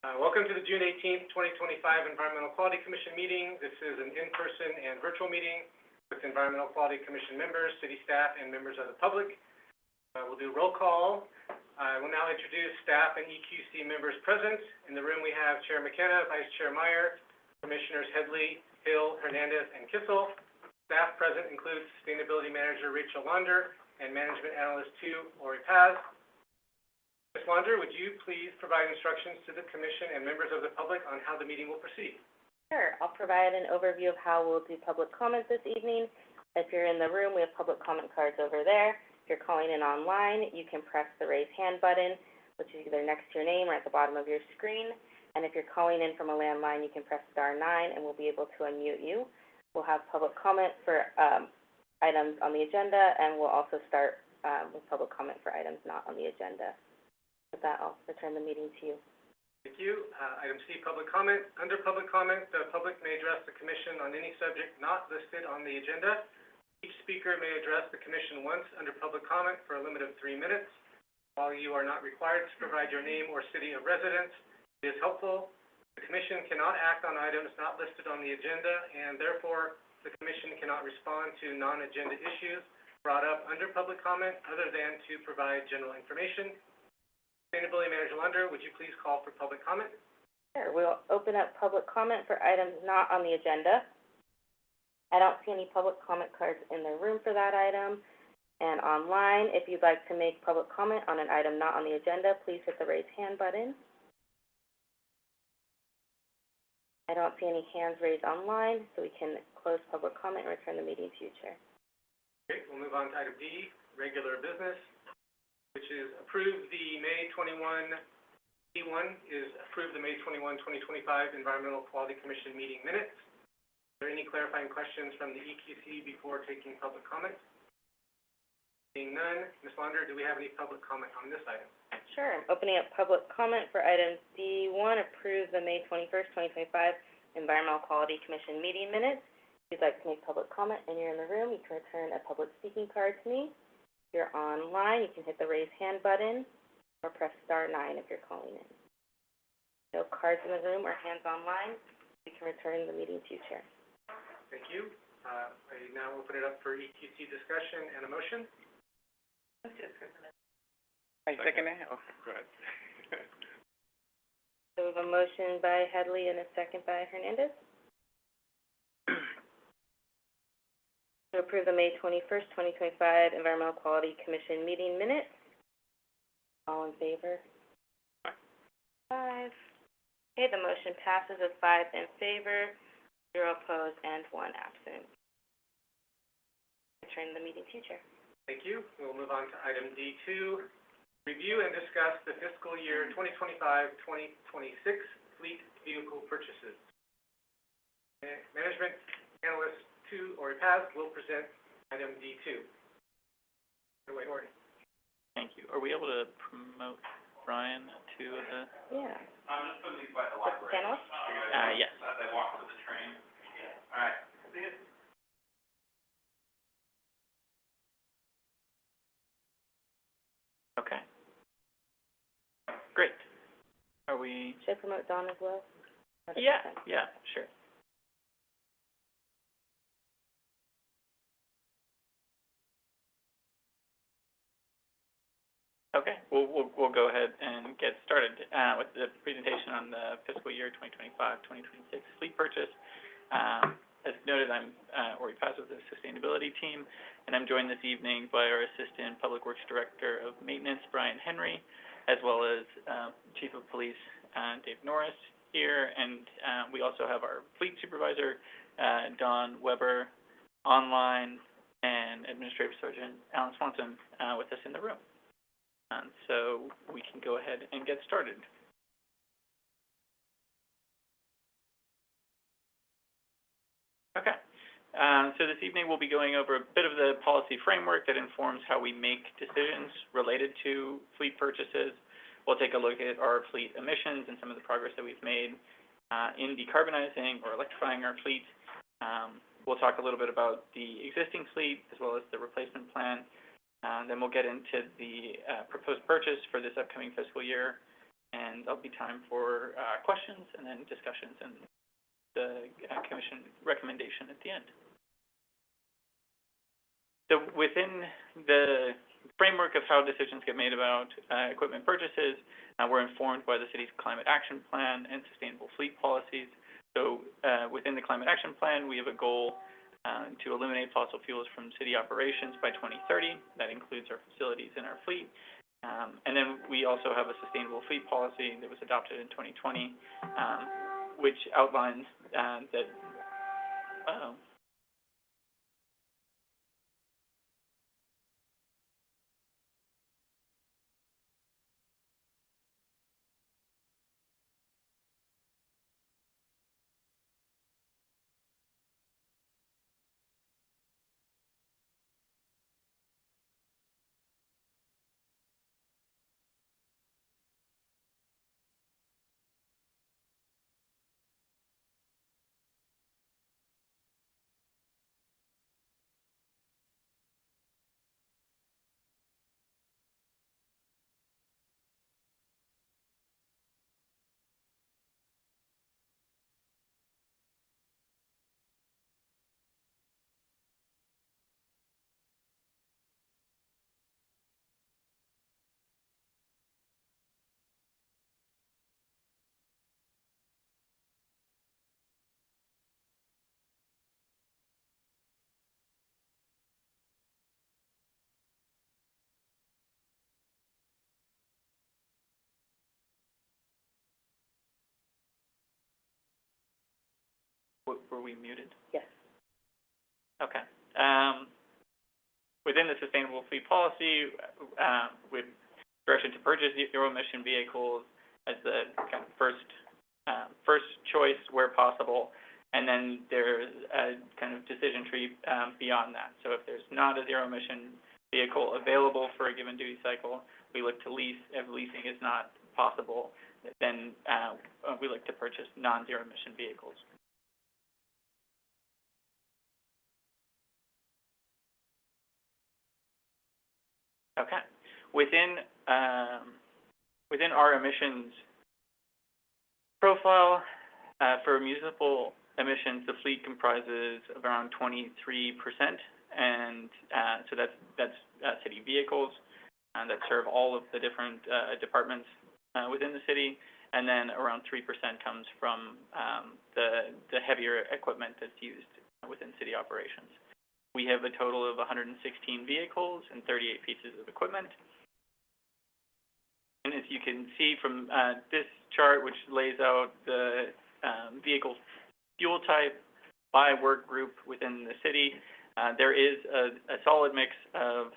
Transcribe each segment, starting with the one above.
Welcome to the June 18th, 2025 Environmental Quality Commission meeting. This is an in-person and virtual meeting with Environmental Quality Commission members, city staff, and members of the public. We'll do roll call. I will now introduce staff and EQC members present. In the room we have Chair McKenna, Vice Chair Meyer, Commissioners Headley, Hill, Hernandez, and Kissel. Staff present includes Sustainability Manager Rachel Launder and Management Analyst 2, Ori Paz. Ms. Launder, would you please provide instructions to the Commission and members of the public on how the meeting will proceed? Sure. I'll provide an overview of how we'll do public comments this evening. If you're in the room, we have public comment cards over there. If you're calling in online, you can press the raise hand button, which is either next to your name or at the bottom of your screen. And if you're calling in from a landline, you can press *9 and we'll be able to unmute you. We'll have public comment for items on the agenda, and we'll also start with public comment for items not on the agenda. With that, I'll return the meeting to you. Thank you. Item C, public comment. Under public comment, the public may address the Commission on any subject not listed on the agenda. Each speaker may address the Commission once under public comment for a limit of 3 minutes. While you are not required to provide your name or city of residence, it is helpful. The Commission cannot act on items not listed on the agenda, and therefore, the Commission cannot respond to non-agenda issues brought up under public comment other than to provide general information. Sustainability Manager Launder, would you please call for public comment? Sure. We'll open up public comment for items not on the agenda. I don't see any public comment cards in the room for that item. And online, if you'd like to make public comment on an item not on the agenda, please hit the raise hand button. I don't see any hands raised online, so we can close public comment and return the meeting to you, Chair. Great. We'll move on to item D, regular business, which is approve the May 21, D1 is approve the May 21, 2025 Environmental Quality Commission meeting minutes. Are there any clarifying questions from the EQC before taking public comment? Seeing none, Ms. Launder, do we have any public comment on this item? Sure. I'm opening up public comment for items D1, approve the May 21st, 2025 Environmental Quality Commission meeting minutes. If you'd like to make public comment and you're in the room, you can return a public speaking card to me. If you're online, you can hit the raise hand button or press *9 if you're calling in. No cards in the room or hands online. We can return the meeting to you, Chair. Thank you. I now open it up for EQC discussion and a motion. I second it. Oh, go ahead. So we have a motion by Headley and a second by Hernandez to approve the May 21st, 2025 Environmental Quality Commission meeting minutes. All in favor? Aye. 5. Okay, the motion passes with 5 in favor, 0 opposed, and 1 absent. Return the meeting to you, Chair. Thank you. We'll move on to item D2, review and discuss the fiscal year 2025-2026 fleet vehicle purchases. Management Analyst 2, Ori Paz, will present item D2. Wait, Ori. Thank you. Are we able to promote Brian to the? Yeah. I'm just putting these by the library. Panelist? Yes. As I walk to the train. All right. See you. Okay. Great. Are we? Should I promote Dawn as well? Yeah, sure. Okay, we'll go ahead and get started with the presentation on the fiscal year 2025-2026 fleet purchase. As noted, I'm Ori Paz with the Sustainability team, and I'm joined this evening by our Assistant Public Works Director of Maintenance, Brian Henry, as well as Chief of Police, Dave Norris here, and we also have our Fleet Supervisor, Don Weber, online, and Administrative Sergeant Alan Swanson with us in the room. So we can go ahead and get started. Okay. So this evening we'll be going over a bit of the policy framework that informs how we make decisions related to fleet purchases. We'll take a look at our fleet emissions and some of the progress that we've made in decarbonizing or electrifying our fleet. We'll talk a little bit about the existing fleet as well as the replacement plan. Then we'll get into the proposed purchase for this upcoming fiscal year, and there'll be time for questions and then discussions and the commission recommendation at the end. So within the framework of how decisions get made about equipment purchases, we're informed by the city's climate action plan and sustainable fleet policies. So within the climate action plan, we have a goal to eliminate fossil fuels from city operations by 2030. That includes our facilities and our fleet. And then we also have a sustainable fleet policy that was adopted in 2020, which outlines that were we muted? Yes. Okay. Within the sustainable fleet policy, with direction to purchase zero-emission vehicles as the kind of first choice where possible, and then there's a kind of decision tree beyond that. So if there's not a zero-emission vehicle available for a given duty cycle, we look to lease. If leasing is not possible, then we look to purchase non-zero-emission vehicles. Okay. Within our emissions profile, for municipal emissions, the fleet comprises of around 23%, and so that's city vehicles that serve all of the different departments within the city, and then around 3% comes from the heavier equipment that's used within city operations. We have a total of 116 vehicles and 38 pieces of equipment. And as you can see from this chart, which lays out the vehicle fuel type by work group within the city, there is a solid mix of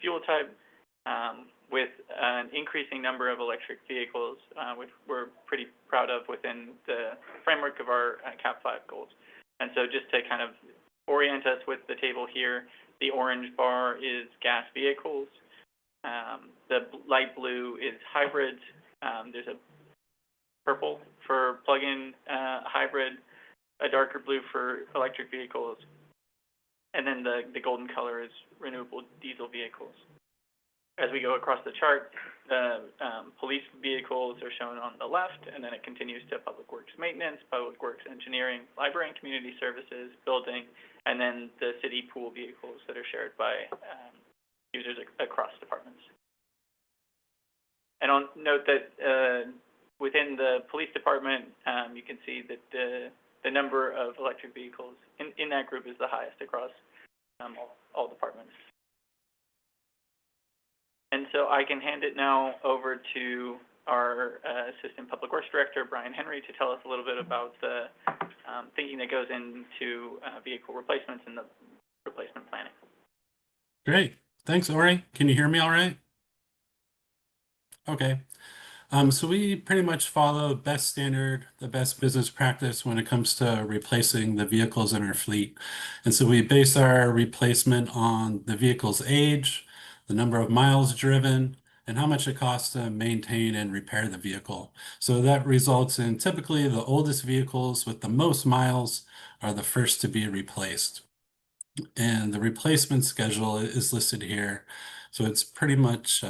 fuel type with an increasing number of electric vehicles, which we're pretty proud of within the framework of our CAP 5 goals. And so just to kind of orient us with the table here, the orange bar is gas vehicles, the light blue is hybrids, there's a purple for plug-in hybrid, a darker blue for electric vehicles, and then the golden color is renewable diesel vehicles. As we go across the chart, the police vehicles are shown on the left, and then it continues to public works maintenance, public works engineering, library and community services, building, and then the city pool vehicles that are shared by users across departments. And I'll note that within the police department, you can see that the number of electric vehicles in that group is the highest across all departments. And so I can hand it now over to our Assistant Public Works Director, Brian Henry, to tell us a little bit about the thinking that goes into vehicle replacements and the replacement planning. Great. Thanks, Ori. Can you hear me all right? Okay. So we pretty much follow the best standard, the best business practice when it comes to replacing the vehicles in our fleet. And so we base our replacement on the vehicle's age, the number of miles driven, and how much it costs to maintain and repair the vehicle. So that results in typically the oldest vehicles with the most miles are the first to be replaced. And the replacement schedule is listed here. So it's pretty much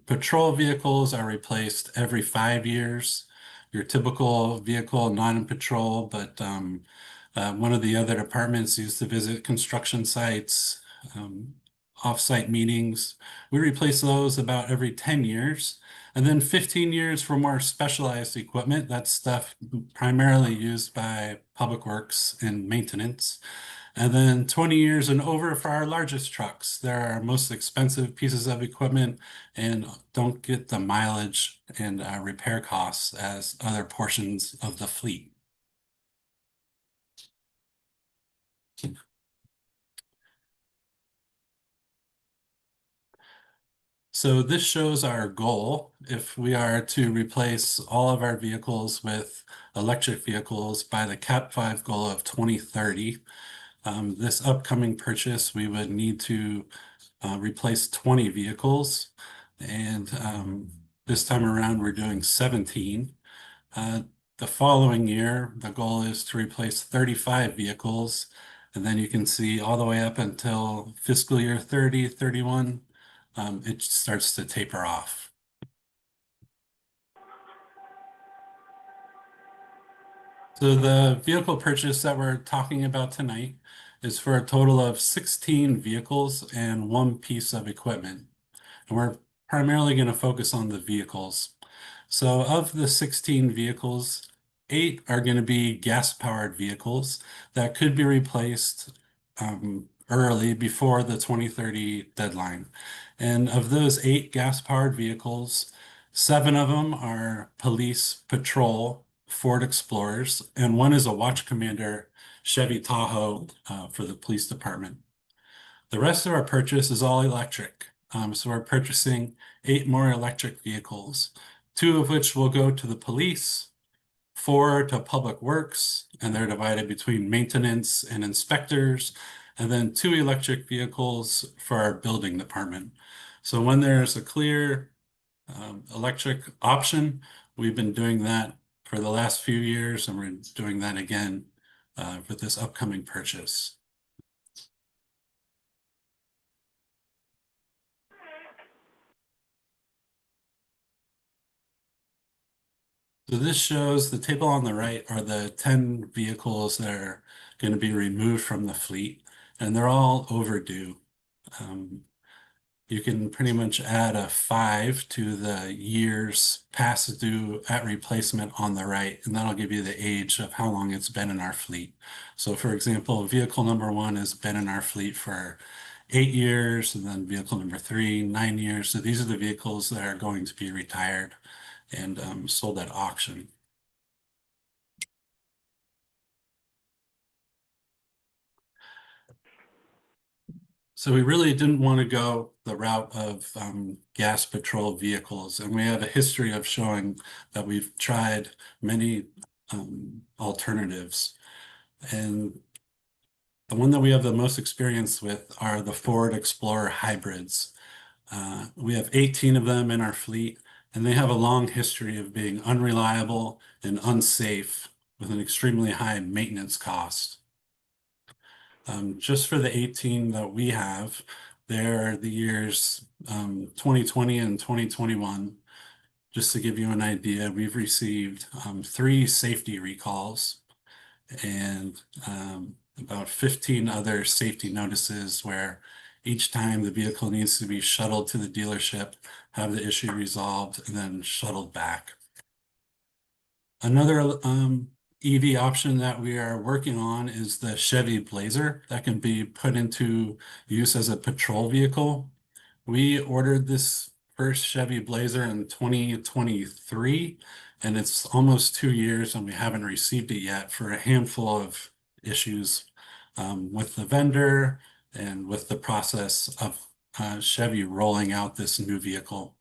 patrol vehicles are replaced every 5 years. Your typical vehicle, not in patrol, but one of the other departments used to visit construction sites, off-site meetings. We replace those about every 10 years. And then 15 years for more specialized equipment. That's stuff primarily used by Public Works and maintenance. And then 20 years and over for our largest trucks. They're our most expensive pieces of equipment and don't get the mileage and repair costs as other portions of the fleet. So this shows our goal. If we are to replace all of our vehicles with electric vehicles by the CAP 5 goal of 2030, this upcoming purchase, we would need to replace 20 vehicles. And this time around, we're doing 17. The following year, the goal is to replace 35 vehicles. And then you can see all the way up until fiscal year 30, 31, it starts to taper off. So the vehicle purchase that we're talking about tonight is for a total of 16 vehicles and one piece of equipment. And we're primarily going to focus on the vehicles. So of the 16 vehicles, 8 are going to be gas-powered vehicles that could be replaced early before the 2030 deadline. And of those 8 gas-powered vehicles, 7 of them are police patrol Ford Explorers, and 1 is a Watch Commander Chevy Tahoe for the police department. The rest of our purchase is all electric. So we're purchasing 8 more electric vehicles, 2 of which will go to the police, 4 to Public Works, and they're divided between maintenance and inspectors, and then 2 electric vehicles for our building department. So when there's a clear electric option, we've been doing that for the last few years, and we're doing that again with this upcoming purchase. So this shows the table on the right are the 10 vehicles that are going to be removed from the fleet, and they're all overdue. You can pretty much add a 5 to the years past due at replacement on the right, and that'll give you the age of how long it's been in our fleet. So for example, vehicle number 1 has been in our fleet for 8 years, and then vehicle number 3, 9 years. So these are the vehicles that are going to be retired and sold at auction. So we really didn't want to go the route of gas patrol vehicles, and we have a history of showing that we've tried many alternatives. And the one that we have the most experience with are the Ford Explorer hybrids. We have 18 of them in our fleet, and they have a long history of being unreliable and unsafe with an extremely high maintenance cost. Just for the 18 that we have, they're the years 2020 and 2021. Just to give you an idea, we've received 3 safety recalls and about 15 other safety notices where each time the vehicle needs to be shuttled to the dealership, have the issue resolved, and then shuttled back. Another EV option that we are working on is the Chevy Blazer that can be put into use as a patrol vehicle. We ordered this first Chevy Blazer in 2023, and it's almost 2 years and we haven't received it yet for a handful of issues with the vendor and with the process of Chevy rolling out this new vehicle.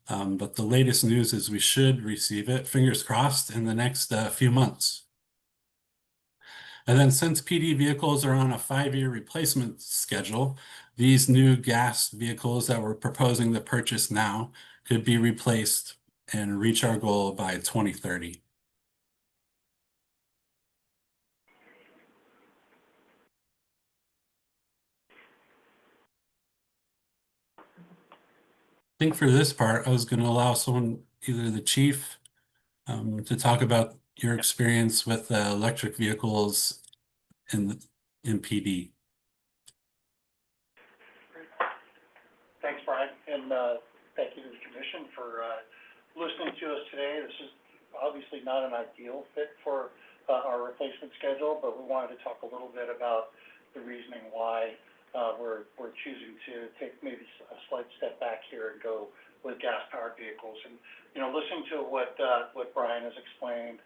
But the latest news is we should receive it, fingers crossed, in the next few months. And then since PD vehicles are on a 5-year replacement schedule, these new gas vehicles that we're proposing to purchase now could be replaced and reach our goal by 2030. think for this part, I was going to allow someone, either the chief, to talk about your experience with electric vehicles in PD. Thanks, Brian, and thank you to the commission for listening to us today. This is obviously not an ideal fit for our replacement schedule, but we wanted to talk a little bit about the reasoning why we're choosing to take maybe a slight step back here and go with gas-powered vehicles. And, you know, listening to what Brian has explained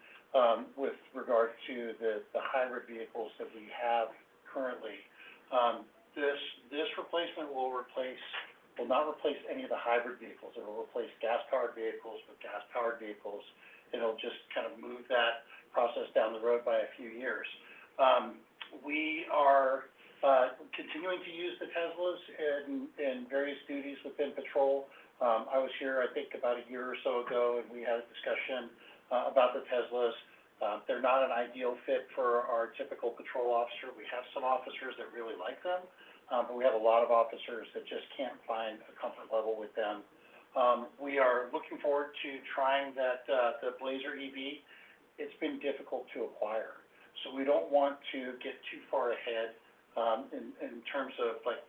with regard to the hybrid vehicles that we have currently, this replacement will not replace any of the hybrid vehicles. It will replace gas-powered vehicles with gas-powered vehicles. It'll just kind of move that process down the road by a few years. We are continuing to use the Teslas in various duties within patrol. I was here, I think, about a year or so ago, and we had a discussion about the Teslas. They're not an ideal fit for our typical patrol officer. We have some officers that really like them, but we have a lot of officers that just can't find a comfort level with them. We are looking forward to trying the Blazer EV. It's been difficult to acquire, so we don't want to get too far ahead in terms of like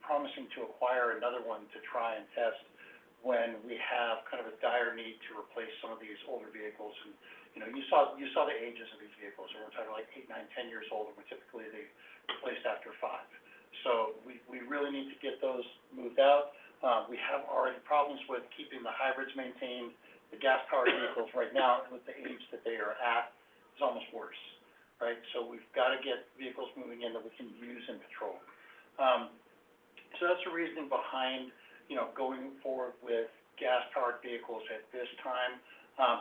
promising to acquire another one to try and test when we have kind of a dire need to replace some of these older vehicles. And, you know, you saw the ages of these vehicles, and we're talking like 8, 9, 10 years old, and typically they replaced after 5. So we really need to get those moved out. We have already problems with keeping the hybrids maintained. The gas-powered vehicles right now, with the age that they are at, is almost worse, right? So we've got to get vehicles moving in that we can use in patrol. So that's the reasoning behind, you know, going forward with gas-powered vehicles at this time.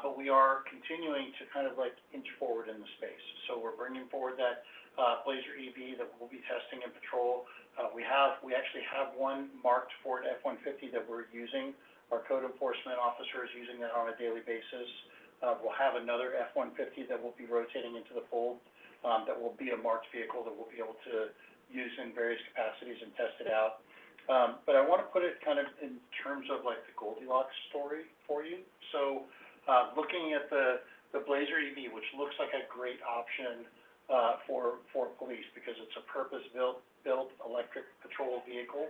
But we are continuing to kind of like inch forward in the space. So we're bringing forward that Blazer EV that we'll be testing in patrol. We actually have one marked Ford F-150 that we're using. Our code enforcement officer is using that on a daily basis. We'll have another F-150 that will be rotating into the fold, that will be a marked vehicle that we'll be able to use in various capacities and test it out. But I want to put it kind of in terms of like the Goldilocks story for you. So looking at the Blazer EV, which looks like a great option for police because it's a purpose-built electric patrol vehicle.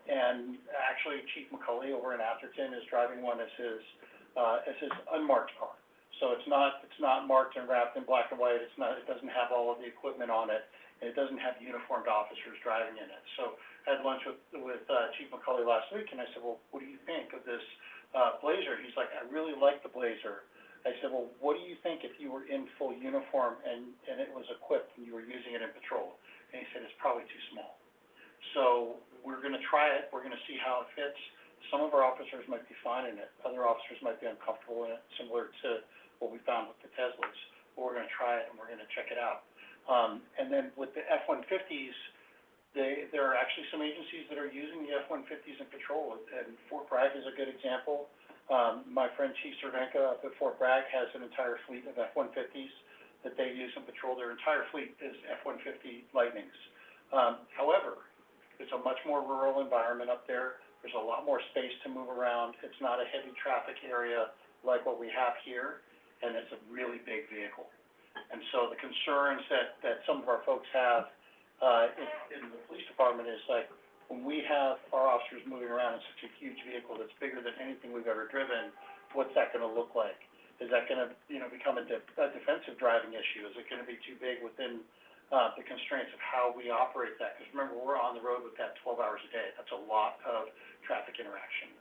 And actually, Chief McCulley over in Atherton is driving one as his unmarked car. So it's not marked and wrapped in black and white. It doesn't have all of the equipment on it, and it doesn't have uniformed officers driving in it. So I had lunch with Chief McCulley last week, and I said, well, what do you think of this Blazer? He's like, I really like the Blazer. I said, well, what do you think if you were in full uniform and it was equipped and you were using it in patrol? And he said, it's probably too small. So we're going to try it. We're going to see how it fits. Some of our officers might be fine in it. Other officers might be uncomfortable in it, similar to what we found with the Teslas. But we're going to try it, and we're going to check it out. And then with the F-150s, there are actually some agencies that are using the F-150s in patrol, and Fort Bragg is a good example. My friend Chief Cervenka up at Fort Bragg has an entire fleet of F-150s that they use in patrol. Their entire fleet is F-150 Lightnings. However, it's a much more rural environment up there. There's a lot more space to move around. It's not a heavy traffic area like what we have here, and it's a really big vehicle. And so the concerns that some of our folks have in the police department is like, when we have our officers moving around in such a huge vehicle that's bigger than anything we've ever driven, what's that going to look like? Is that going to, become a defensive driving issue? Is it going to be too big within the constraints of how we operate that? Because remember, we're on the road with that 12 hours a day. That's a lot of traffic interaction.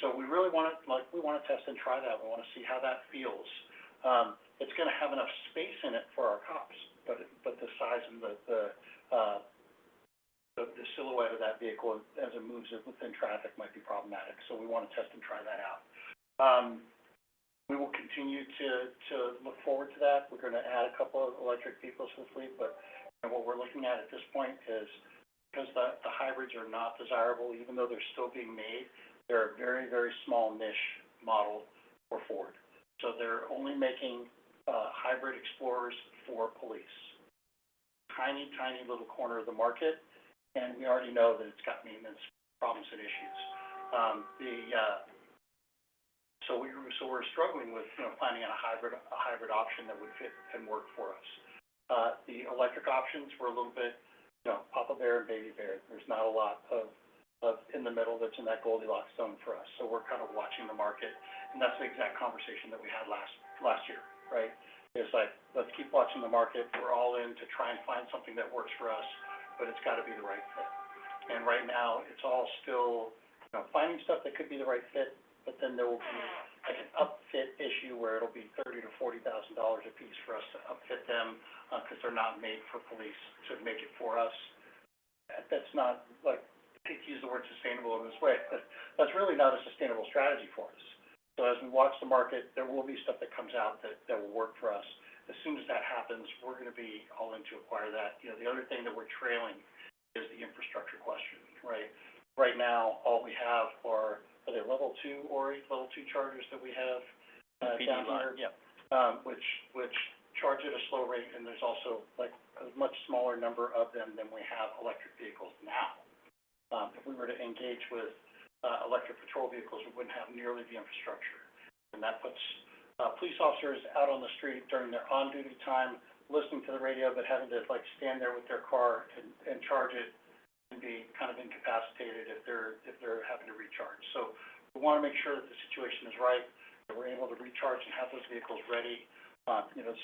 So we really want to test and try that. We want to see how that feels. It's going to have enough space in it for our cops, but the size and the silhouette of that vehicle as it moves within traffic might be problematic. So we want to test and try that out. We will continue to look forward to that. We're going to add a couple of electric vehicles to the fleet, but what we're looking at this point is, because the hybrids are not desirable, even though they're still being made, they're a very, very small niche model for Ford. So they're only making hybrid Explorers for police. Tiny, tiny little corner of the market, and we already know that it's got maintenance problems and issues. So we're struggling with, finding a hybrid option that would fit and work for us. The electric options were a little bit, Papa Bear and Baby Bear. There's not a lot of in the middle that's in that Goldilocks zone for us. So we're kind of watching the market, and that's the exact conversation that we had last year, right? It's like, let's keep watching the market. We're all in to try and find something that works for us, but it's got to be the right fit. And right now, it's all still, finding stuff that could be the right fit, but then there will be like an upfit issue where it'll be $30,000 to $40,000 a piece for us to upfit them, because they're not made for police to make it for us. That's not, like, I hate to use the word sustainable in this way, but that's really not a sustainable strategy for us. So as we watch the market, there will be stuff that comes out that will work for us. As soon as that happens, we're gonna be all in to acquire that. The other thing that we're trailing is the infrastructure question, right? Right now, all we have are they level 2, level 2 chargers that we have, down here? Yep. Which charge at a slow rate, and there's also, like, a much smaller number of them than we have electric vehicles now. If we were to engage with, electric patrol vehicles, we wouldn't have nearly the infrastructure. And that puts, police officers out on the street during their on-duty time, listening to the radio, but having to, like, stand there with their car and charge it and be kind of incapacitated if they're having to recharge. So we wanna make sure that the situation is right, that we're able to recharge and have those vehicles ready.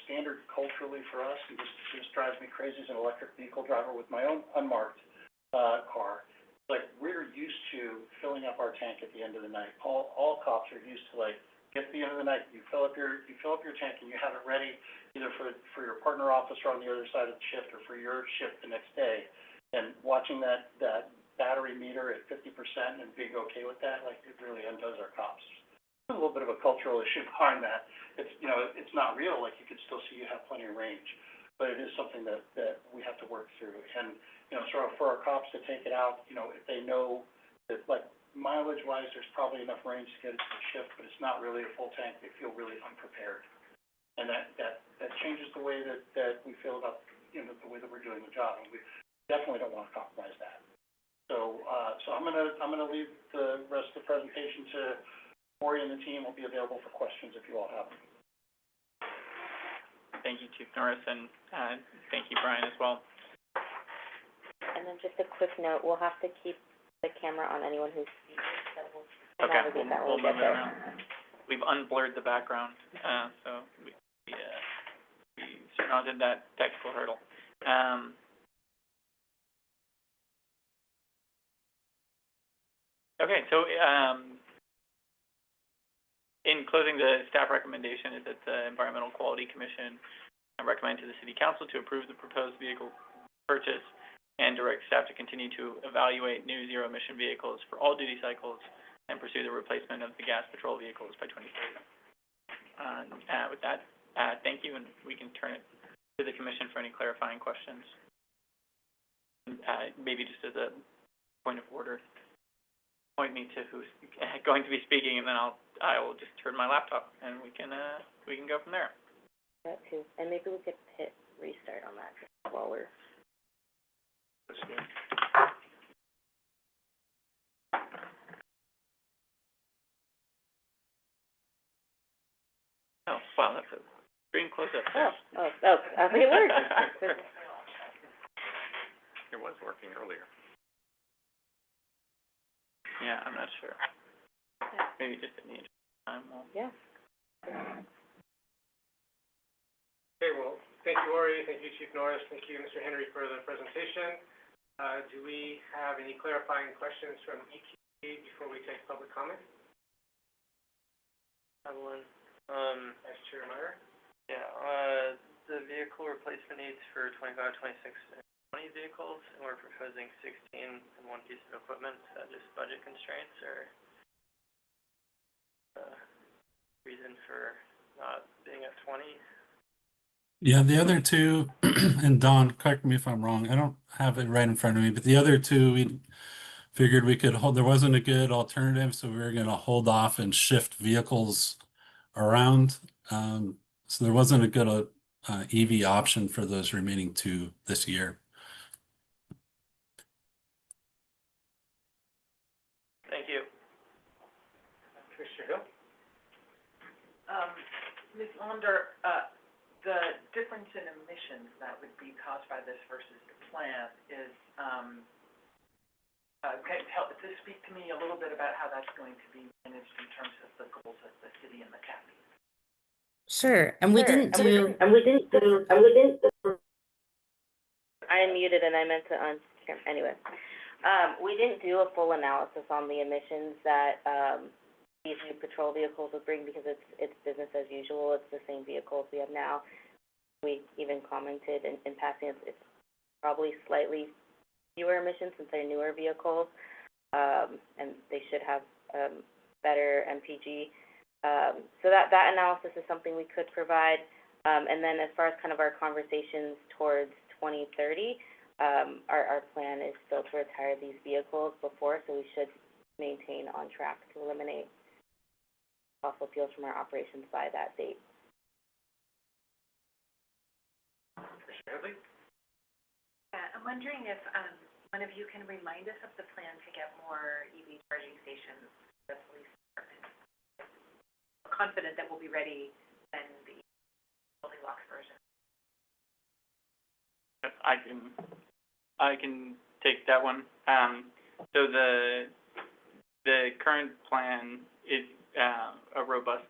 Standard culturally for us, and this drives me crazy as an electric vehicle driver with my own unmarked, car. Like, we're used to filling up our tank at the end of the night. All cops are used to, like, get to the end of the night, you fill up your tank and you have it ready either for your partner officer on the other side of the shift or for your shift the next day. And watching that battery meter at 50% and being okay with that, like, it really undoes our cops. There's a little bit of a cultural issue behind that. It's, it's not real, like, you can still see you have plenty of range, but it is something that we have to work through. And, sort of for our cops to take it out, if they know that, like, mileage-wise, there's probably enough range to get it to the shift, but it's not really a full tank, they feel really unprepared. And that changes the way that we feel about, the way that we're doing the job, and we definitely don't want to compromise that. So I'm gonna leave the rest of the presentation to Cory and the team. Will be available for questions if you all have them. Thank you, Chief Norris, and thank you, Brian, as well. And then just a quick note, we'll have to keep the camera on anyone who's speaking, so we'll Okay, navigate that we'll when we move get it there. around. We've unblurred the background, so we surmounted that technical hurdle. Okay, so, in closing, the staff recommendation is that the Environmental Quality Commission recommend to the City Council to approve the proposed vehicle purchase and direct staff to continue to evaluate new zero-emission vehicles for all duty cycles and pursue the replacement of the gas patrol vehicles by 2030. With that, thank you, and we can turn it to the Commission for any clarifying questions. Maybe just as a point of order, point me to who's going to be speaking, and then I will just turn my laptop, and we can go from there. That too, and maybe we could hit restart on that while we're. Oh, wow, that's a screen close-up. Oh, I think it worked. It was working earlier. Yeah, I'm not sure. Maybe just at the end of time, Yeah. Okay, well, thank you, Ori, thank you, Chief Norris, thank you, Mr. Henry, for the presentation. Do we have any clarifying questions from EQC before we take public comment? I have one. Vice Chair Meyer? Yeah, the vehicle replacement needs for 25, 26, and 20 vehicles, and we're proposing 16 in one piece of equipment. Is that just budget constraints, or reason for not being at 20? Yeah, the other two, and Don, correct me if I'm wrong, I don't have it right in front of me, but the other two, we figured we could hold, there wasn't a good alternative, so we were gonna hold off and shift vehicles around. So there wasn't a good EV option for those remaining two this year. Thank you. wonder, the difference in emissions that would be caused by this versus the plant is, just speak to me a little bit about how that's going to be managed in terms of the goals of the city and the county. Sure. And we didn't do, I unmuted and I meant to anyway. We didn't do a full analysis on the emissions that, these new patrol vehicles would bring because it's business as usual. It's the same vehicles we have now. We even commented in passing, it's probably slightly fewer emissions since they're newer vehicles, and they should have, better MPG. So that analysis is something we could provide. And then as far as kind of our conversations towards 2030, our plan is still to retire these vehicles before, so we should maintain on track to eliminate fossil fuels from our operations by that date. Commissioner Headley? Yeah, I'm wondering if, one of you can remind us of the plan to get more EV charging stations for the police department. We're confident that we'll be ready when the Goldilocks version. I can take that one. So the current plan is a robust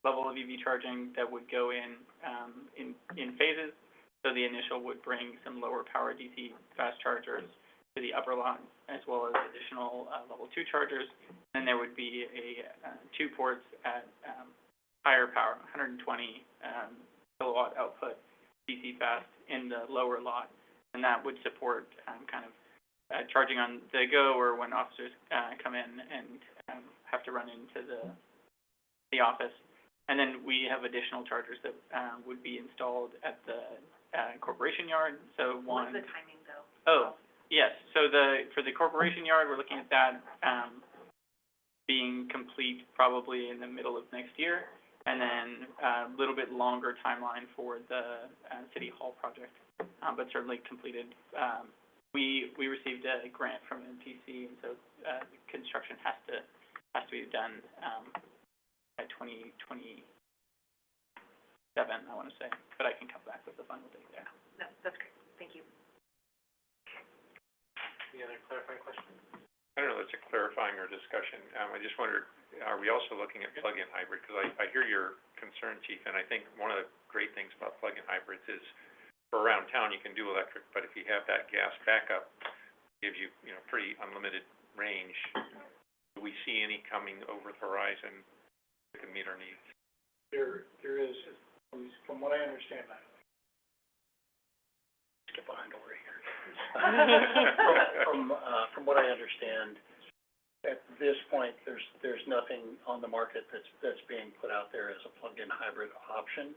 level of EV charging that would go in phases. So the initial would bring some lower power DC fast chargers to the upper lot, as well as additional level 2 chargers. And there would be two ports at higher power, 120 kilowatt output DC fast in the lower lot, and that would support charging on the go or when officers come in and have to run into the office. And then we have additional chargers that would be installed at the corporation yard. So one. What's the timing though? Oh, yes. So for the corporation yard, we're looking at that being complete probably in the middle of next year, and then a little bit longer timeline for the city hall project, but certainly completed. We received a grant from MTC, and so the construction has to be done by 2027, I want to say, but I can come back with the final date there. No, that's great. Thank you. Any other clarifying questions? I don't know if it's a clarifying or discussion. I just wondered, are we also looking at plug-in hybrid? Because I hear your concern, Chief, and I think one of the great things about plug-in hybrids is for around town, you can do electric, but if you have that gas backup, it gives you, pretty unlimited range. Do we see any coming over the horizon that can meet our needs? There is, from what I understand, get behind over here. From what I understand, at this point, there's nothing on the market that's being put out there as a plug-in hybrid option.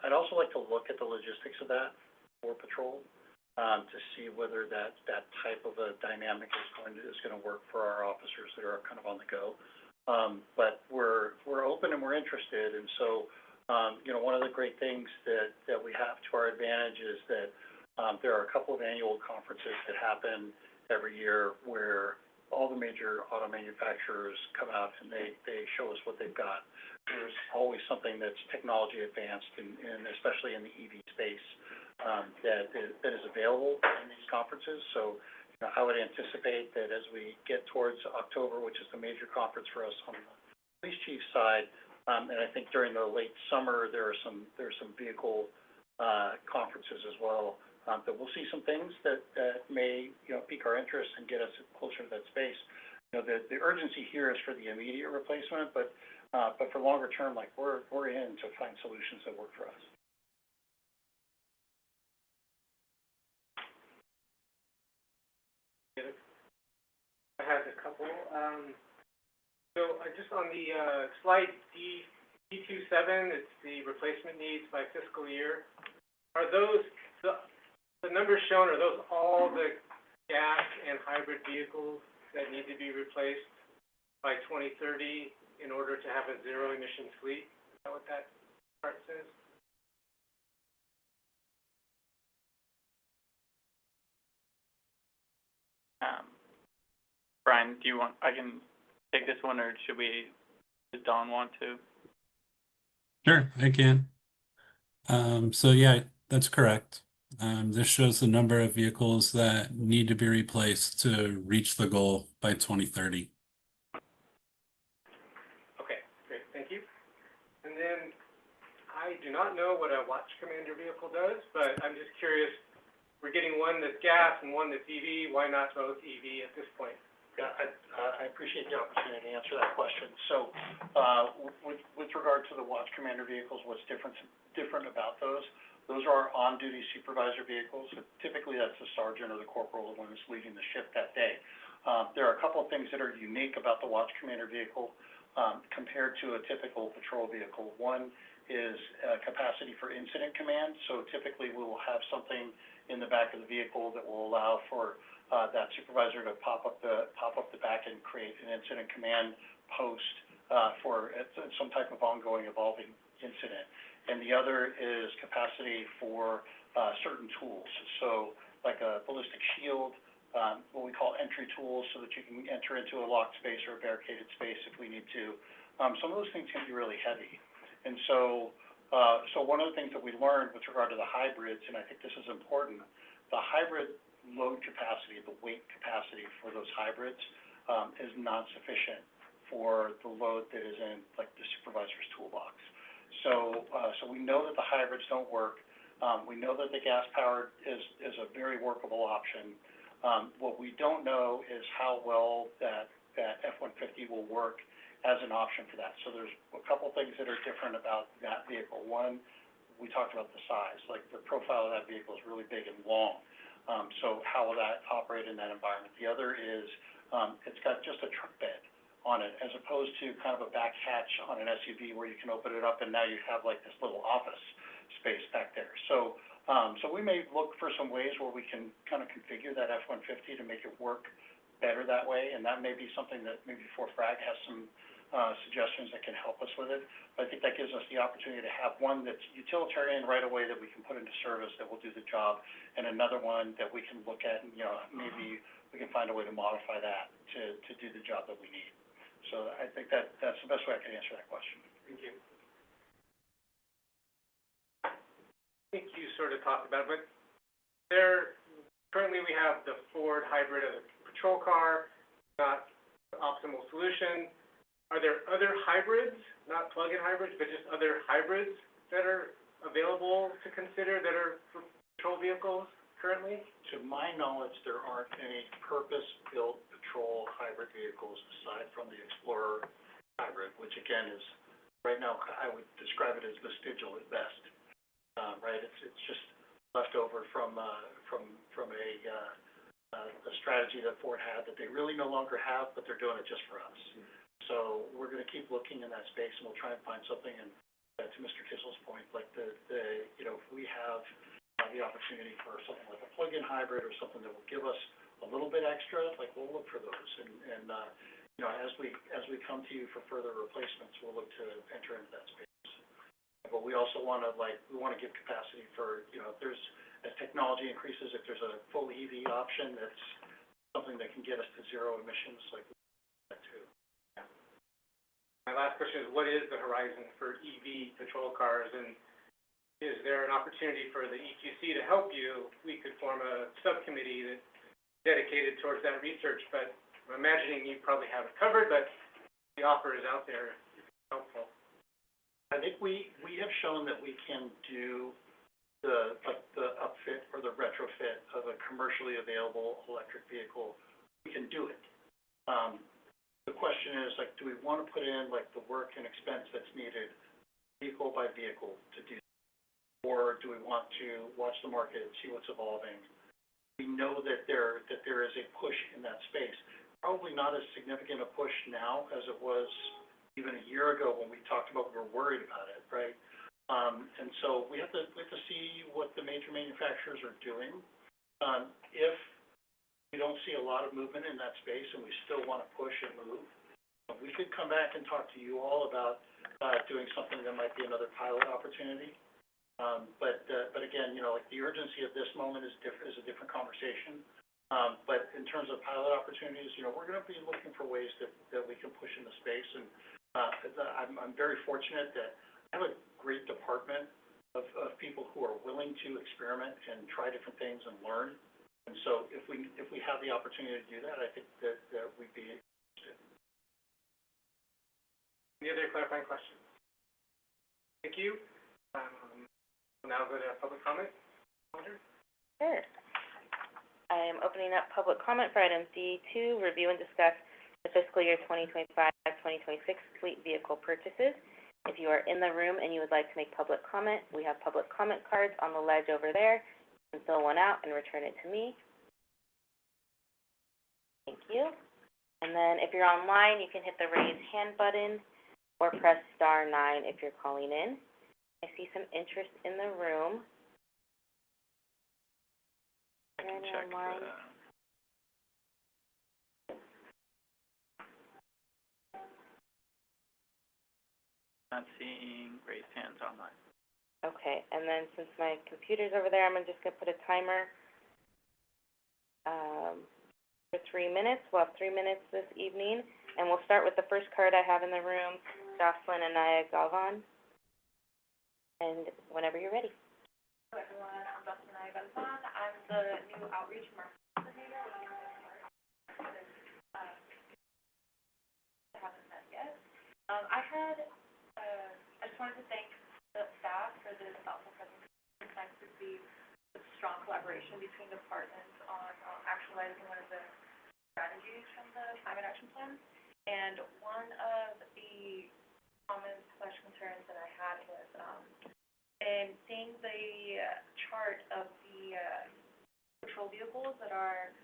I'd also like to look at the logistics of that for patrol, to see whether that type of a dynamic is gonna work for our officers that are kind of on the go. But we're open and we're interested, and so, one of the great things that we have to our advantage is that there are a couple of annual conferences that happen every year where all the major auto manufacturers come out and they show us what they've got. There's always something that's technology advanced and especially in the EV space, that is available in these conferences. So, I would anticipate that as we get towards October, which is the major conference for us on the police chief side, and I think during the late summer, there's some vehicle conferences as well, that we'll see some things that may, pique our interest and get us closer to that space. The urgency here is for the immediate replacement, but for longer term, like, we're in to find solutions that work for us. I have a couple. So just on the slide D27, it's the replacement needs by fiscal year. Are those the numbers shown? Are those all the gas and hybrid vehicles that need to be replaced by 2030 in order to have a zero emission fleet? Is that what that chart says? Brian, I can take this one, or does Dawn want to? Sure, I can. So yeah, that's correct. This shows the number of vehicles that need to be replaced to reach the goal by 2030. Okay, great, thank you. And then, I do not know what a Watch Commander vehicle does, but I'm just curious, we're getting one that's gas and one that's EV, why not both EV at this point? Yeah, I appreciate the opportunity to answer that question. So, with regard to the Watch Commander vehicles, what's different about those? Those are our on-duty supervisor vehicles. So typically, that's the sergeant or the corporal, the one who's leading the shift that day. There are a couple of things that are unique about the Watch Commander vehicle, compared to a typical patrol vehicle. One is, capacity for incident command. So typically, we will have something in the back of the vehicle that will allow for that supervisor to pop up the back and create an incident command post for some type of ongoing, evolving incident. And the other is capacity for certain tools. So like a ballistic shield, what we call entry tools, so that you can enter into a locked space or a barricaded space if we need to. Some of those things can be really heavy. And so one of the things that we learned with regard to the hybrids, and I think this is important, the hybrid load capacity, the weight capacity for those hybrids, is not sufficient for the load that is in, like, the supervisor's toolbox. So we know that the hybrids don't work. We know that the gas-powered is a very workable option. What we don't know is how well that F-150 will work as an option for that. So there's a couple things that are different about that vehicle. One, we talked about the size, like the profile of that vehicle is really big and long. So how will that operate in that environment? The other is, it's got just a truck bed on it, as opposed to kind of a back hatch on an SUV where you can open it up and now you have like this little office space back there. So we may look for some ways where we can kind of configure that F-150 to make it work better that way, and that may be something that maybe Fort Bragg has some suggestions that can help us with it. But I think that gives us the opportunity to have one that's utilitarian right away that we can put into service that will do the job, and another one that we can look at and, maybe we can find a way to modify that to do the job that we need. So I think that's the best way I can answer that question. Thank you. I think you sort of talked about it, but currently we have the Ford hybrid as a patrol car, not the optimal solution. Are there other hybrids, not plug-in hybrids, but just other hybrids that are available to consider that are for patrol vehicles currently? To my knowledge, there aren't any purpose-built patrol hybrid vehicles aside from the Explorer hybrid, which again is, right now, I would describe it as vestigial at best. Right, it's just left over from a strategy that Ford had that they really no longer have, but they're doing it just for us. So we're gonna keep looking in that space, and we'll try and find something, and to Mr. Kissel's point, like if we have the opportunity for something like a plug-in hybrid or something that will give us a little bit extra, like, we'll look for those. And as we come to you for further replacements, we'll look to enter into that space. But we also wanna give capacity for, as technology increases, if there's a full EV option, that's something that can get us to zero emissions, like, that too. My last question is, what is the horizon for EV patrol cars, and is there an opportunity for the EQC to help you? We could form a subcommittee that's dedicated towards that research, but I'm imagining you probably have it covered, but the offer is out there, if it's helpful. I think we have shown that we can do the upfit or the retrofit of a commercially available electric vehicle. We can do it. The question is, like, do we want to put in, like, the work and expense that's needed vehicle by vehicle to do, or do we want to watch the market and see what's evolving? We know that there is a push in that space. Probably not as significant a push now as it was even a year ago when we talked about, we were worried about it, right? And so we have to see what the major manufacturers are doing. If we don't see a lot of movement in that space and we still want to push and move, we could come back and talk to you all about doing something that might be another pilot opportunity. But again, like, the urgency of this moment is a different conversation. But in terms of pilot opportunities, we're going to be looking for ways that we can push in the space. And I'm very fortunate that I have a who are willing to experiment and try different things and learn. And so if we have the opportunity to do that, I think that we'd be interested. Any other clarifying questions? Thank you. We'll now go to public comment. Sure. I am opening up public comment for item D2, review and discuss the fiscal year 2025-2026 fleet vehicle purchases. If you are in the room and you would like to make public comment, we have public comment cards on the ledge over there. You can fill one out and return it to me. Thank you. And then if you're online, you can hit the raise hand button or press *9 if you're calling in. I see some interest in the room. I can Any check online? Not seeing raised hands online. Okay, and then since my computer's over there, I'm just gonna put a timer, for 3 minutes. We'll have 3 minutes this evening, and we'll start with the first card I have in the room, Jocelyn Anaya Galvan. And whenever you're ready. Hello everyone, I'm Jocelyn Anaya Galvan. I'm the new outreach marketing coordinator with I haven't met yet. I just wanted to thank the staff for this thoughtful presentation. It's nice to see the strong collaboration between departments on actualizing one of the strategies from the climate action plan. And one of the comments / concerns that I had was in seeing the chart of the patrol vehicles that are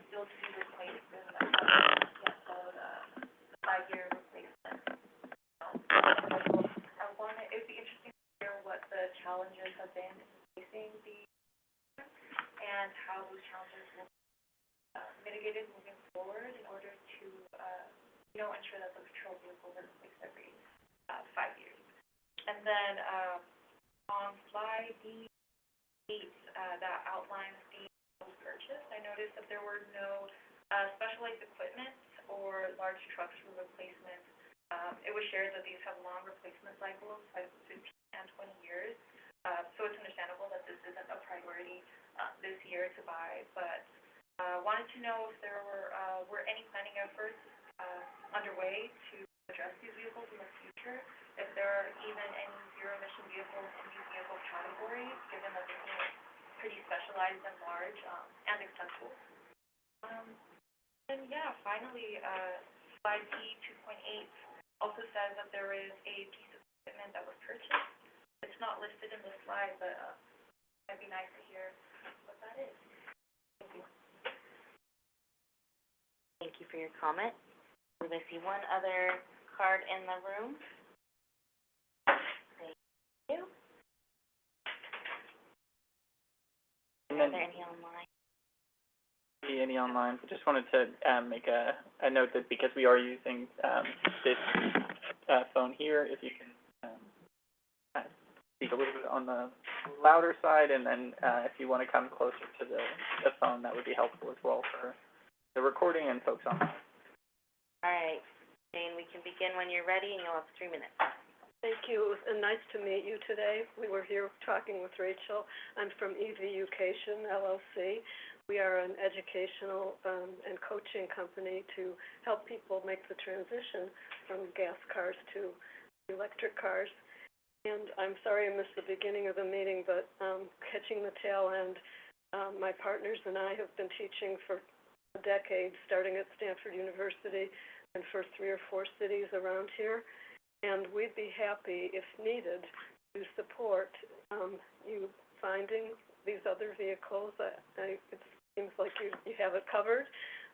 still to be replaced in the 5-year replacement. It would be interesting to hear what the challenges have been facing the and how those challenges will be mitigated moving forward in order to ensure that the patrol vehicles are replaced every 5 years. And then on slide D8, that outlines the purchase, I noticed that there were no specialized equipment or large trucks for replacement. It was shared that these have long replacement cycles, like 15 and 20 years. So it's understandable that this isn't a priority this year to buy, but wanted to know if there were any planning efforts underway to address these vehicles in the future, if there are even any zero-emission vehicles in these vehicle categories, given that they're pretty specialized and large and expensive. And yeah, finally, slide D 2.8 also says that there is a piece of equipment that was purchased. It's not listed in the slide, but it'd be nice to hear what that is. Thank you. Thank you for your comment. We're gonna see one other card in the room. Thank you. And Are then, there any online? any online, but just wanted to make a note that because we are using this phone here, if you can speak a little bit on the louder side, and then if you want to come closer to the phone, that would be helpful as well for the recording and folks online. All right, Jane, we can begin when you're ready, and you'll have 3 minutes. Thank you. It was nice to meet you today. We were here talking with Rachel. I'm from EVUcation, LLC. We are an educational and coaching company to help people make the transition from gas cars to electric cars. And I'm sorry I missed the beginning of the meeting, but catching the tail end, my partners and I have been teaching for a decade, starting at Stanford University and for 3 or 4 cities around here. And we'd be happy, if needed, to support you finding these other vehicles. It seems like you have it covered,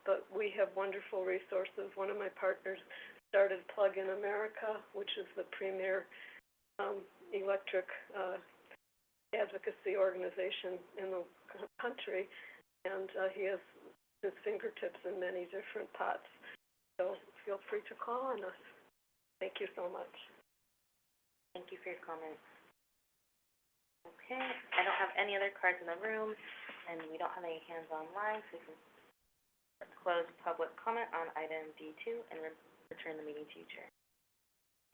but we have wonderful resources. One of my partners started Plug in America, which is the premier electric advocacy organization in the country, and he has his fingertips in many different pots. So feel free to call on us. Thank you so much. Thank you for your comments. Okay, I don't have any other cards in the room, and we don't have any hands online, so we can close public comment on item D2 and return the meeting to you, Chair.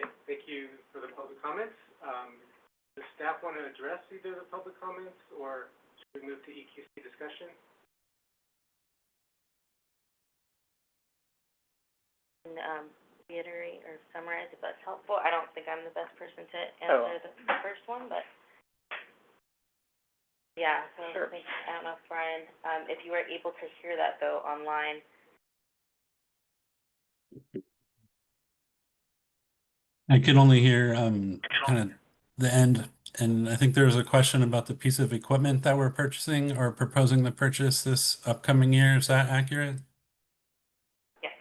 Okay, thank you for the public comments. Does staff want to address either of the public comments, or should we move to EQC discussion? And, reiterate or summarize if that's helpful. I don't think I'm the best person to answer the first one, but yeah, so Sure. I don't know if Brian, if you were able to hear that though online. I could only hear kind of the end, and I think there was a question about the piece of equipment that we're purchasing or proposing to purchase this upcoming year. Is that accurate? Yes.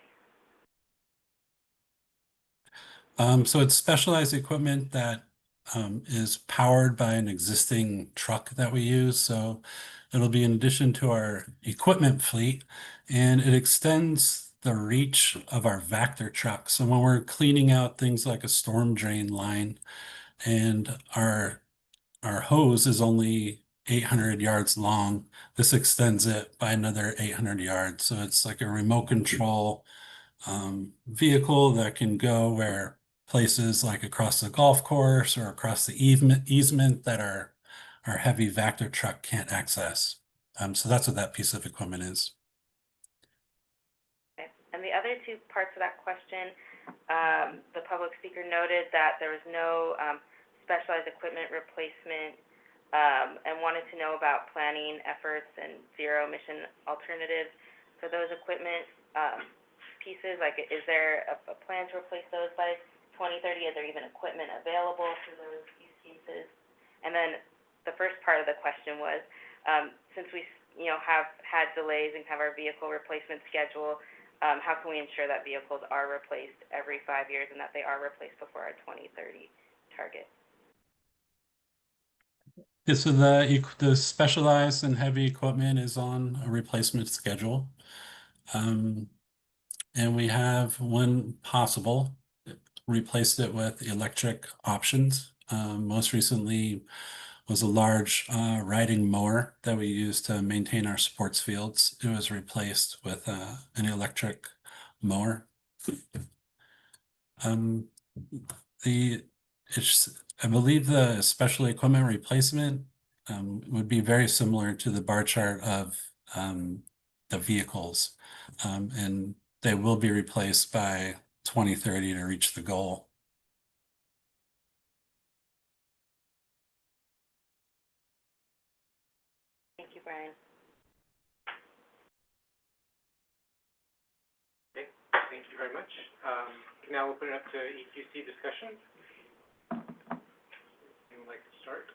So it's specialized equipment that is powered by an existing truck that we use. So it'll be in addition to our equipment fleet, and it extends the reach of our Vector truck. So when we're cleaning out things like a storm drain line, and our hose is only 800 yards long, this extends it by another 800 yards. So it's like a remote control vehicle that can go where places like across the golf course or across the easement that our heavy Vector truck can't access. So that's what that piece of equipment is. Okay. And the other two parts of that question, the public speaker noted that there was no specialized equipment replacement, and wanted to know about planning efforts and zero emission alternatives for those equipment pieces. Like, is there a plan to replace those by 2030? Is there even equipment available for those use cases? And then the first part of the question was, since we, have had delays and have our vehicle replacement schedule, how can we ensure that vehicles are replaced every 5 years and that they are replaced before our 2030 target? Yeah, so the specialized and heavy equipment is on a replacement schedule. And we have, when possible, replaced it with electric options. Most recently was a large riding mower that we use to maintain our sports fields. It was replaced with an electric mower. I believe the special equipment replacement would be very similar to the bar chart of the vehicles. And they will be replaced by 2030 to reach the goal. Thank you, Brian. Okay, thank you very much. Can now open it up to EQC discussion. Anyone like to start?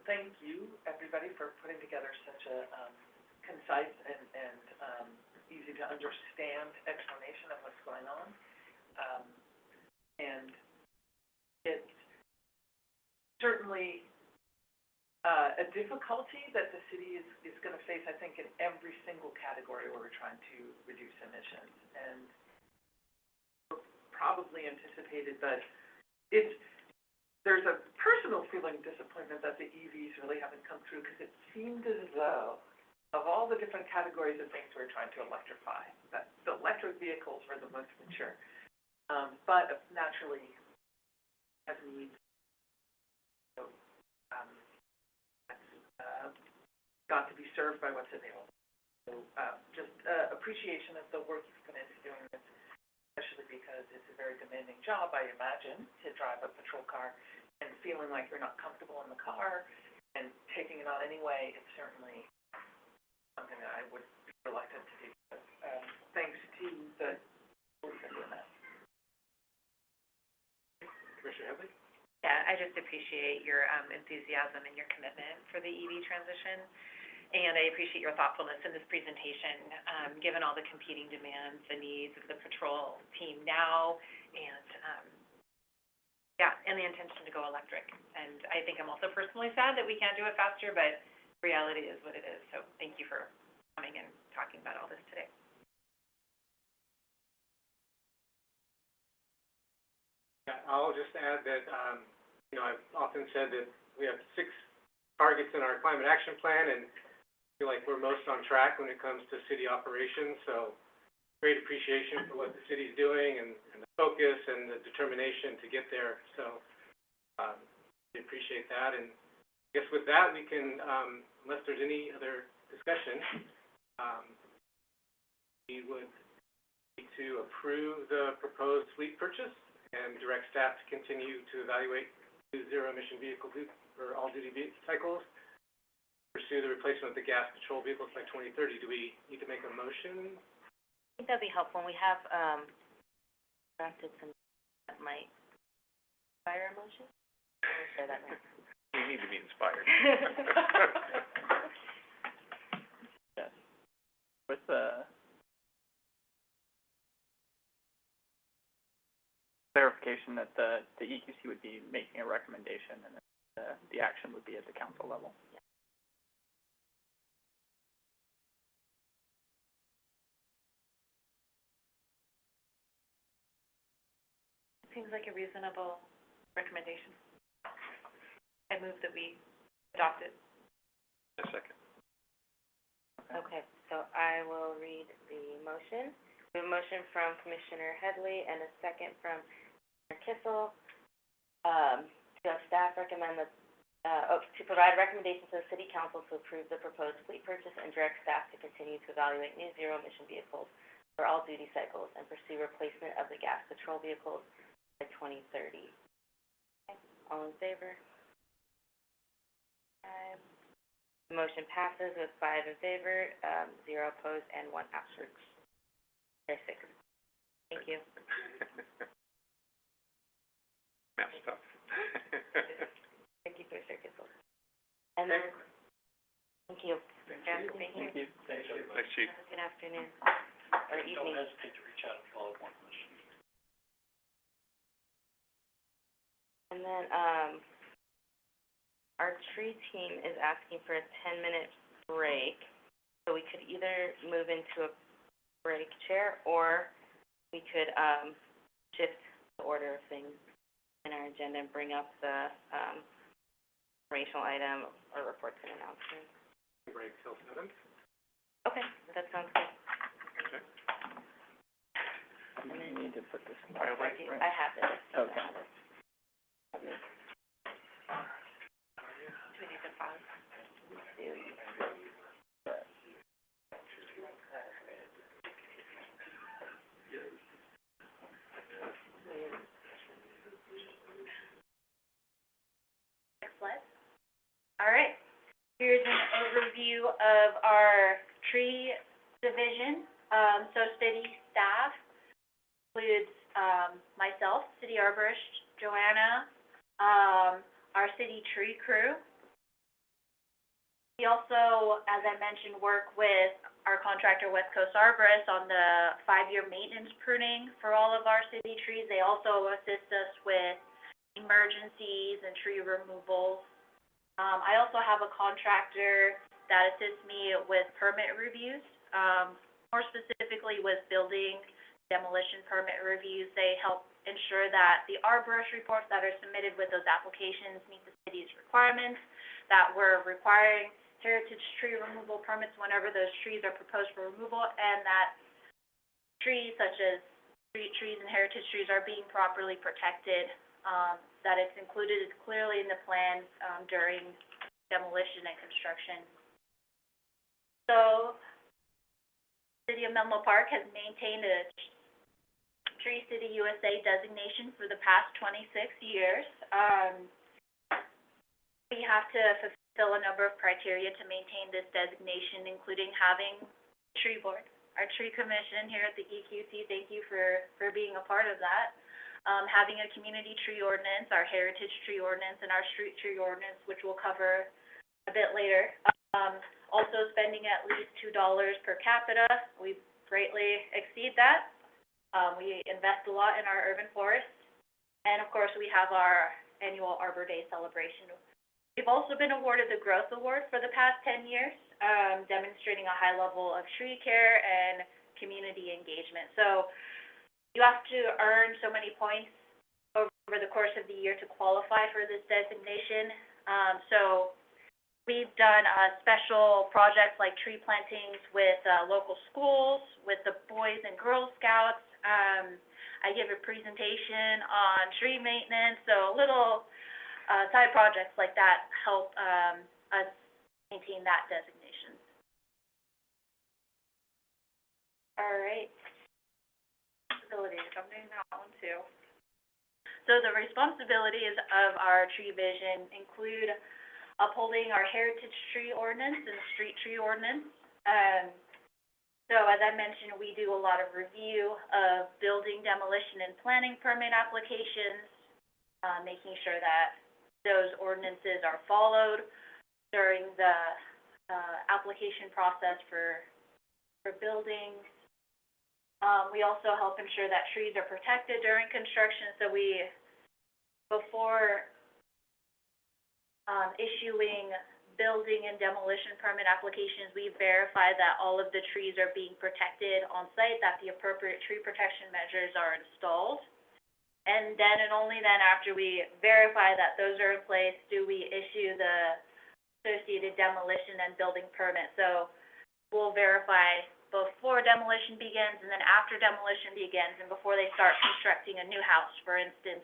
Thank you, everybody, for putting together such a concise and easy to understand explanation of what's going on. And it's certainly a difficulty that the city is going to face, I think, in every single category where we're trying to reduce emissions. And probably anticipated, but there's a personal feeling of disappointment that the EVs really haven't come through, because it seemed as though, of all the different categories of things we're trying to electrify, that the electric vehicles were the most mature. But naturally, have needs. So, that's got to be served by what's available. So, just appreciation of the work you've put into doing this, especially because it's a very demanding job, I imagine, to drive a patrol car and feeling like you're not comfortable in the car and taking it on anyway. It's certainly something that I would be reluctant to do. But, thanks to the folks that are doing that. Commissioner Headley? Yeah, I just appreciate your enthusiasm and your commitment for the EV transition. And I appreciate your thoughtfulness in this presentation, given all the competing demands, the needs of the patrol team now, and, and the intention to go electric. And I think I'm also personally sad that we can't do it faster, but reality is what it is. So thank you for coming and talking about all this today. Yeah, I'll just add that, I've often said that we have 6 targets in our climate action plan, and feel like we're most on track when it comes to city operations. So great appreciation for what the city's doing and the focus and the determination to get there. So, we appreciate that. And I guess with that, we can, unless there's any other discussion, we would need to approve the proposed fleet purchase and direct staff to continue to evaluate new zero-emission vehicles for all-duty cycles, pursue the replacement of the gas patrol vehicles by 2030. Do we need to make a motion? I think that'd be helpful. We have, drafted some that might inspire a motion. I'll say that now. We need to be inspired. Yes. With the clarification that the EQC would be making a recommendation and then the action would be at the council level. Seems like a reasonable recommendation. I move that we adopt it. A second. Okay, so I will read the motion. We have a motion from Commissioner Headley and a second from Commissioner Kissel. To have staff recommend that, to provide recommendations to the city council to approve the proposed fleet purchase and direct staff to continue to evaluate new zero-emission vehicles for all duty cycles and pursue replacement of the gas patrol vehicles by 2030. Okay, all in favor? The motion passes with 5 in favor, 0 opposed, and 1 absent. There's 6. Thank you. Math stuff. Thank you, Commissioner Kissel. And then, thank you. Thank you. Thank you. Thank you. Thanks, Chief. Good afternoon, or evening. Don't hesitate to reach out if you all have more questions. And then, our tree team is asking for a 10-minute break, so we could either move into a break chair, or we could, shift the order of things in our agenda and bring up the, informational item or reports and announcements. Break till 7. Okay, that sounds good. Okay. And then you need to put this in file, right? I have it. Okay. Let me- Do we need to pause? Excellent. All right. Here's an overview of our tree division. So city staff includes, myself, city arborist Joanna, our city tree crew. We also, as I mentioned, work with our contractor, West Coast Arborists, on the 5-year maintenance pruning for all of our city trees. They also assist us with emergencies and tree removals. I also have a contractor that assists me with permit reviews, more specifically with building demolition permit reviews. They help ensure that the arborist reports that are submitted with those applications meet the city's requirements, that we're requiring heritage tree removal permits whenever those trees are proposed for removal, and that trees such as street trees and heritage trees are being properly protected, that it's included clearly in the plans during demolition and construction. So, City of Menlo Park has maintained a Tree City USA designation for the past 26 years. We have to fulfill a number of criteria to maintain this designation, including having a tree board. Our tree commission here at the EQC, thank you for being a part of that. Having a community tree ordinance, our heritage tree ordinance, and our street tree ordinance, which we'll cover a bit later. Also spending at least $2 per capita. We greatly exceed that. We invest a lot in our urban forests. And of course, we have our annual Arbor Day celebration. We've also been awarded the Growth Award for the past 10 years, demonstrating a high level of tree care and community engagement. So you have to earn so many points over the course of the year to qualify for this designation. So We've done, special projects like tree plantings with, local schools, with the Boys and Girl Scouts. I give a presentation on tree maintenance, so little, side projects like that help, us maintain that designation. All right. Responsibilities, I'm doing that one too. So the responsibilities of our tree vision include upholding our heritage tree ordinance and street tree ordinance. So as I mentioned, we do a lot of review of building demolition and planning permit applications, making sure that those ordinances are followed during the, application process for buildings. We also help ensure that trees are protected during construction, so before issuing building and demolition permit applications, we verify that all of the trees are being protected on site, that the appropriate tree protection measures are installed. And then and only then, after we verify that those are in place, do we issue the associated demolition and building permit. So we'll verify before demolition begins and then after demolition begins and before they start constructing a new house, for instance.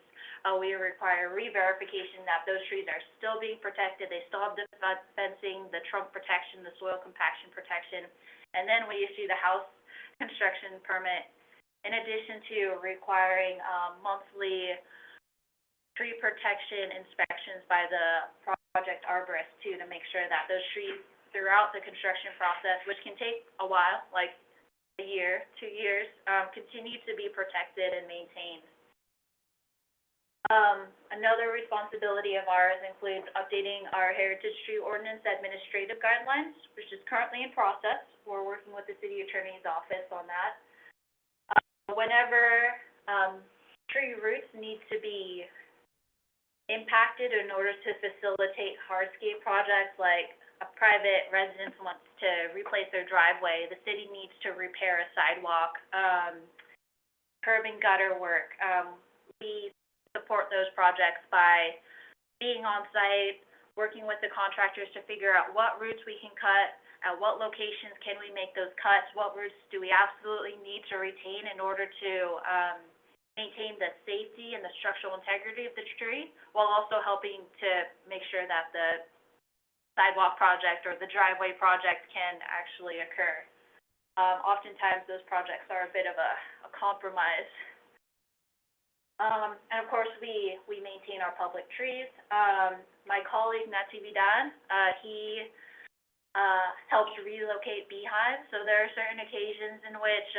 We require re-verification that those trees are still being protected, they still have the fencing, the trunk protection, the soil compaction protection, and then we issue the house construction permit, in addition to requiring, monthly tree protection inspections by the project arborist too, to make sure that those trees throughout the construction process, which can take a while, like a year, 2 years, continue to be protected and maintained. Another responsibility of ours includes updating our heritage tree ordinance administrative guidelines, which is currently in process. We're working with the city attorney's office on that. Whenever, tree roots need to be impacted in order to facilitate hardscape projects, like a private residence wants to replace their driveway, the city needs to repair a sidewalk, curb and gutter work. We support those projects by being on site, working with the contractors to figure out what routes we can cut, at what locations can we make those cuts, what routes do we absolutely need to retain in order to maintain the safety and the structural integrity of the tree, while also helping to make sure that the sidewalk project or the driveway project can actually occur. Oftentimes, those projects are a bit of a compromise. And of course, we maintain our public trees. My colleague, Natividad, he helps relocate beehives. So there are certain occasions in which,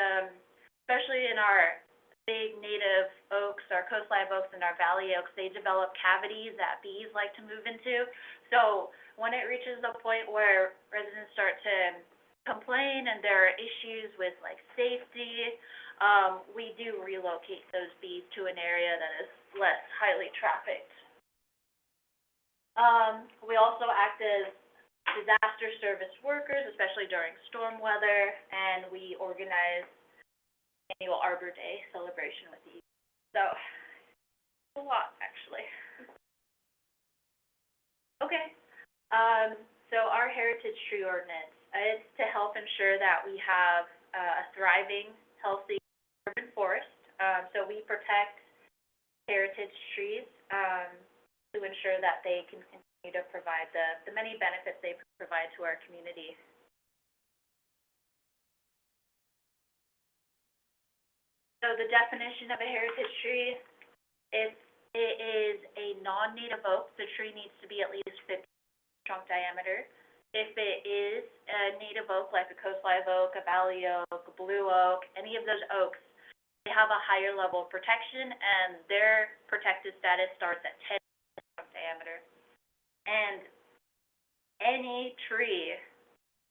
especially in our big native oaks, our coast live oaks and our valley oaks, they develop cavities that bees like to move into. So when it reaches a point where residents start to complain and there are issues with like safety, we do relocate those bees to an area that is less highly trafficked. We also act as disaster service workers, especially during storm weather, and we organize annual Arbor Day celebration with the So, a lot, actually. Okay, so our heritage tree ordinance, is to help ensure that we have a thriving, healthy urban forest. So we protect heritage trees, to ensure that they can continue to provide the many benefits they provide to our community. So the definition of a heritage tree, it is a non-native oak. The tree needs to be at least 50 trunk diameter. If it is a native oak, like a coast live oak, a valley oak, a blue oak, any of those oaks, they have a higher level of protection, and their protected status starts at 10 trunk diameter. And any tree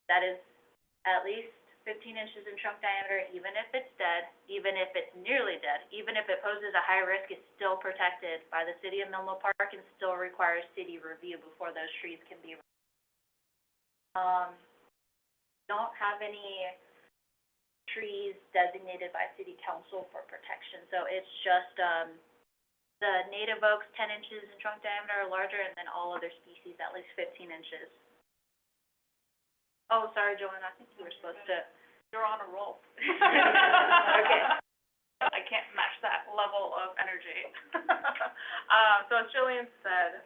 that is at least 15 inches in trunk diameter, even if it's dead, even if it's nearly dead, even if it poses a high risk, is still protected by the city of Menlo Park and still requires city review before those trees can be don't have any trees designated by city council for protection, so it's just the native oaks 10 inches in trunk diameter or larger, and then all other species at least 15 inches. Oh, sorry, Joanna, I think you were supposed to. You're on a roll. Okay. I can't match that level of energy. So as Jillian said,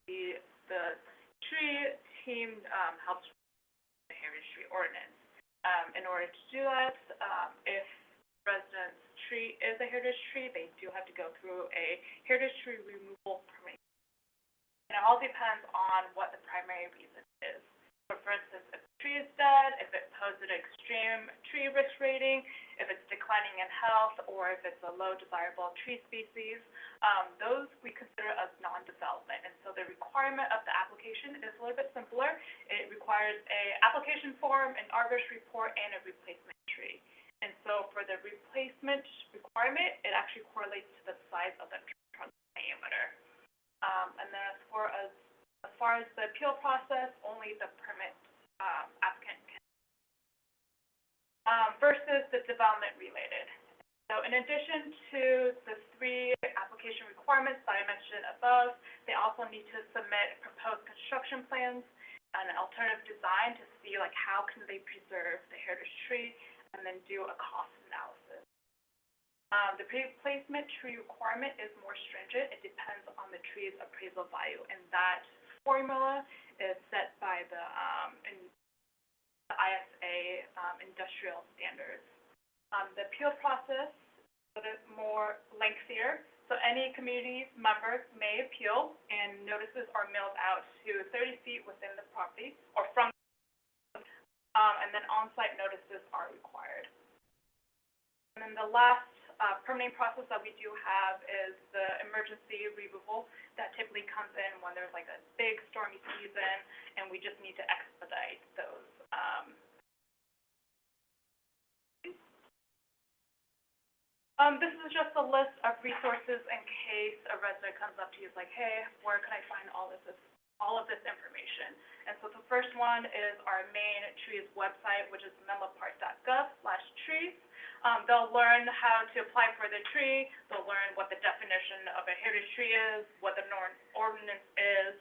the tree team, helps the heritage tree ordinance. In order to do that, if resident's tree is a heritage tree, they do have to go through a heritage tree removal permit. And it all depends on what the primary reason is. So for instance, if the tree is dead, if it poses an extreme tree risk rating, if it's declining in health, or if it's a low desirable tree species, those we consider as non-development. And so the requirement of the application is a little bit simpler. It requires a application form, an arborist report, and a replacement tree. And so for the replacement requirement, it actually correlates to the size of the trunk diameter. And then as far as the appeal process, only the permit applicant can, versus the development related. So in addition to the 3 application requirements that I mentioned above, they also need to submit proposed construction plans and an alternative design to see like how can they preserve the heritage tree, and then do a cost analysis. The replacement tree requirement is more stringent. It depends on the tree's appraisal value, and that formula is set by the ISA industrial standards. The appeal process is a bit more lengthier. So any community member may appeal, and notices are mailed out to 30 feet within the property or from, and then on-site notices are required. And then the last permitting process that we do have is the emergency removal that typically comes in when there's like a big stormy season, and we just need to expedite those. This is just a list of resources in case a resident comes up to you and is like, hey, where can I find all of this information? And so the first one is our main trees website, which is menlopark.gov/trees. They'll learn how to apply for the tree. They'll learn what the definition of a heritage tree is, what the ordinance is.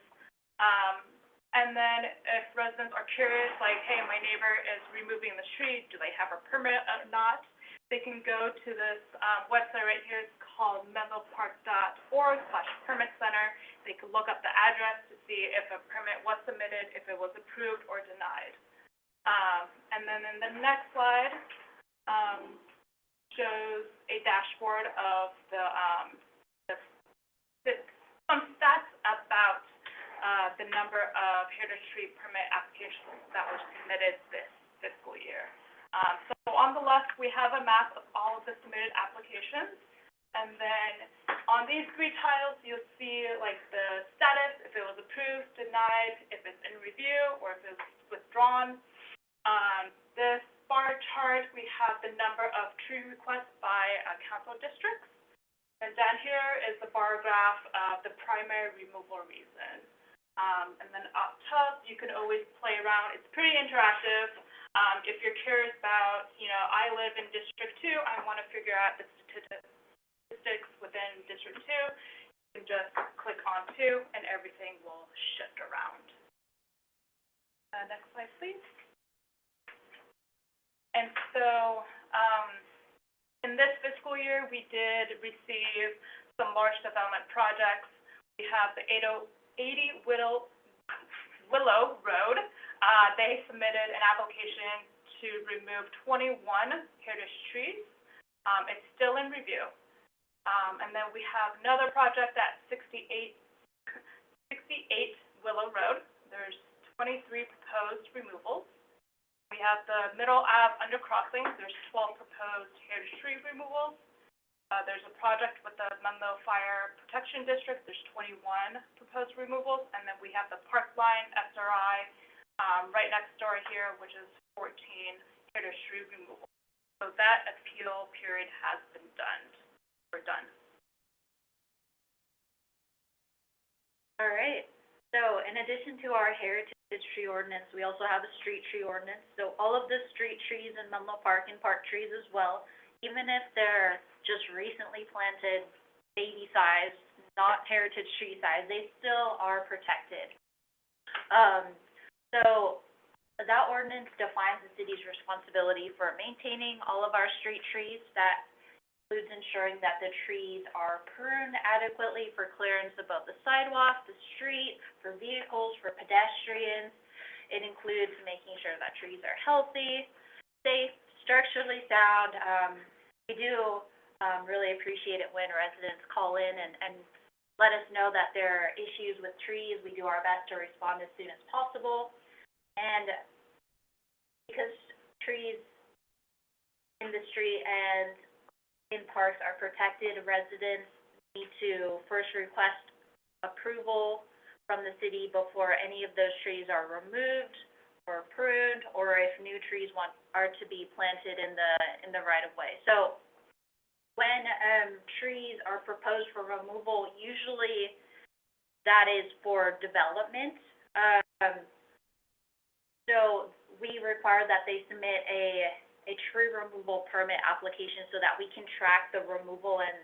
And then if residents are curious, like, hey, my neighbor is removing the tree, do they have a permit or not? They can go to this website right here. It's called menlopark.org/permit center. They can look up the address to see if a permit was submitted, if it was approved or denied. And then in the next slide, shows a dashboard of some stats about the number of heritage tree permit applications that were submitted this fiscal year. So on the left, we have a map of all of the submitted applications. And then on these 3 tiles, you'll see like the status, if it was approved, denied, if it's in review, or if it's withdrawn. This bar chart, we have the number of tree requests by council districts. And down here is the bar graph of the primary removal reason. And then up top, you can always play around. It's pretty interactive. If you're curious about, I live in District 2, I want to figure out the statistics within District 2, you can just click on 2, and everything will shift around. Next slide, please. And so, in this fiscal year, we did receive some large development projects. We have the 80 Willow Road. They submitted an application to remove 21 heritage trees. It's still in review. And then we have another project at 68 Willow Road. There's 23 proposed removals. We have the Middle Ave undercrossing. There's 12 proposed heritage tree removals. There's a project with the Menlo Fire Protection District. There's 21 proposed removals. And then we have the Parkline SRI right next door here, which is 14 heritage tree removals. So that appeal period has been done. We're done. All right. So in addition to our heritage tree ordinance, we also have a street tree ordinance. So all of the street trees in Menlo Park and park trees as well, even if they're just recently planted, baby size, not heritage tree size, they still are protected. So that ordinance defines the city's responsibility for maintaining all of our street trees. That includes ensuring that the trees are pruned adequately for clearance above the sidewalk, the street, for vehicles, for pedestrians. It includes making sure that trees are healthy, safe, structurally sound. We do really appreciate it when residents call in and let us know that there are issues with trees. We do our best to respond as soon as possible. And because trees in the street and in parks are protected, residents need to first request approval from the city before any of those trees are removed or pruned, or if new trees are to be planted in the right of way. So when trees are proposed for removal, usually that is for development. So we require that they submit a tree removal permit application so that we can track the removal and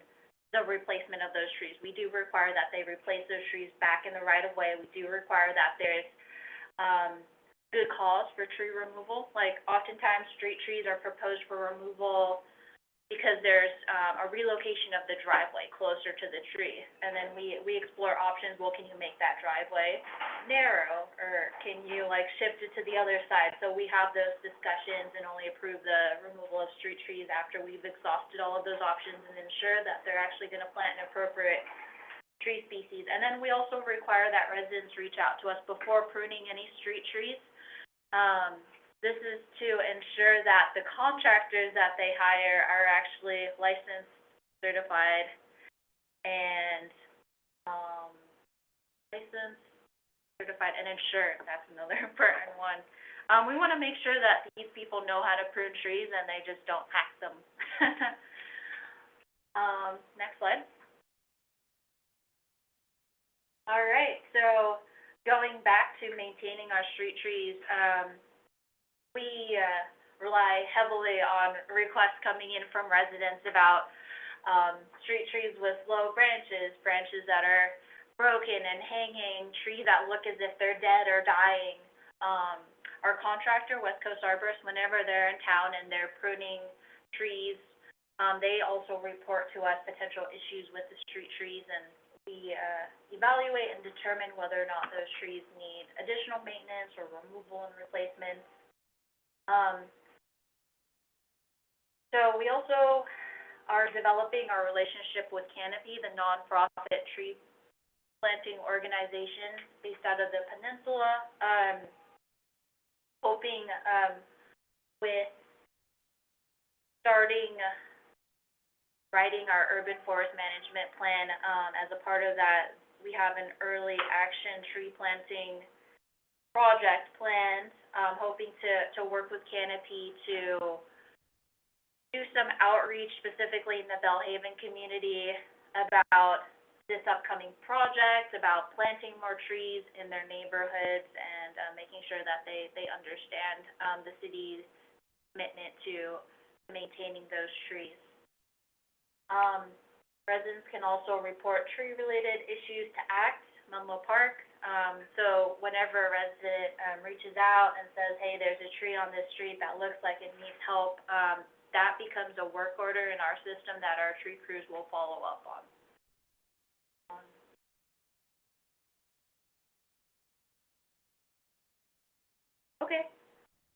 the replacement of those trees. We do require that they replace those trees back in the right of way. We do require that there's good cause for tree removal. Like oftentimes street trees are proposed for removal because there's a relocation of the driveway closer to the tree. And then we explore options. Well, can you make that driveway narrow, or can you like shift it to the other side? So we have those discussions and only approve the removal of street trees after we've exhausted all of those options and ensure that they're actually gonna plant an appropriate tree species. And then we also require that residents reach out to us before pruning any street trees. This is to ensure that the contractors that they hire are actually licensed, certified, and insured. That's another important one. We want to make sure that these people know how to prune trees and they just don't hack them. Next slide. All right, so going back to maintaining our street trees, we rely heavily on requests coming in from residents about street trees with low branches, branches that are broken and hanging, trees that look as if they're dead or dying. Our contractor, West Coast Arborist, whenever they're in town and they're pruning trees, they also report to us potential issues with the street trees, and we evaluate and determine whether or not those trees need additional maintenance or removal and replacement. So we also are developing our relationship with Canopy, the nonprofit tree planting organization based out of the peninsula, hoping with starting writing our urban forest management plan. As a part of that, we have an early action tree planting project planned, hoping to work with Canopy to do some outreach specifically in the Belhaven community about this upcoming project, about planting more trees in their neighborhoods, and making sure that they understand the city's commitment to maintaining those trees. Residents can also report tree-related issues to ACT, Menlo Park. So whenever a resident reaches out and says, hey, there's a tree on this street that looks like it needs help, that becomes a work order in our system that our tree crews will follow up on. Okay,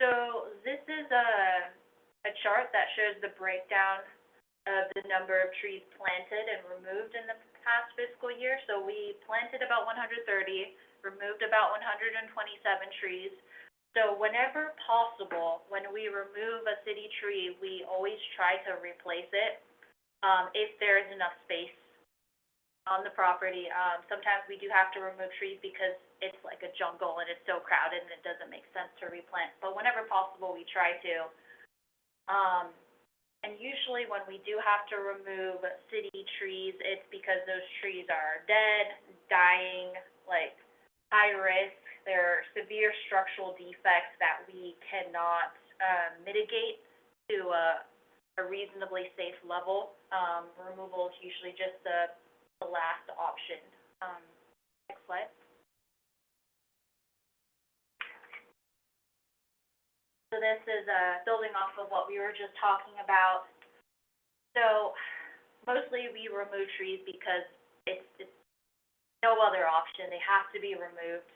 so this is a chart that shows the breakdown of the number of trees planted and removed in the past fiscal year. So we planted about 130, removed about 127 trees. So whenever possible, when we remove a city tree, we always try to replace it if there is enough space on the property. Sometimes we do have to remove trees because it's like a jungle and it's so crowded and it doesn't make sense to replant. But whenever possible, we try to. And usually when we do have to remove city trees, it's because those trees are dead, dying, like high risk. There are severe structural defects that we cannot mitigate to a reasonably safe level. Removal is usually just the last option. Next slide. So this is, building off of what we were just talking about. So mostly we remove trees because it's no other option. They have to be removed.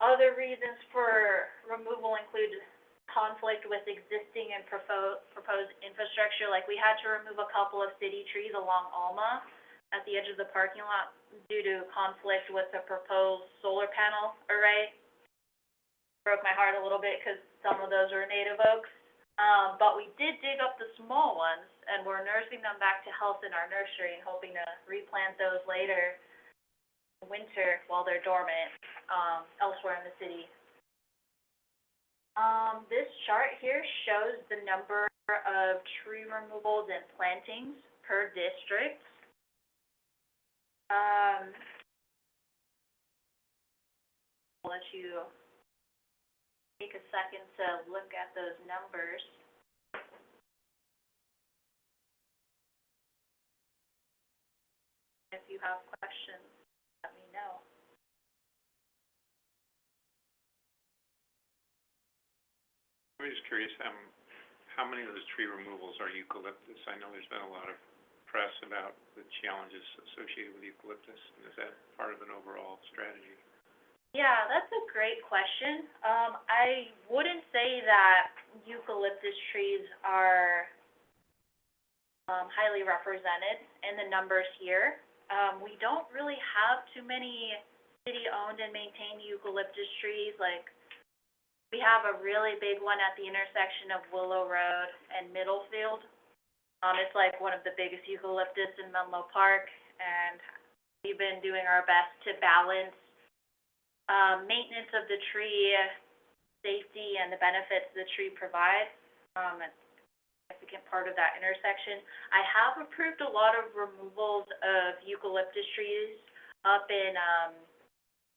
Other reasons for removal include conflict with existing and proposed infrastructure. Like, we had to remove a couple of city trees along Alma at the edge of the parking lot due to conflict with the proposed solar panel array. Broke my heart a little bit because some of those are native oaks. But we did dig up the small ones, and we're nursing them back to health in our nursery and hoping to replant those later in winter while they're dormant, elsewhere in the city. This chart here shows the number of tree removals and plantings per district. I'll let you take a second to look at those numbers. If you have questions, let me know. I'm just curious, how many of those tree removals are eucalyptus? I know there's been a lot of press about the challenges associated with eucalyptus, and is that part of an overall strategy? Yeah, that's a great question. I wouldn't say that eucalyptus trees are highly represented in the numbers here. We don't really have too many city-owned and maintained eucalyptus trees. Like, we have a really big one at the intersection of Willow Road and Middlefield. It's like one of the biggest eucalyptus in Menlo Park, and we've been doing our best to balance maintenance of the tree, safety, and the benefits the tree provides. It's a significant part of that intersection. I have approved a lot of removals of eucalyptus trees up in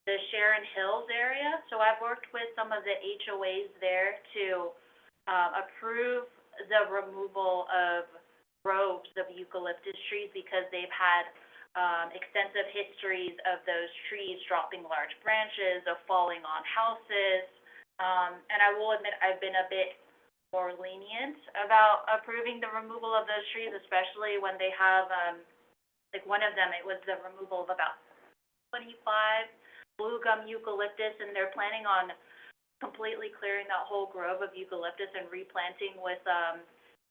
the Sharon Hills area. So I've worked with some of the HOAs there to approve the removal of groves of eucalyptus trees because they've had extensive histories of those trees dropping large branches, of falling on houses. And I will admit I've been a bit more lenient about approving the removal of those trees, especially when they have, like one of them, it was the removal of about 25 blue gum eucalyptus, and they're planning on completely clearing that whole grove of eucalyptus and replanting with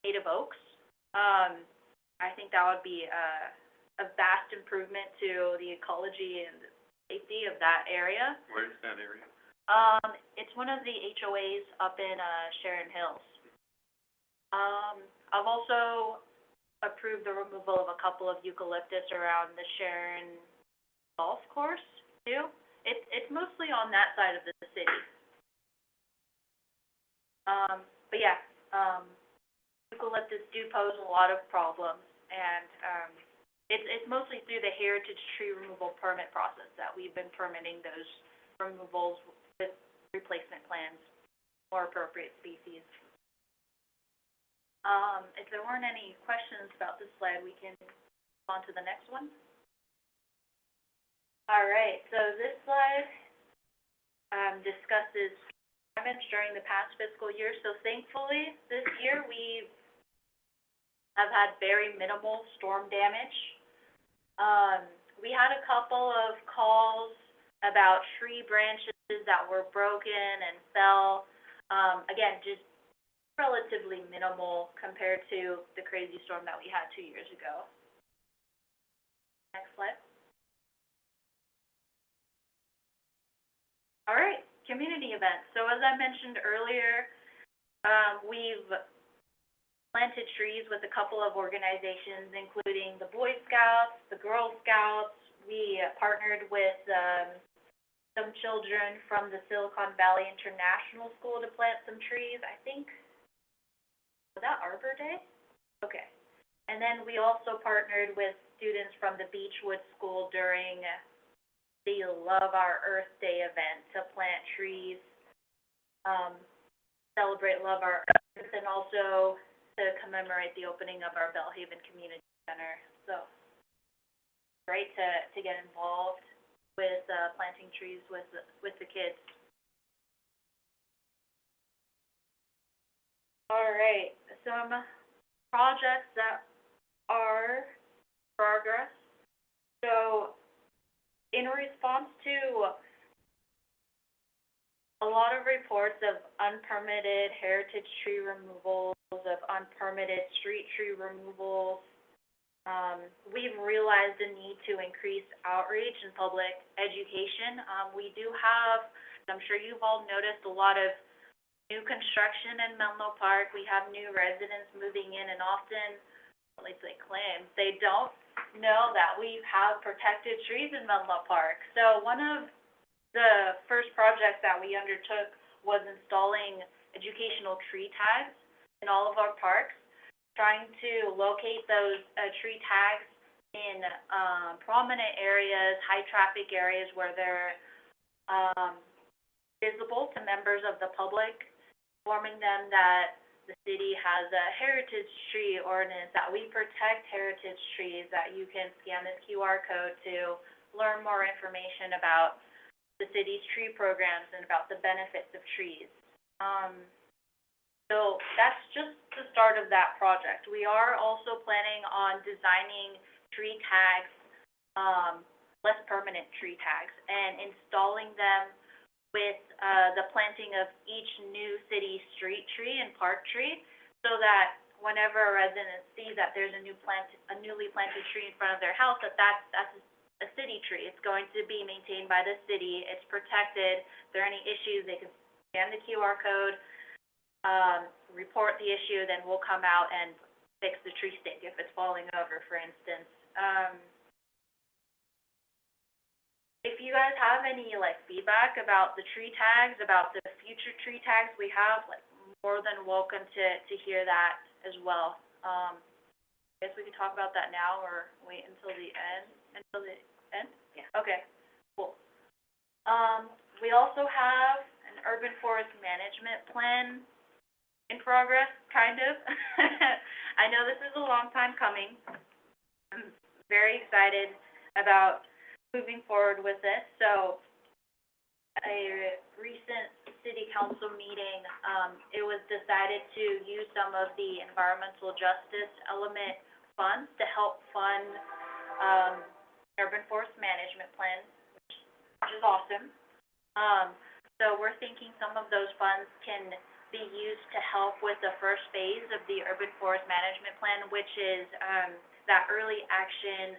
native oaks. I think that would be a vast improvement to the ecology and safety of that area. Where is that area? It's one of the HOAs up in Sharon Hills. I've also approved the removal of a couple of eucalyptus around the Sharon Golf Course too. It's mostly on that side of the city. But yeah, eucalyptus do pose a lot of problems, and it's mostly through the heritage tree removal permit process that we've been permitting those removals with replacement plans, more appropriate species. If there weren't any questions about this slide, we can move on to the next one. All right, so this slide discusses damage during the past fiscal year. So thankfully, this year we have had very minimal storm damage. We had a couple of calls about tree branches that were broken and fell. Again, just relatively minimal compared to the crazy storm that we had 2 years ago. Next slide. All right, community events. So as I mentioned earlier, we've planted trees with a couple of organizations, including the Boy Scouts, the Girl Scouts. We partnered with some children from the Silicon Valley International School to plant some trees. I think, was that Arbor Day? Okay. And then we also partnered with students from the Beechwood School during the Love Our Earth Day event to plant trees, celebrate Love Our Earth, and also to commemorate the opening of our Bellhaven Community Center. So, great to get involved with planting trees with the kids. All right, some projects that are progress. So, in response to a lot of reports of unpermitted heritage tree removals, of unpermitted street tree removals, we've realized the need to increase outreach and public education. We do have, I'm sure you've all noticed, a lot of new construction in Menlo Park. We have new residents moving in, and often, at least they claim, they don't know that we have protected trees in Menlo Park. So one of the first projects that we undertook was installing educational tree tags in all of our parks, trying to locate those tree tags in prominent areas, high traffic areas where they're visible to members of the public, informing them that the city has a heritage tree ordinance, that we protect heritage trees, that you can scan this QR code to learn more information about the city's tree programs and about the benefits of trees. So that's just the start of that project. We are also planning on designing tree tags, less permanent tree tags, and installing them with the planting of each new city street tree and park tree, so that whenever a resident sees that there's a newly planted tree in front of their house, that's a city tree. It's going to be maintained by the city. It's protected. If there are any issues, they can scan the QR code, report the issue, then we'll come out and fix the tree stick if it's falling over, for instance. If you guys have any, feedback about the tree tags, about the future tree tags we have, more than welcome to hear that as well. I guess we could talk about that now or wait until the end? Yeah. Okay, cool. We also have an urban forest management plan in progress, kind of. I know this is a long time coming. I'm very excited about moving forward with this. So, a recent city council meeting, it was decided to use some of the environmental justice element funds to help fund urban forest management plan, which is awesome. So we're thinking some of those funds can be used to help with the first phase of the urban forest management plan, which is that early action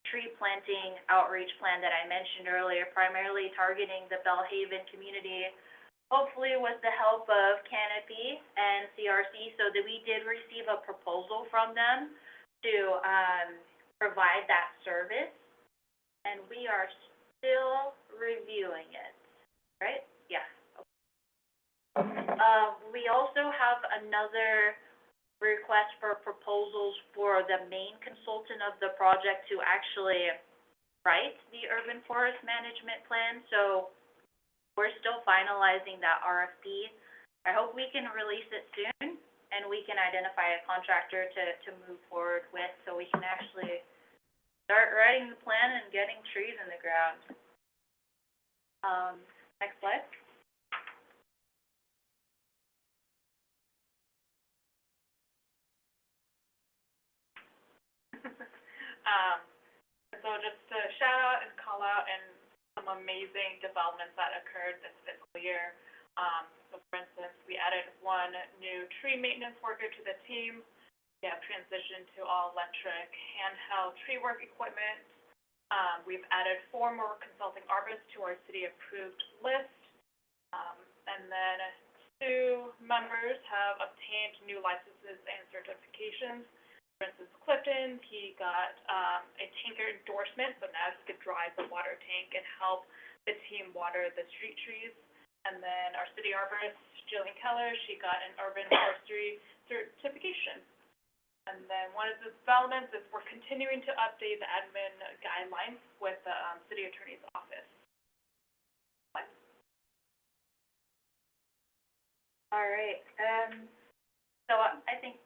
tree planting outreach plan that I mentioned earlier, primarily targeting the Bellhaven community, hopefully with the help of Canopy and CRC. So that we did receive a proposal from them to provide that service, and we are still reviewing it, right? Yeah. We also have another request for proposals for the main consultant of the project to actually write the urban forest management plan. So we're still finalizing that RFP. I hope we can release it soon and we can identify a contractor to move forward with, so we can actually start writing the plan and getting trees in the ground. Next slide. So just to shout out and call out and some amazing developments that occurred this fiscal year. So for instance, we added one new tree maintenance worker to the team. We have transitioned to all electric handheld tree work equipment. We've added 4 more consulting arborists to our city approved list. And then 2 members have obtained new licenses and certifications. For instance, Clifton, he got a tanker endorsement, so now he could drive the water tank and help the team water the street trees. And then our city arborist, Jillian Keller, she got an urban forestry certification. And then one of the developments is we're continuing to update the admin guidelines with the city attorney's office. All right, so I think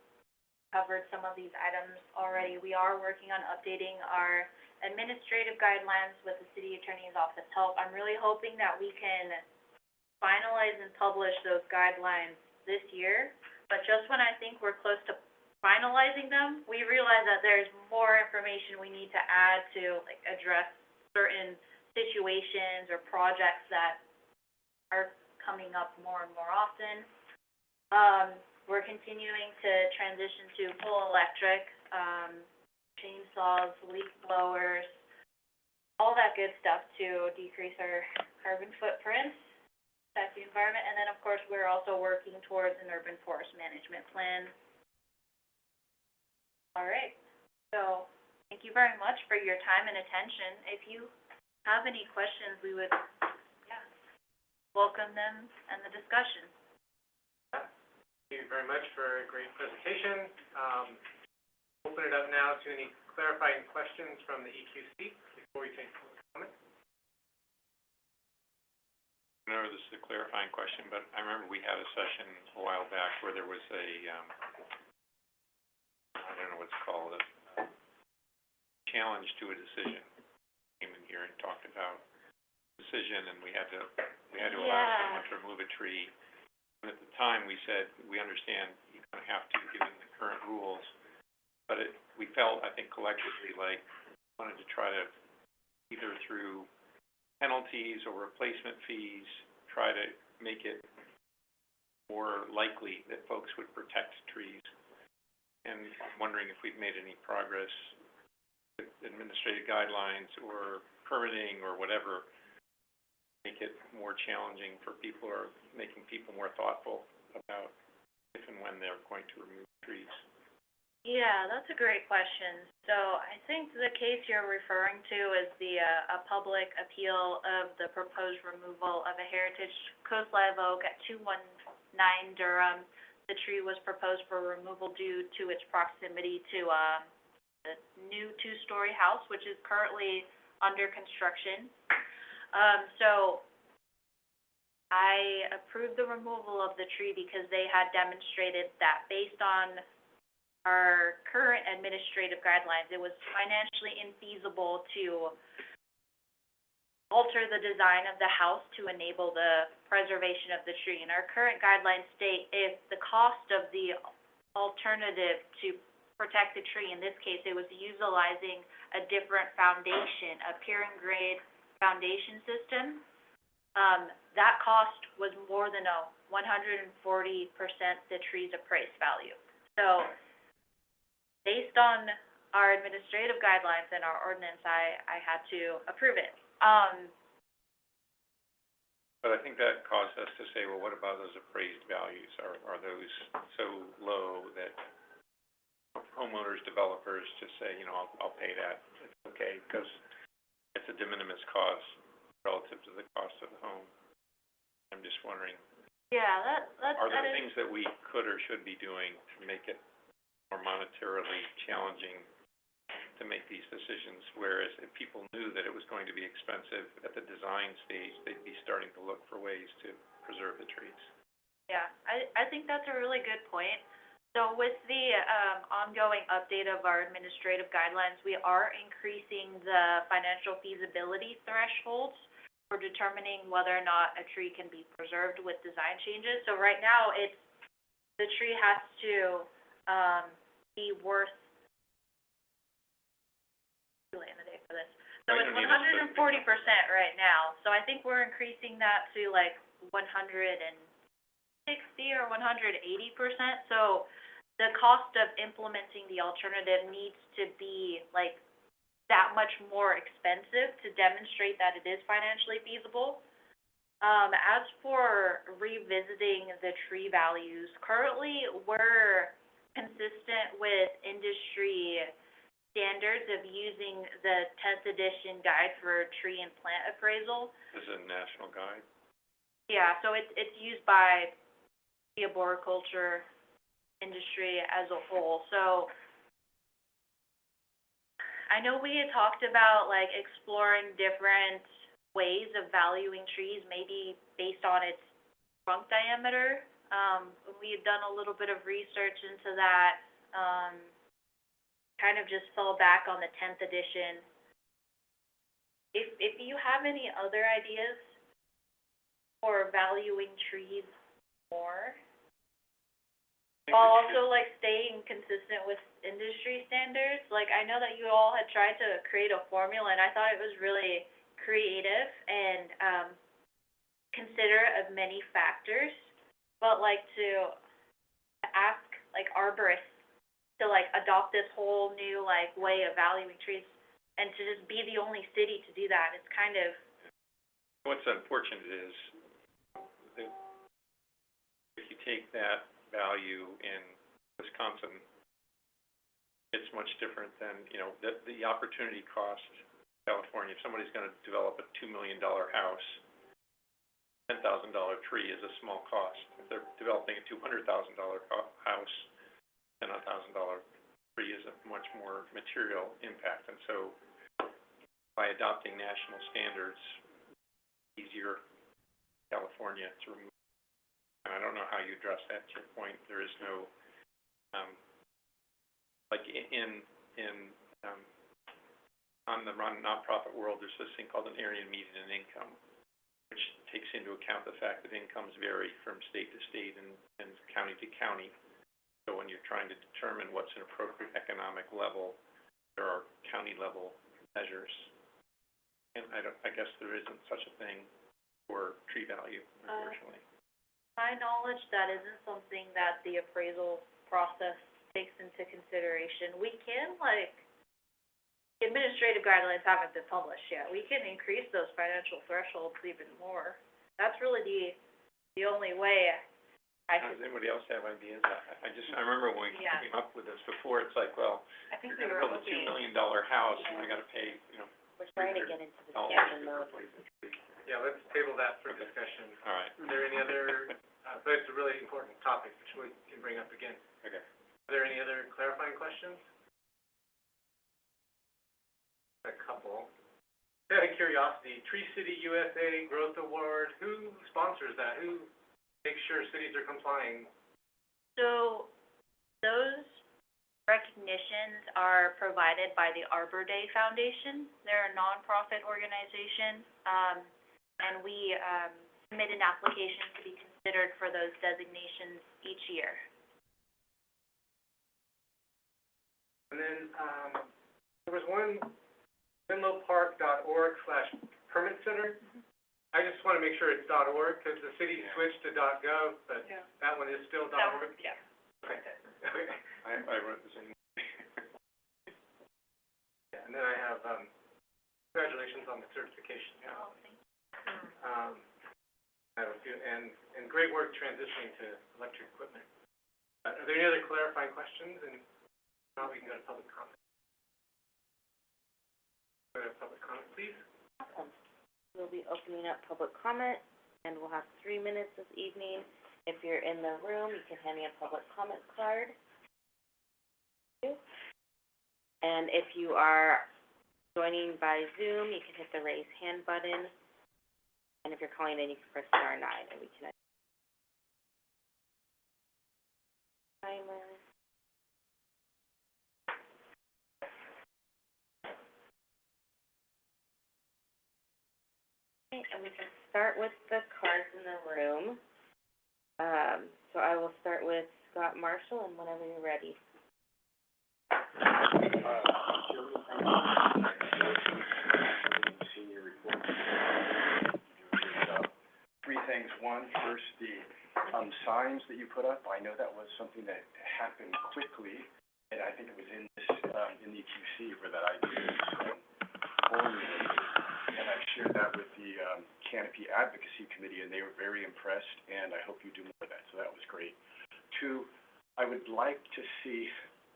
covered some of these items already. We are working on updating our administrative guidelines with the city attorney's office help. I'm really hoping that we can finalize and publish those guidelines this year. But just when I think we're close to finalizing them, we realize that there's more information we need to add to, like, address certain situations or projects that are coming up more and more often. We're continuing to transition to full electric, chainsaws, leaf blowers, all that good stuff to decrease our carbon footprint, protect the environment. And then, of course, we're also working towards an urban forest management plan. All right, so thank you very much for your time and attention. If you have any questions, we would, welcome them and the discussion. Thank you very much for a great presentation. Open it up now to any clarifying questions from the EQC before we take public comment. I know this is a clarifying question, but I remember we had a session a while back where there was a, I don't know what's called, a challenge to a decision. Came in here and talked about decision, and we had to allow someone to remove a tree. And at the time, we said, we understand you kind of have to, given the current rules, but we felt, I think collectively, like, we wanted to try to, either through penalties or replacement fees, try to make it more likely that folks would protect trees. And I'm wondering if we've made any progress with administrative guidelines or permitting or whatever, make it more challenging for people, or making people more thoughtful about if and when they're going to remove trees. Yeah, that's a great question. So I think the case you're referring to is the, a public appeal of the proposed removal of a heritage coast live oak at 219 Durham. The tree was proposed for removal due to its proximity to, the new two-story house, which is currently under construction. So I approved the removal of the tree because they had demonstrated that based on our current administrative guidelines, it was financially infeasible to alter the design of the house to enable the preservation of the tree. And our current guidelines state if the cost of the alternative to protect the tree, in this case, it was utilizing a different foundation, a pier and grade foundation system, that cost was more than 140% the tree's appraised value. So, based on our administrative guidelines and our ordinance, I had to approve it. But I think that caused us to say, well, what about those appraised values? Are those so low that homeowners, developers just say, you know, I'll pay that, it's okay, because it's a de minimis cost relative to the cost of the home. I'm just wondering, Yeah, are there things that we could or should be doing to make it more monetarily challenging to make these decisions? Whereas if people knew that it was going to be expensive at the design stage, they'd be starting to look for ways to preserve the trees. Yeah, I think that's a really good point. So with the ongoing update of our administrative guidelines, we are increasing the financial feasibility thresholds for determining whether or not a tree can be preserved with design changes. So right now, the tree has to be worth, too late in the day for this. So it's 140% right now. So I think we're increasing that to like 160 or 180%. So the cost of implementing the alternative needs to be like that much more expensive to demonstrate that it is financially feasible. As for revisiting the tree values, currently we're consistent with industry standards of using the 10th edition guide for tree and plant appraisal. This is a national guide? Yeah, so it's used by the arboriculture industry as a whole. So I know we had talked about like exploring different ways of valuing trees, maybe based on its trunk diameter. We had done a little bit of research into that, kind of just fell back on the 10th edition. If you have any other ideas for valuing trees more? while also like staying consistent with industry standards. Like, I know that you all had tried to create a formula, and I thought it was really creative and, considerate of many factors, but like to ask like arborists to like adopt this whole new like way of valuing trees and to just be the only city to do that, it's kind of, What's unfortunate is that if you take that value in Wisconsin, it's much different than, the opportunity cost in California. If somebody's gonna develop a $2 million house, $10,000 tree is a small cost. If they're developing a $200,000 house, $10,000 tree is a much more material impact. And so by adopting national standards, easier California to remove. And I don't know how you address that. To your point, there is no, like on the nonprofit world, there's this thing called an area median income, which takes into account the fact that incomes vary from state to state and county to county. So when you're trying to determine what's an appropriate economic level, there are county level measures. And I guess there isn't such a thing for tree value, unfortunately. my knowledge, that isn't something that the appraisal process takes into consideration. We can administrative guidelines haven't been published yet. We can increase those financial thresholds even more. That's really the only way I could. Does anybody else have ideas? I remember when we came up with this before, it's like, well, I think you're we gonna were build a $2 hoping, million house, and I gotta pay, We're trying to get into all discussion to mode. replace the tree. Yeah, let's table that for discussion. All right, Are there any other, but it's a really important topic, which we can bring up again. okay. Are there any other clarifying questions? A couple. Out of curiosity, Tree City USA Growth Award, who sponsors that? Who makes sure cities are complying? So, those recognitions are provided by the Arbor Day Foundation. They're a nonprofit organization, and we, submit an application to be considered for those designations each year. And then, there was one, menlopark.org/permit center. I just wanna make sure it's .org, cause the city switched to .gov, but Yeah. that one is still that .org? was, yeah. Okay. Okay. I wrote the same. Yeah, and then I have, congratulations on the certification. Oh, thank you. I have a few, and great work transitioning to electric equipment. Are there any other clarifying questions? And now we can go to public comment. Go to public comment, please. Awesome. We'll be opening up public comment, and we'll have 3 minutes this evening. If you're in the room, you can hand me a public comment card. And if you are joining by Zoom, you can hit the raise hand button. And if you're calling in, you can press star 9, and we can. Timer. Okay, and we can start with the cards in the room. So I will start with Scott Marshall, and whenever you're ready. Senior report. Three things. One, first, the signs that you put up, I know that was something that happened quickly, and I think it was in this, in the EQC where that idea was formulated. And I shared that with the Canopy Advocacy Committee, and they were very impressed, and I hope you do more of that, so that was great. Two, I would like to see,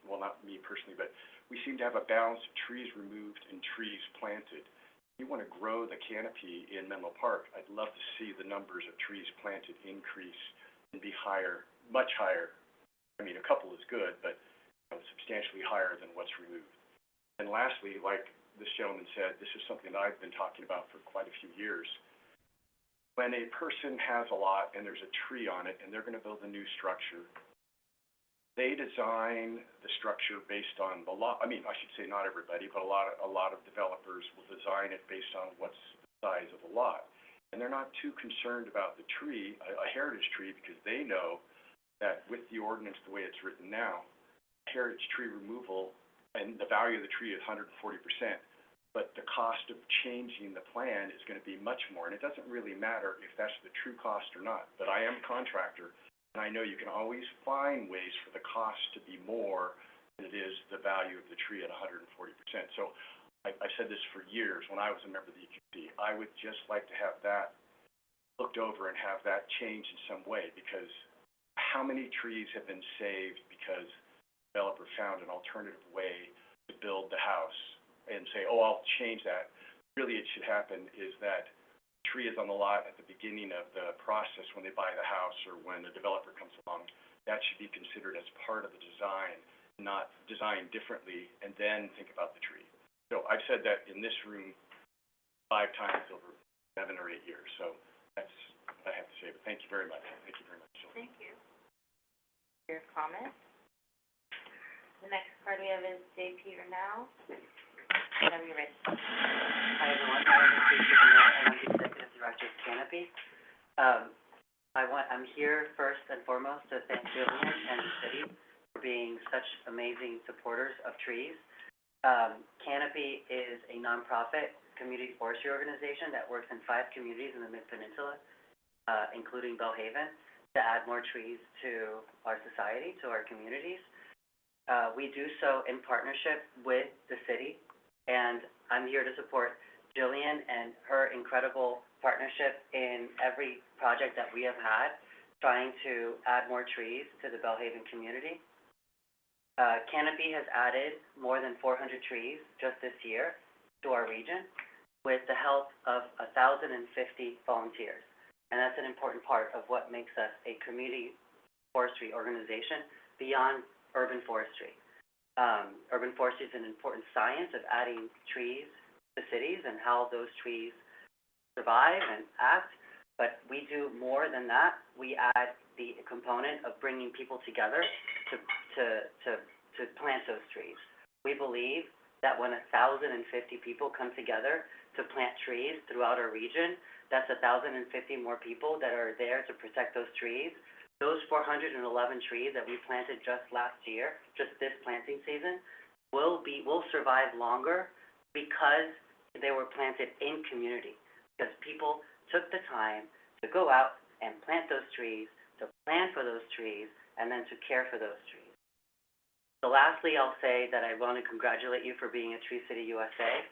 well, not me personally, but we seem to have a balance of trees removed and trees planted. If you want to grow the canopy in Menlo Park, I'd love to see the numbers of trees planted increase and be higher, much higher. I mean, a couple is good, but substantially higher than what's removed. And lastly, like this gentleman said, this is something that I've been talking about for quite a few years. When a person has a lot and there's a tree on it and they're going to build a new structure, they design the structure based on the lot. I mean, I should say not everybody, but a lot of developers will design it based on what's the size of the lot. And they're not too concerned about the tree, a heritage tree, because they know that with the ordinance the way it's written now, heritage tree removal, and the value of the tree is 140%, but the cost of changing the plan is gonna be much more, and it doesn't really matter if that's the true cost or not. But I am a contractor, and I know you can always find ways for the cost to be more than it is the value of the tree at 140%. So I've said this for years, when I was a member of the EQC, I would just like to have that looked over and have that changed in some way, because how many trees have been saved because the developer found an alternative way to build the house and say, oh, I'll change that. Really, it should happen is that the tree is on the lot at the beginning of the process when they buy the house or when the developer comes along. That should be considered as part of the design, not designed differently and then think about the tree. So I've said that in this room 5 times over 7 or 8 years. So that's what I have to say. But thank you very much. Thank you very much. Thank you. Your comment. The next card we have is JP now. Whenever you're ready. Hi, everyone. My name is J.P. Miller, and I'm the Executive Director of Canopy. I'm here first and foremost to thank Jillian and the city for being such amazing supporters of trees. Canopy is a nonprofit community forestry organization that works in 5 communities in the Mid-Peninsula, including Bellhaven, to add more trees to our society, to our communities. We do so in partnership with the city, and I'm here to support Jillian and her incredible partnership in every project that we have had, trying to add more trees to the Bellhaven community. Canopy has added more than 400 trees just this year to our region with the help of 1,050 volunteers. And that's an important part of what makes us a community forestry organization beyond urban forestry. Urban forestry is an important science of adding trees to cities and how those trees survive and act, but we do more than that. We add the component of bringing people together to plant those trees. We believe that when 1,050 people come together to plant trees throughout our region, that's 1,050 more people that are there to protect those trees. Those 411 trees that we planted just last year, just this planting season, will survive longer because they were planted in community, because people took the time to go out and plant those trees, to plan for those trees, and then to care for those trees. So lastly, I'll say that I want to congratulate you for being a Tree City USA.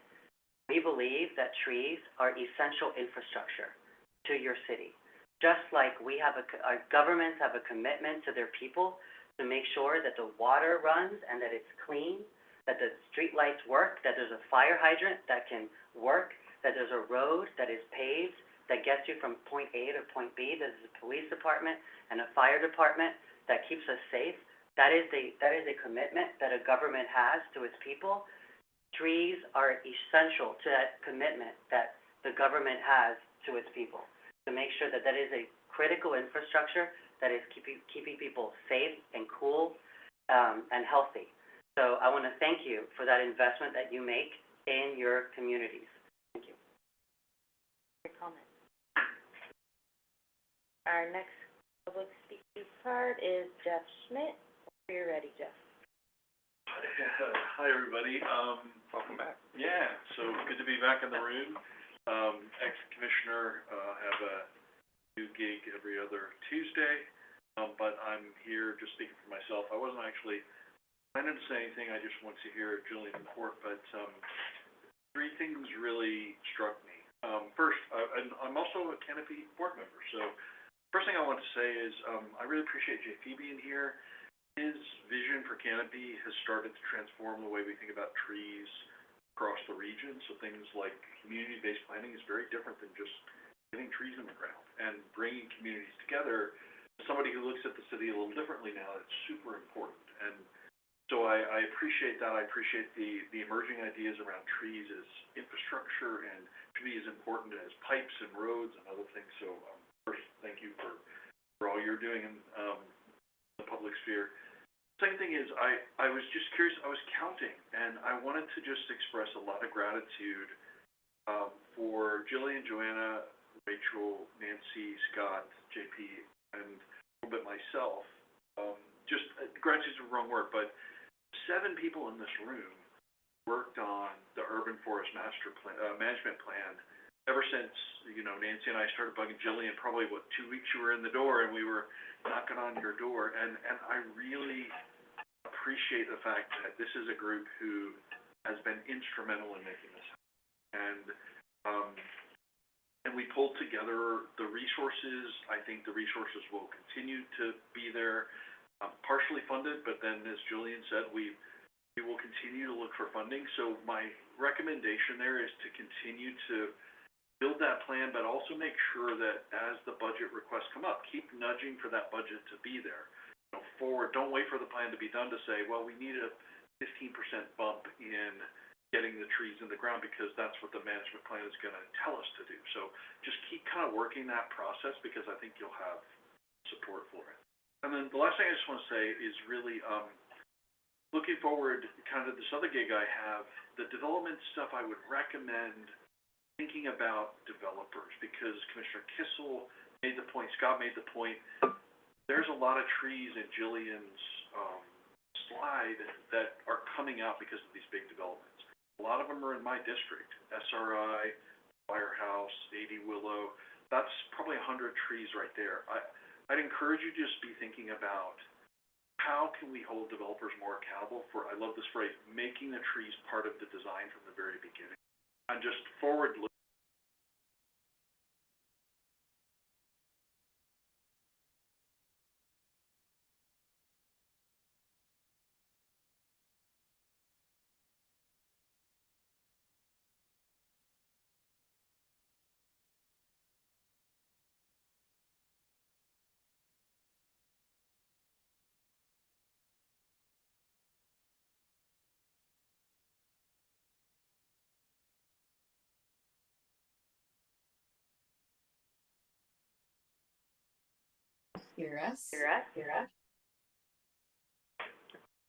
We believe that trees are essential infrastructure to your city. Just like our governments have a commitment to their people to make sure that the water runs and that it's clean, that the street lights work, that there's a fire hydrant that can work, that there's a road that is paved that gets you from point A to point B, there's a police department and a fire department that keeps us safe. That is a commitment that a government has to its people. Trees are essential to that commitment that the government has to its people, to make sure that that is a critical infrastructure that is keeping people safe and cool and healthy. So I want to thank you for that investment that you make in your communities. Thank you. Your comment. Our next public speaking card is Jeff Schmidt. Whenever you're ready, Jeff. Hi, everybody. Welcome back. Yeah, so good to be back in the room. Ex-commissioner, have a new gig every other Tuesday, but I'm here just speaking for myself. I wasn't actually planning to say anything. I just want to hear Jillian report, but 3 things really struck me. First, I'm also a Canopy board member, so first thing I want to say is I really appreciate JP being here. His vision for Canopy has started to transform the way we think about trees across the region. So things like community-based planning is very different than just getting trees in the ground and bringing communities together. Somebody who looks at the city a little differently now, it's super important. And so I appreciate that. I appreciate the emerging ideas around trees as infrastructure and trees as important as pipes and roads and other things. So first, thank you for all you're doing in the public sphere. Second thing is, I was just curious, I was counting, and I wanted to just express a lot of gratitude for Jillian, Joanna, Rachel, Nancy, Scott, JP, and a little bit myself gratitude's the wrong word, but 7 people in this room worked on the urban forest master plan, management plan ever since, Nancy and I started bugging Jillian, probably, 2 weeks you were in the door and we were knocking on your door. And I really appreciate the fact that this is a group who has been instrumental in making this happen. And we pulled together the resources. I think the resources will continue to be there, partially funded, but then, as Jillian said, we will continue to look for funding. So my recommendation there is to continue to build that plan, but also make sure that as the budget requests come up, keep nudging for that budget to be there. Forward, don't wait for the plan to be done to say, well, we need a 15% bump in getting the trees in the ground because that's what the management plan is going to tell us to do. So just keep kind of working that process because I think you'll have support for it. And then the last thing I just want to say is really looking forward, kind of this other gig I have, the development stuff I would recommend thinking about developers because Commissioner Kissel made the point, Scott made the point, there's a lot of trees in Jillian's slide that are coming out because of these big developments. A lot of them are in my district, SRI, Firehouse, 80 Willow. That's probably 100 trees right there. I'd encourage you to just be thinking about how can we hold developers more accountable for, I love this phrase, making the trees part of the design from the very beginning. And just forward look. Hear us?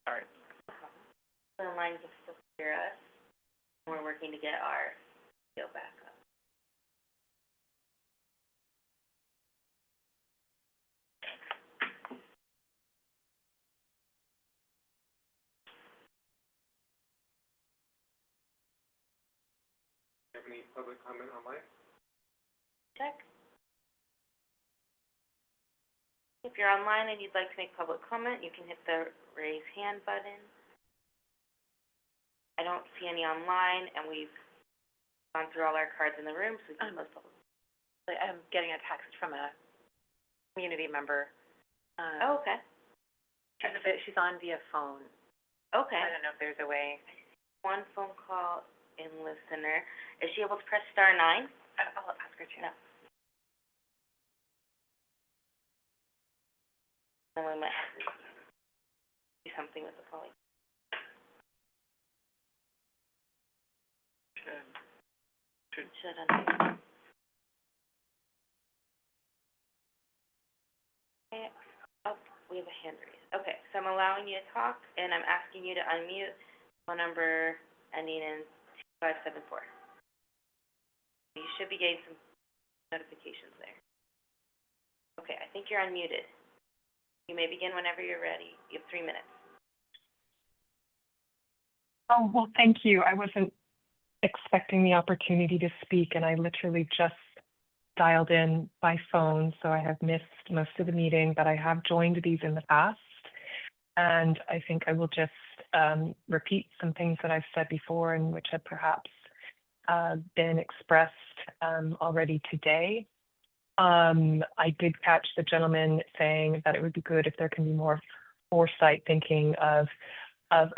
All right. So remind us to hear us. We're working to get our video back up. Do you have any public comment online? Check. If you're online and you'd like to make public comment, you can hit the raise hand button. I don't see any online, and we've gone through all our cards in the room, so we can close public. I'm getting a text from a community member. Oh, okay. She's on via phone. Okay. I don't know if there's a way. One phone call in listener. Is she able to press *9? I'll ask her to. No. Then we might have to do something with the poly. Should unmute. Okay. Oh, we have a hand raised. Okay, so I'm allowing you to talk, and I'm asking you to unmute phone number ending in 2574. You should be getting some notifications there. Okay, I think you're unmuted. You may begin whenever you're ready. You have 3 minutes. Oh, well, thank you. I wasn't expecting the opportunity to speak, and I literally just dialed in by phone, so I have missed most of the meeting, but I have joined these in the past. And I think I will just repeat some things that I've said before and which have perhaps been expressed already today. I did catch the gentleman saying that it would be good if there can be more foresight thinking of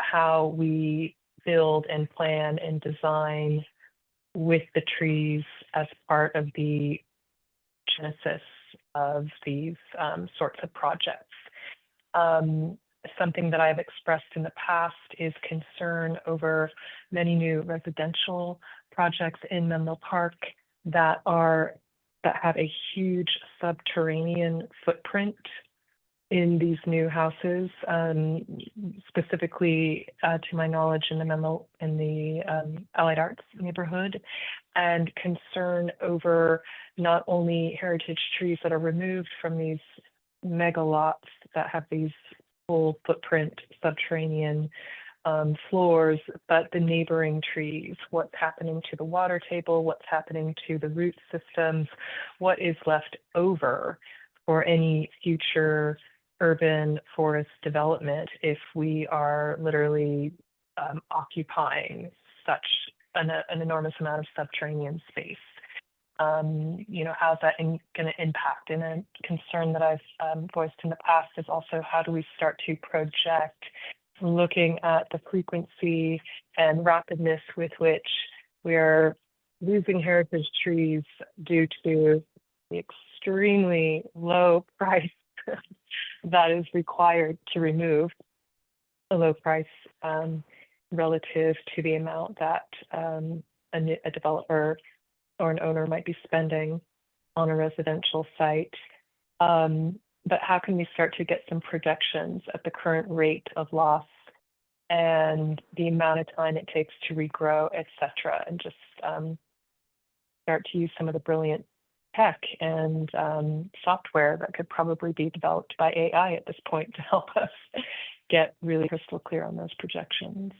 how we build and plan and design with the trees as part of the genesis of these sorts of projects. Something that I've expressed in the past is concern over many new residential projects in Menlo Park that have a huge subterranean footprint in these new houses, specifically to my knowledge in the Allied Arts neighborhood, and concern over not only heritage trees that are removed from these mega lots that have these full footprint subterranean floors, but the neighboring trees, what's happening to the water table, what's happening to the root systems, what is left over for any future urban forest development if we are literally occupying such an enormous amount of subterranean space. How's that going to impact? And a concern that I've voiced in the past is also how do we start to project, looking at the frequency and rapidness with which we are losing heritage trees due to the extremely low price that is required to remove, a low price relative to the amount that a developer or an owner might be spending on a residential site. But how can we start to get some projections at the current rate of loss and the amount of time it takes to regrow, et cetera, and just start to use some of the brilliant tech and software that could probably be developed by AI at this point to help us get really crystal clear on those projections.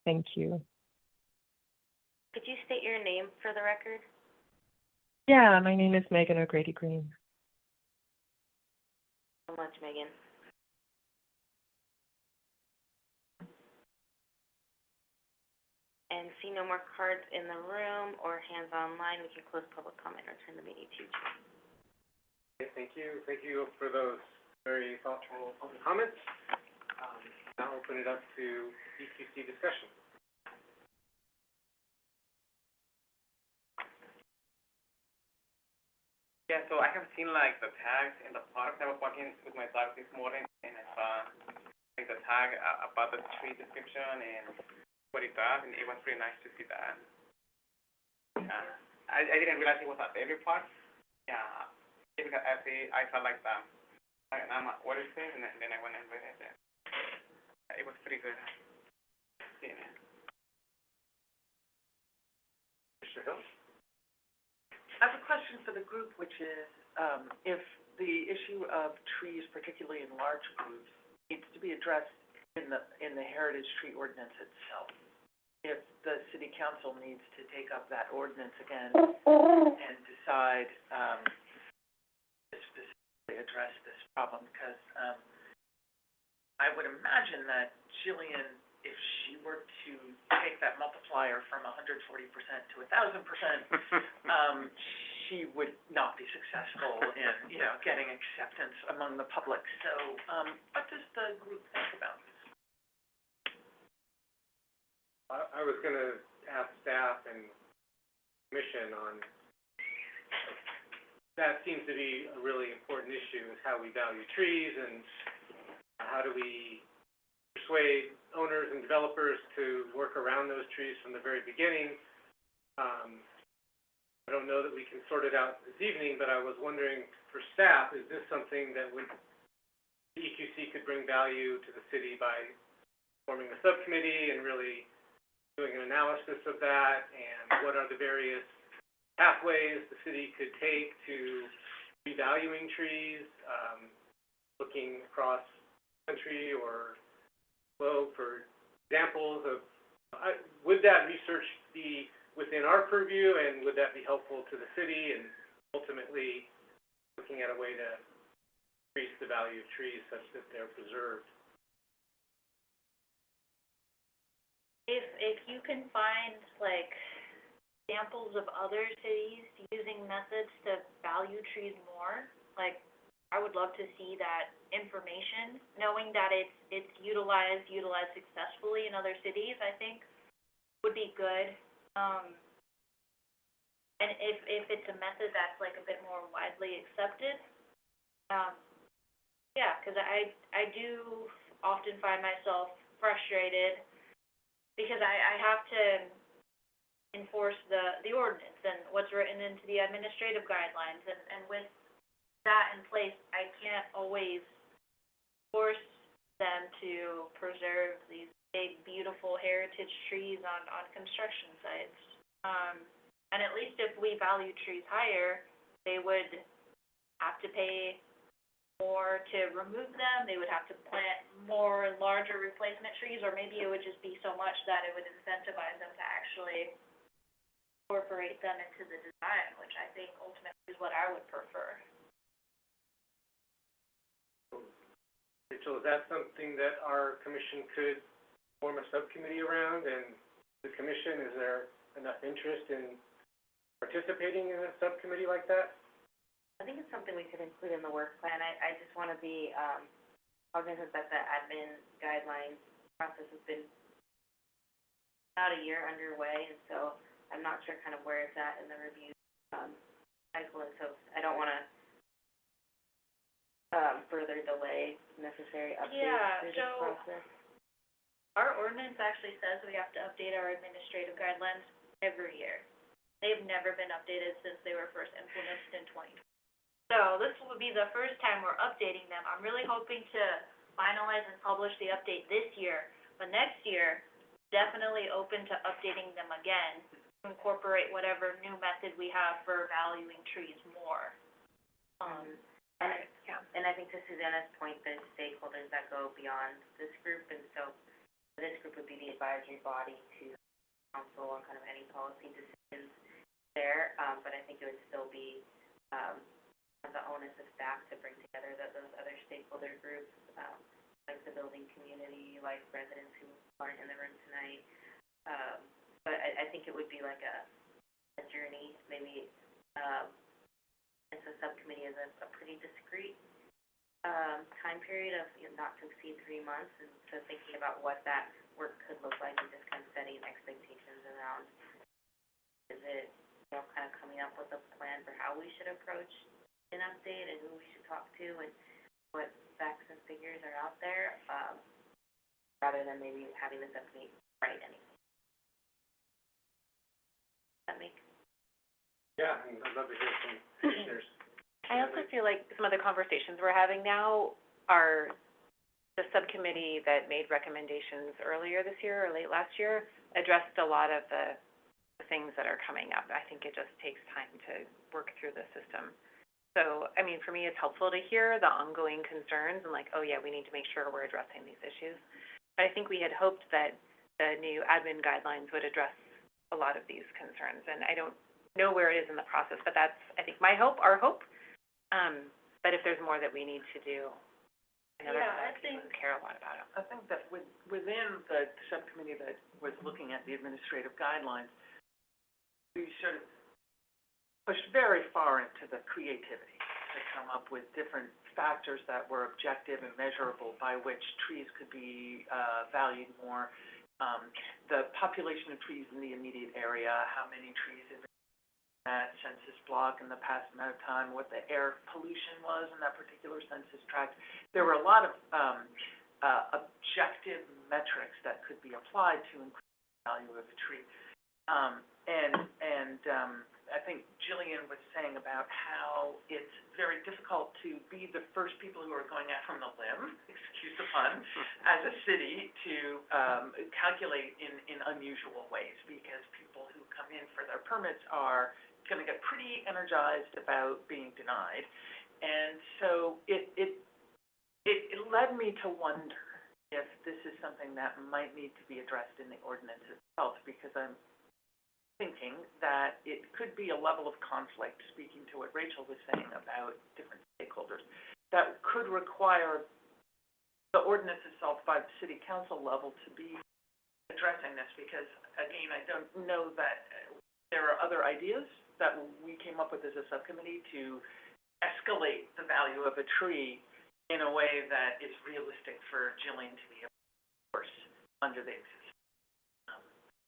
Thank you. Could you state your name for the record? Yeah, my name is Megan O'Grady Green. So much, Megan. And see no more cards in the room or hands online, we can close public comment or turn the meeting to you. Okay, thank you. Thank you for those very thoughtful public comments. Now open it up to EQC discussion. Yeah, so I have seen like the tags in the park. I was walking with my dog this morning and I saw like the tag about the tree description and what it does, and it was pretty nice to see that. I didn't realize it was at every park. Yeah, because I saw like the, and I'm like, what is this? And then I went and read it. It was pretty good seeing it. Mr. Hill? I have a question for the group, which is, if the issue of trees, particularly in large groups, needs to be addressed in the heritage tree ordinance itself. If the city council needs to take up that ordinance again and decide, to specifically address this problem, because, I would imagine that Jillian, if she were to take that multiplier from 140% to 1,000%, she would not be successful in, getting acceptance among the public. So, what does the group think about this? I was gonna ask staff and commission on, that seems to be a really important issue, is how we value trees and how do we persuade owners and developers to work around those trees from the very beginning. I don't know that we can sort it out this evening, but I was wondering for staff, is this something that the EQC could bring value to the city by forming a subcommittee and really doing an analysis of that, and what are the various pathways the city could take to revaluing trees, looking across the country or globe for examples of, would that research be within our purview, and would that be helpful to the city, and ultimately looking at a way to increase the value of trees such that they're preserved? If you can find, like, examples of other cities using methods to value trees more, like, I would love to see that information, knowing that it's utilized successfully in other cities, I think would be good. And if it's a method that's like a bit more widely accepted, yeah, because I do often find myself frustrated because I have to enforce the ordinance and what's written into the administrative guidelines, and with that in place, I can't always force them to preserve these big, beautiful heritage trees on construction sites. And at least if we value trees higher, they would have to pay more to remove them, they would have to plant more larger replacement trees, or maybe it would just be so much that it would incentivize them to actually incorporate them into the design, which I think ultimately is what I would prefer. Rachel, is that something that our commission could form a subcommittee around? And the commission, is there enough interest in participating in a subcommittee like that? I think it's something we could include in the work plan. I just want to be, cognizant that the admin guidelines process has been about a year underway, and so I'm not sure kind of where it's at in the review, cycle, and so I don't want to, further delay necessary updates through this process. Our ordinance actually says we have to update our administrative guidelines every year. They've never been updated since they were first implemented in 2020. So this will be the first time we're updating them. I'm really hoping to finalize and publish the update this year, but next year, definitely open to updating them again, to incorporate whatever new method we have for valuing trees more. And I think to Susanna's point, the stakeholders that go beyond this group, and so this group would be the advisory body to council on kind of any policy decisions there, but I think it would still be, the onus of staff to bring together those other stakeholder groups, like the building community, like residents who aren't in the room tonight. But I think it would be like a journey, maybe, and so subcommittee is a pretty discrete time period of, not to exceed 3 months, and so thinking about what that work could look like and just kind of setting expectations around, is it, kind of coming up with a plan for how we should approach an update and who we should talk to and what facts and figures are out there, rather than maybe having the subcommittee write anything. Does that make? Yeah, I'd love to hear from commissioners. I also feel like some of the conversations we're having now are the subcommittee that made recommendations earlier this year or late last year addressed a lot of the things that are coming up. I think it just takes time to work through the system. So, I mean, for me, it's helpful to hear the ongoing concerns and like, oh yeah, we need to make sure we're addressing these issues. But I think we had hoped that the new admin guidelines would address a lot of these concerns. And I don't know where it is in the process, but that's, I think, my hope, our hope. But if there's more that we need to do, I know that's people who care a lot about it. I think that within the subcommittee that was looking at the administrative guidelines, we sort of pushed very far into the creativity to come up with different factors that were objective and measurable by which trees could be valued more. The population of trees in the immediate area, how many trees have been in that census block in the past amount of time, what the air pollution was in that particular census tract. There were a lot of objective metrics that could be applied to increase the value of a tree. I think Jillian was saying about how it's very difficult to be the first people who are going out on the limb, excuse the pun, as a city to calculate in unusual ways, because people who come in for their permits are going to get pretty energized about being denied. And so it led me to wonder if this is something that might need to be addressed in the ordinance itself, because I'm thinking that it could be a level of conflict, speaking to what Rachel was saying about different stakeholders, that could require the ordinance itself by the city council level to be addressing this, because, again, I don't know that there are other ideas that we came up with as a subcommittee to escalate the value of a tree in a way that is realistic for Jillian to be able to enforce under the existing.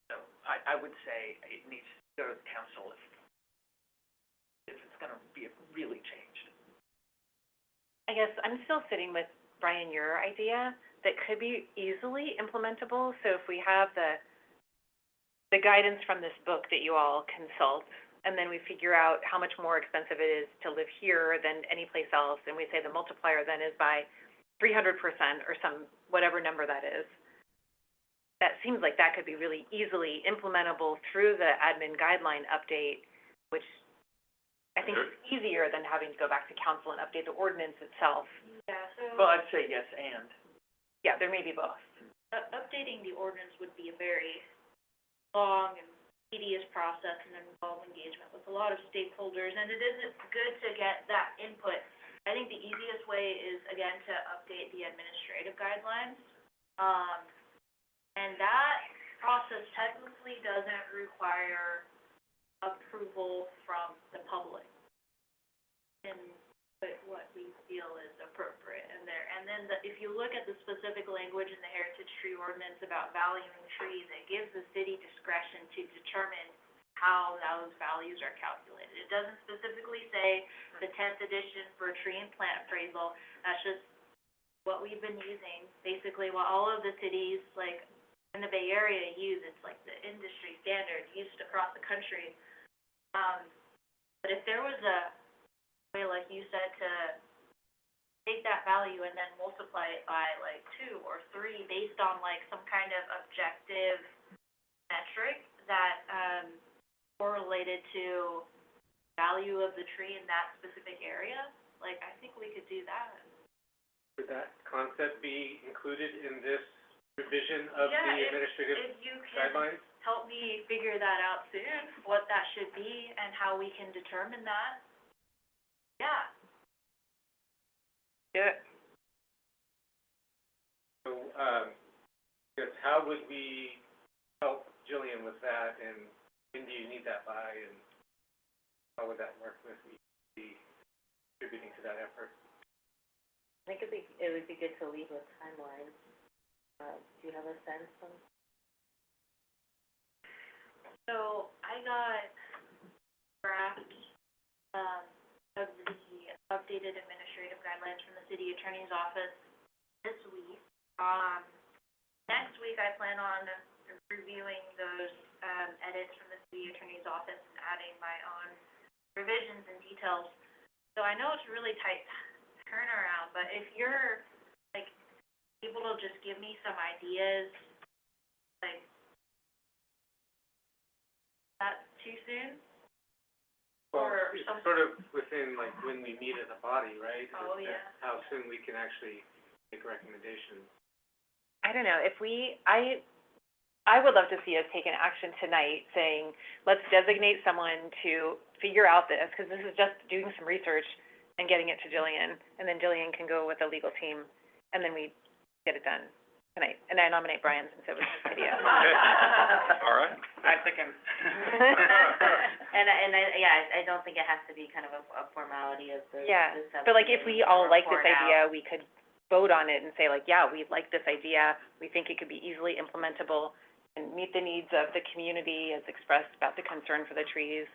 So I would say it needs to go to the council if it's going to be really changed. I guess I'm still sitting with, Brian, your idea that could be easily implementable. So if we have the guidance from this book that you all consult, and then we figure out how much more expensive it is to live here than any place else, and we say the multiplier then is by 300% or some, whatever number that is, that seems like that could be really easily implementable through the admin guideline update, which I think it's easier than having to go back to council and update the ordinance itself. Yeah, so. Well, I'd say yes and. Yeah, there may be both. Updating the ordinance would be a very long and tedious process and involve engagement with a lot of stakeholders, and it isn't good to get that input. I think the easiest way is, again, to update the administrative guidelines. And that process technically doesn't require approval from the public. And what we feel is appropriate in there. And then if you look at the specific language in the Heritage Tree Ordinance about valuing trees, it gives the city discretion to determine how those values are calculated. It doesn't specifically say the 10th edition for tree and plant appraisal. That's just what we've been using. Basically, what all of the cities, like, in the Bay Area use, it's like the industry standard used across the country. But if there was a way, like you said, to take that value and then multiply it by like 2 or 3 based on like some kind of objective metric that correlated to value of the tree in that specific area, like, I think we could do that. Would that concept be included in this revision of the administrative if you guidelines? can help me figure that out soon, what that should be and how we can determine that. Yeah. Do it. So, yes, how would we help Jillian with that, and when do you need that by, and how would that work with the contributing to that effort? I think it would be good to leave a timeline. Do you have a sense of? So I got draft, of the updated administrative guidelines from the city attorney's office this week. Next week I plan on reviewing those, edits from the city attorney's office and adding my own revisions and details. So I know it's a really tight turnaround, but if you're, like, able to just give me some ideas, like, that's too soon? Well, Or it's some, sort of within, like, when we meet as a body, right? Oh, Is that yeah. How soon we can actually make recommendations. I don't know, if I would love to see us take an action tonight saying, let's designate someone to figure out this, because this is just doing some research and getting it to Jillian, and then Jillian can go with the legal team, and then we get it done tonight. And I nominate Brian since it was his idea. All right. I second. I don't think it has to be kind of a formality of the. Yeah, the but like if we subcommittee all like this report idea, out. we could vote on it and say like, yeah, we like this idea, we think it could be easily implementable and meet the needs of the community as expressed about the concern for the trees,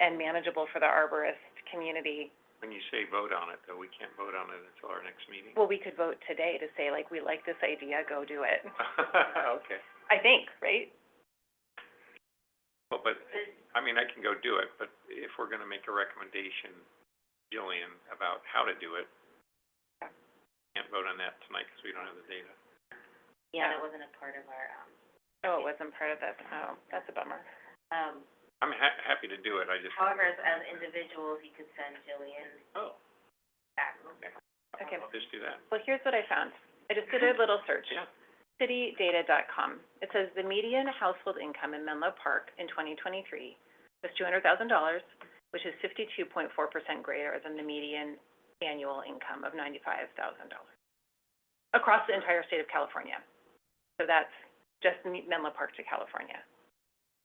and manageable for the arborist community. When you say vote on it, though, we can't vote on it until our next meeting. Well, we could vote today to say like, we like this idea, go do it. Okay. I think, right? Well, but, I mean, I can go do it, but if we're gonna make a recommendation, Jillian, about how to do it, can't vote on that tonight because we don't have the data. Yeah, that wasn't a part of our, Oh, it wasn't part of that, oh, that's a bummer. I'm happy to do it, I just. however, as individuals, you could send Jillian Oh, back. Okay. I'll just do that. Well, here's what I found. I just did a little search. Yeah. Citydata.com. It says the median household income in Menlo Park in 2023 was $200,000, which is 52.4% greater than the median annual income of $95,000 across the entire state of California. So that's just Menlo Park to California.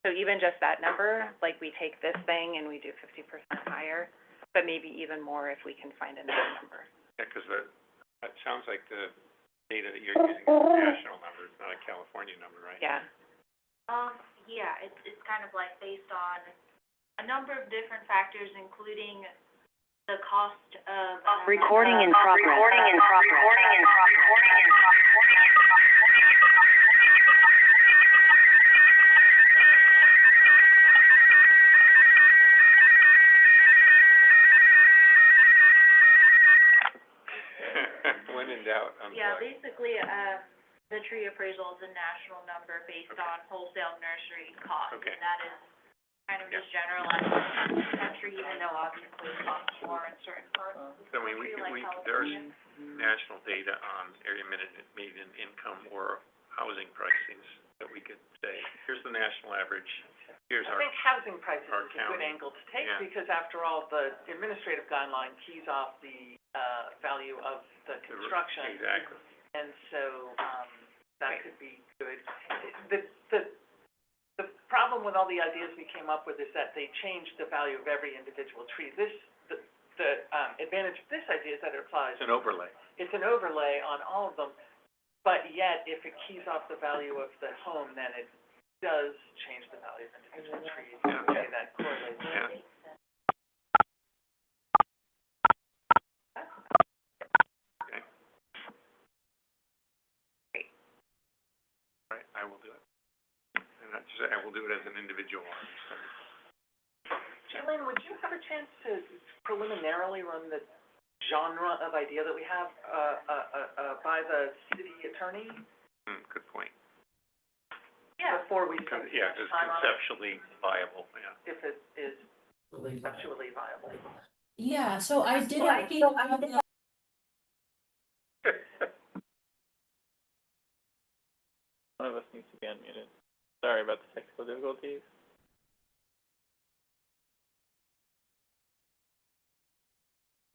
So even just that number, like we take this thing and we do 50% higher, but maybe even more if we can find another number. Yeah, because that sounds like the data that you're using is a national number, it's not a California number, right? Yeah. Yeah, it's kind of like based on a number of different factors, including the cost of. Recording in progress. Recording in progress. Recording in When in doubt, Yeah, unplug. basically, the tree appraisal is a national number based on wholesale nursery costs. Okay. And that is kind of just generalize the country, even though obviously it costs more in certain parts of the So I mean, country, like there's California. national data on area median income or housing prices that we could say, here's the national average, here's I our, think housing prices our is a good county. angle to take, Yeah. because after all, the administrative guideline keys off the, value of the construction. Exactly. And so, that could be good. The problem with all the ideas we came up with is that they changed the value of every individual tree. The advantage of this idea is that it applies. It's an overlay. It's an overlay on all of them, but yet, if it keys off the value of the home, then it does change the value of individual trees. Yeah. Okay, that correlates. Yeah. Okay. Great. All right, I will do it. And that's, I will do it as an individual. Jillian, would you have a chance to preliminarily run the genre of idea that we have, by the city attorney Good point. Yeah. before we Because, spend too yeah, much it's time on it, conceptually viable, yeah. if it is conceptually viable? Yeah, so I did feel One of us needs to be unmuted. Sorry about the technical difficulties.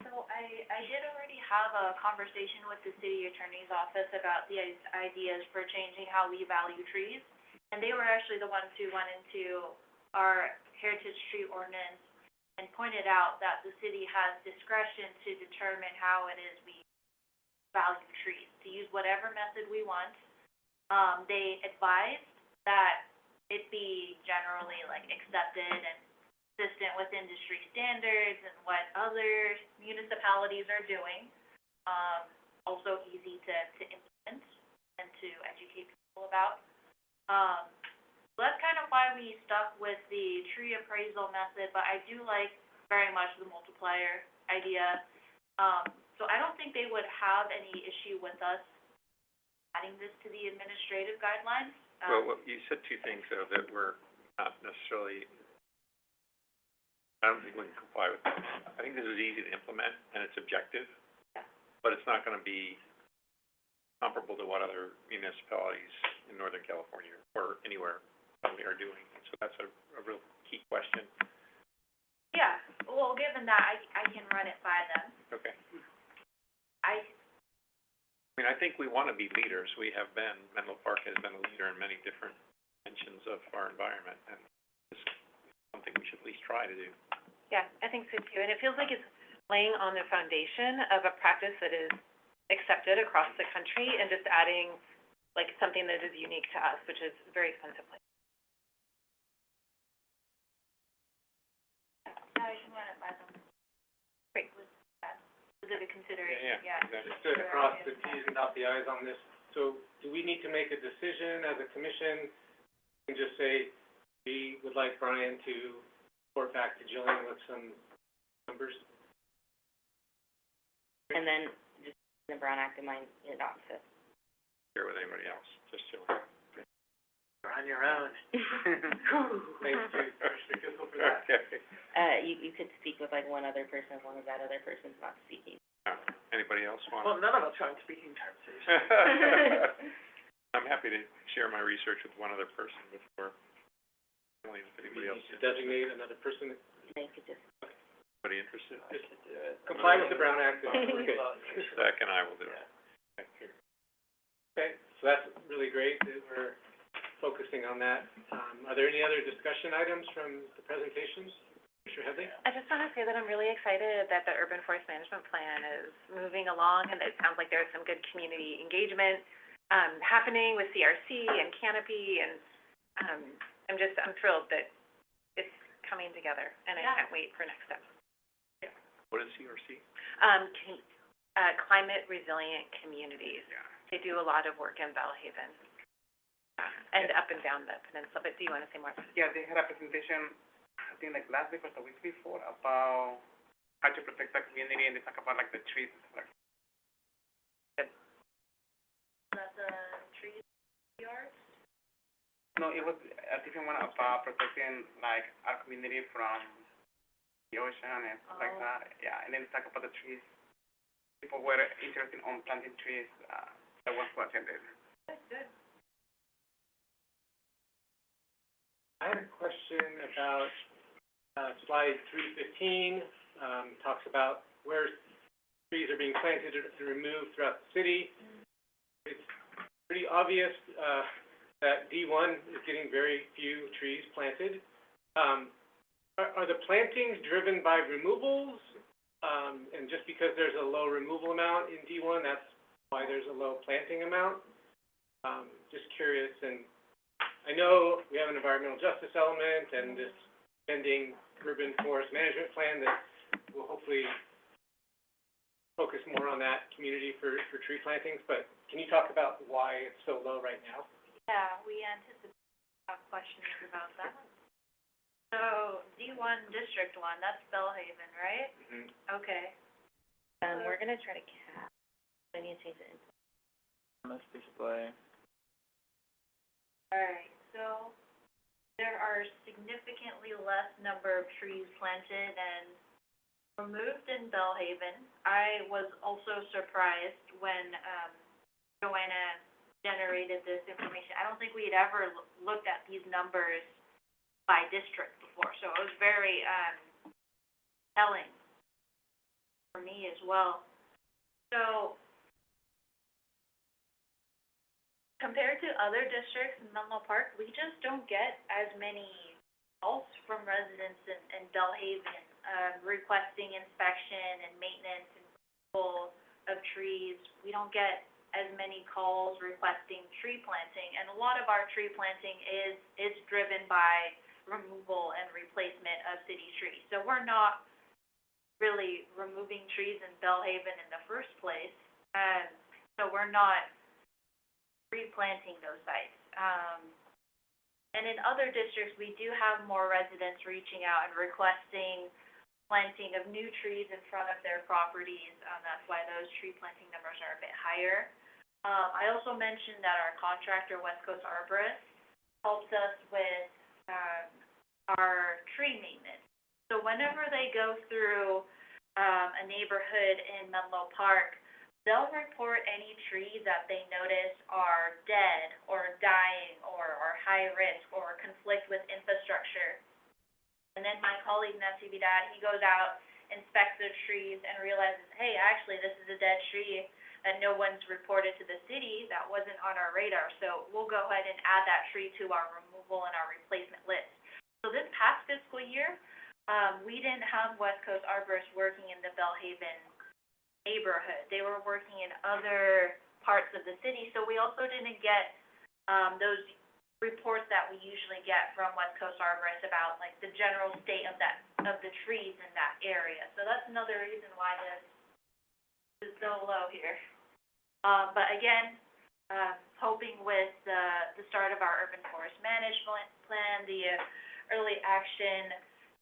So I did already have a conversation with the city attorney's office about the ideas for changing how we value trees. And they were actually the ones who went into our heritage tree ordinance and pointed out that the city has discretion to determine how it is we value trees, to use whatever method we want. They advised that it be generally like accepted and consistent with industry standards and what other municipalities are doing. Also easy to implement and to educate people about. So that's kind of why we stuck with the tree appraisal method, but I do like very much the multiplier idea. So I don't think they would have any issue with us adding this to the administrative guidelines. Well, you said two things, though, that were not necessarily, I don't think we can comply with that. I think this is easy to implement, and it's objective, Yeah. but it's not gonna be comparable to what other municipalities in Northern California or anywhere probably are doing. So that's a real key question. Yeah, well, given that, I can run it by them. Okay. I I mean, I think we wanna be leaders. We have been, Menlo Park has been a leader in many different dimensions of our environment, and it's something we should at least try to do. Yeah, I think so too, and it feels like it's laying on the foundation of a practice that is accepted across the country and just adding like something that is unique to us, which is very expensive. Yeah, I can run it by them. Great. Was it a consideration? Yeah, exactly. Just to cross the Ts and dot the Is on this, so do we need to make a decision as a commission? And just say, we would like Brian to report back to Jillian with some numbers? And then just the Brown Act in mind, not to. Share with anybody else, just to. You're on your own. Thanks to Commissioner Kissel for that. Okay. You could speak with like one other person as long as that other person's not speaking. Anybody else want? Well, none of us are on speaking terms. I'm happy to share my research with one other person before, only if anybody else To designate another person, They could just. Anybody interested? comply with the Brown Act. Okay. Zach and I will do it. Okay, so that's really great that we're focusing on that. Are there any other discussion items from the presentations? Commissioner Headley? I just want to say that I'm really excited that the Urban Forest Management Plan is moving along, and it sounds like there's some good community engagement happening with CRC and Canopy, and I'm thrilled that it's coming together, and I can't wait for next steps. What is CRC? Climate resilient communities. They do a lot of work in Bellhaven, and up and down the peninsula, but do you want to say more? Yeah, they had a presentation, I think like last week or the week before, about how to protect the community, and they talk about like the trees and stuff like That's a tree yard? No, it was a different one about protecting, like, our community from the ocean and stuff like that. Yeah, and then talk about the trees. People were interested on planting trees, that was who attended. Good. I had a question about, slide 315, talks about where trees are being planted and removed throughout the city. It's pretty obvious, that D1 is getting very few trees planted. Are the plantings driven by removals? And just because there's a low removal amount in D1, that's why there's a low planting amount? Just curious, and I know we have an environmental justice element and this pending urban forest management plan that will hopefully focus more on that community for tree plantings, but can you talk about why it's so low right now? Yeah, we anticipate questions about that. So, D1, District 1, that's Bellhaven, right? Mm-hmm. Okay. We're gonna try to cap, I need to change it. Let's display. Alright, so there are significantly less number of trees planted and removed in Bellhaven. I was also surprised when, Joanna generated this information. I don't think we had ever looked at these numbers by district before, so it was very, telling for me as well. So, compared to other districts in Menlo Park, we just don't get as many calls from residents in Bellhaven, requesting inspection and maintenance and removal of trees. We don't get as many calls requesting tree planting, and a lot of our tree planting is driven by removal and replacement of city trees. So we're not really removing trees in Bellhaven in the first place, so we're not replanting those sites. And in other districts, we do have more residents reaching out and requesting planting of new trees in front of their properties. That's why those tree planting numbers are a bit higher. I also mentioned that our contractor, West Coast Arborist, helps us with, our tree maintenance. So whenever they go through, a neighborhood in Menlo Park, they'll report any trees that they notice are dead or dying or high risk or conflict with infrastructure. And then my colleague Nancy Vidal, he goes out, inspects the trees and realizes, hey, actually this is a dead tree that no one's reported to the city, that wasn't on our radar. So we'll go ahead and add that tree to our removal and our replacement list. So this past fiscal year, we didn't have West Coast Arborists working in the Bellhaven neighborhood. They were working in other parts of the city, so we also didn't get, those reports that we usually get from West Coast Arborists about, like, the general state of the trees in that area. So that's another reason why this is so low here. But again, hoping with the start of our urban forest management plan, the early action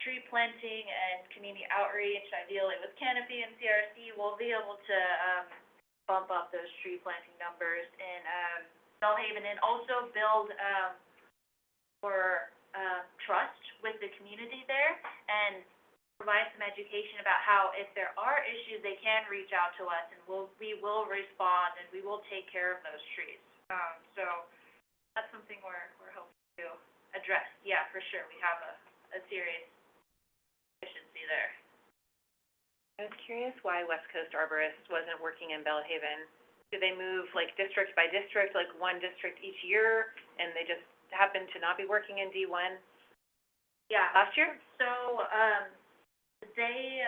tree planting and community outreach, ideally with Canopy and CRC, we'll be able to, bump up those tree planting numbers in, Bellhaven, and also build, trust with the community there, and provide some education about how if there are issues, they can reach out to us, and we will respond, and we will take care of those trees. So that's something we're hoping to address. Yeah, for sure, we have a serious deficiency there. I was curious why West Coast Arborist wasn't working in Bellhaven. Do they move, like, district by district, like one district each year, and they just happen to not be working in D1? Yeah. Last year? So, they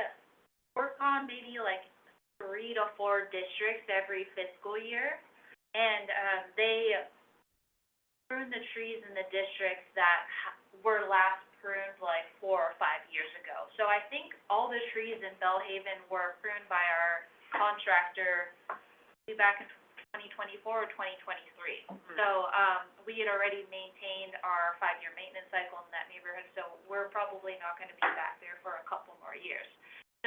work on maybe like 3 to 4 districts every fiscal year, and, they prune the trees in the districts that were last pruned like 4 or 5 years ago. So I think all the trees in Bellhaven were pruned by our contractor back in 2024 or 2023. Mm-hmm. So, we had already maintained our 5-year maintenance cycle in that neighborhood, so we're probably not gonna be back there for a couple more years.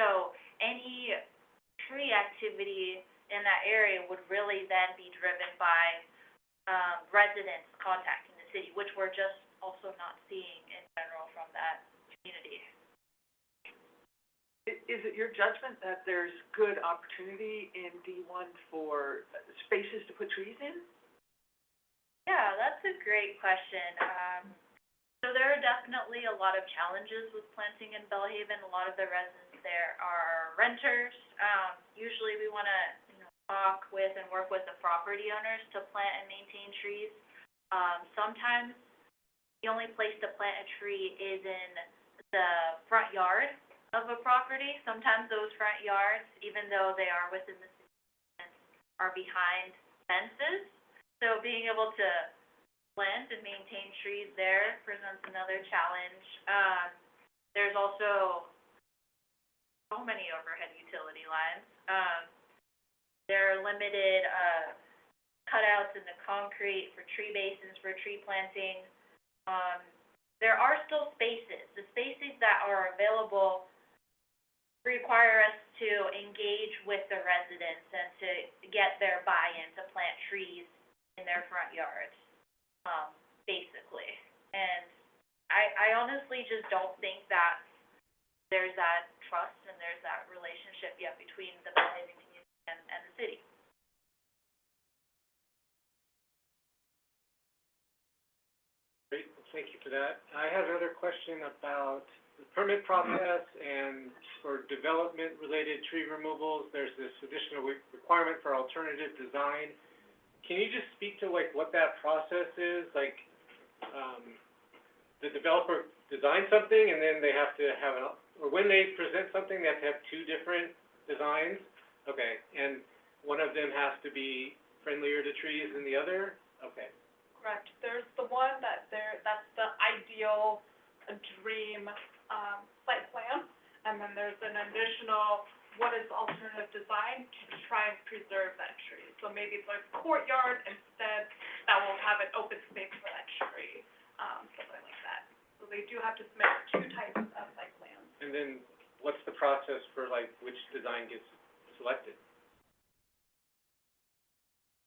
So, any tree activity in that area would really then be driven by, residents contacting the city, which we're just also not seeing in general from that community. Is it your judgment that there's good opportunity in D1 for spaces to put trees in? Yeah, that's a great question. So there are definitely a lot of challenges with planting in Bellhaven. A lot of the residents there are renters. Usually we want to, talk with and work with the property owners to plant and maintain trees. Sometimes the only place to plant a tree is in the front yard of a property. Sometimes those front yards, even though they are within the city limits, are behind fences. So being able to plant and maintain trees there presents another challenge. There's also so many overhead utility lines. There are limited cutouts in the concrete for tree basins, for tree planting. There are still spaces. The spaces that are available require us to engage with the residents and to get their buy-in to plant trees in their front yards, basically. And I honestly just don't think that there's that trust and there's that relationship yet between the Bellhaven community and the city. Great, well, thank you for that. I have another question about the permit process and for development-related tree removals. There's this additional requirement for alternative design. Can you just speak to what that process is? The developer designs something and then they have to have or when they present something, they have to have two different designs? Okay, and one of them has to be friendlier to trees than the other? Okay. Correct. There's the one that's the ideal dream, site plan, and then there's an additional, what is alternative design to try and preserve that tree. So maybe it's like a courtyard instead, that will have an open space for that tree, something like that. So they do have to submit two types of site plans. And then what's the process for which design gets selected?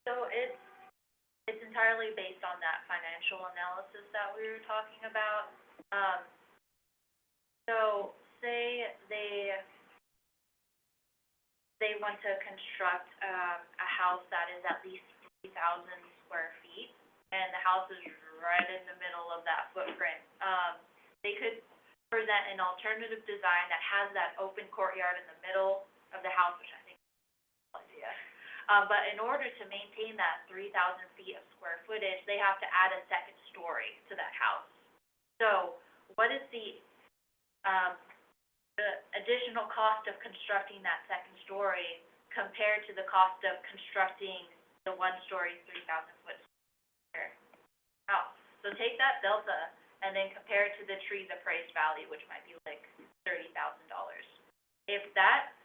So it's entirely based on that financial analysis that we were talking about. So say they want to construct a house that is at least 3,000 square feet, and the house is right in the middle of that footprint. They could present an alternative design that has that open courtyard in the middle of the house, which I think is a good idea. But in order to maintain that 3,000 feet of square footage, they have to add a second story to that house. So what is the additional cost of constructing that second story compared to the cost of constructing the one-story, 3,000-foot house? So take that delta and then compare it to the tree's appraised value, which might be like $30,000. If that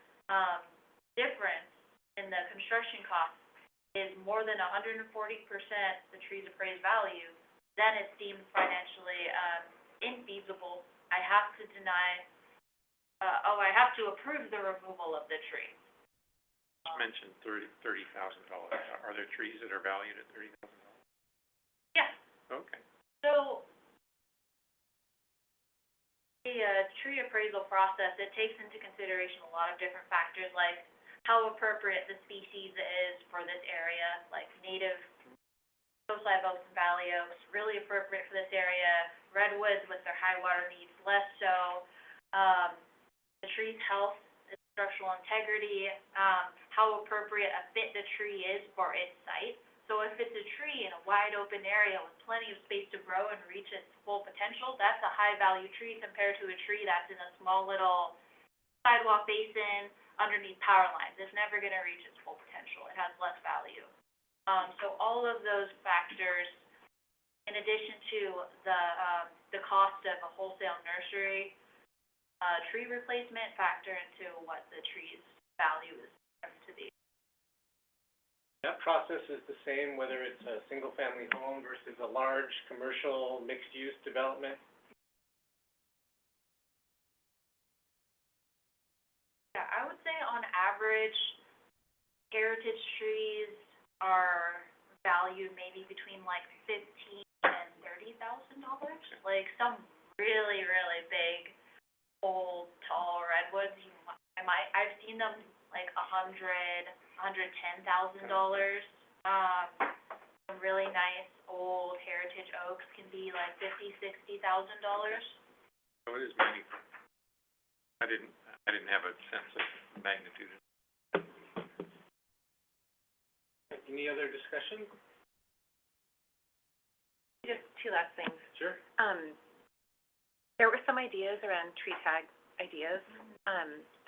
difference in the construction cost is more than 140% the tree's appraised value, then it seems financially infeasible. I have to deny, I have to approve the removal of the tree. You mentioned $30,000. Are there trees that are valued at $30,000? Yeah. Okay. So the tree appraisal process, it takes into consideration a lot of different factors, like how appropriate the species is for this area, like native coast live oaks and valley oaks, really appropriate for this area. Redwoods with their high water needs, less so. The tree's health, its structural integrity, how appropriate a fit the tree is for its site. So if it's a tree in a wide open area with plenty of space to grow and reach its full potential, that's a high value tree compared to a tree that's in a small little sidewalk basin underneath power lines. It's never going to reach its full potential. It has less value. So all of those factors, in addition to the cost of a wholesale nursery tree replacement, factor into what the tree's value is to be. That process is the same whether it's a single-family home versus a large commercial mixed-use development? Yeah, I would say on average, heritage trees are valued maybe between like $15,000 and $30,000. $40,000. Like some really, really big, old, tall redwoods. I've seen them like $110,000. Some really nice old heritage oaks can be like $50,000-$60,000. So it is meaningful. I didn't have a sense of magnitude. Any other discussion? Just two last things. Sure. There were some ideas around tree tag ideas,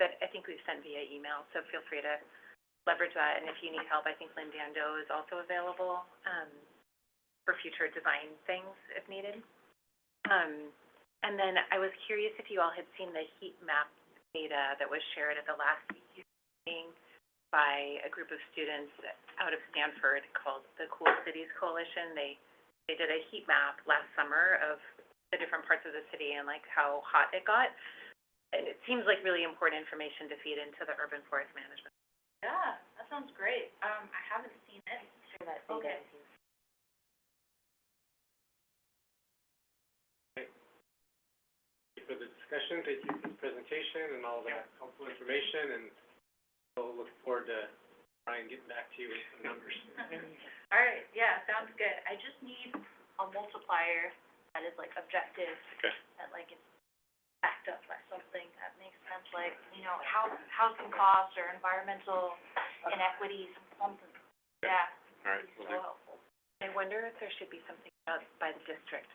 that I think we've sent via email, so feel free to leverage that, and if you need help, I think Lynn Dando is also available, for future design things if needed. And then I was curious if you all had seen the heat map data that was shared at the last meeting by a group of students out of Stanford called the Cool Cities Coalition. They did a heat map last summer of the different parts of the city and like how hot it got. And it seems like really important information to feed into the urban forest management. Yeah, that sounds great. I haven't seen it. Share that data Okay. with you. Thank you for the discussion, thank you for the presentation and all that helpful information, and we'll look forward to Brian getting back to you with some numbers. All right, yeah, sounds good. I just need a multiplier that is like objective, Okay. that like it's backed up by something that makes sense, like, you know, housing costs or environmental inequities, something. Yeah, All right, it's will so do. helpful. I wonder if there should be something out by the district,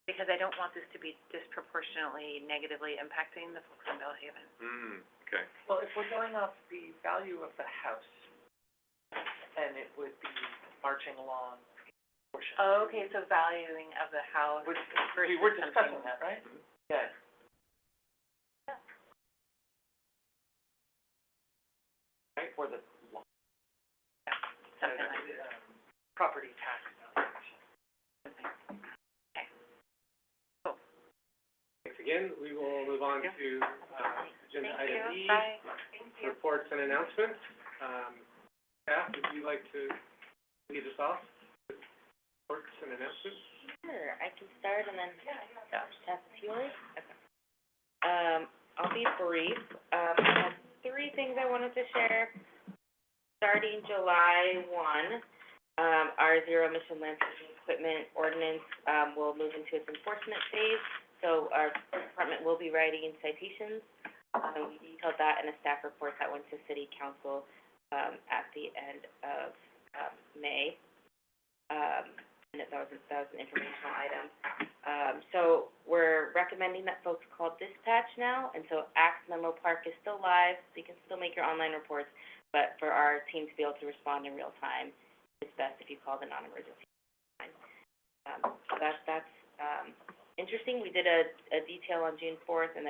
because I don't want this to be disproportionately negatively impacting the folks in Bellhaven. Okay. Well, if we're going off the value of the house, then it would be marching along portion. Oh, okay, so valuing of the house We versus were something discussing that, right? Yeah. Right. For the something like that. property tax valuation. Thanks again, we will move on to, agenda Thank item you, E, bye. reports and announcements. Staff, would you like to lead us off with reports and announcements? Sure, I can start and then pass it to yours. Okay. I'll be brief. I have 3 things I wanted to share. Starting July 1, our zero emission landscaping equipment ordinance, will move into its enforcement phase. So our department will be writing citations. We detailed that in a staff report that went to city council, at the end of, May. And that was an informational item. So we're recommending that folks call dispatch now, and so Axe Menlo Park is still live, so you can still make your online reports, but for our team to be able to respond in real time, it's best if you call the non-emergency line. So that's interesting. We did a detail on June 4th, and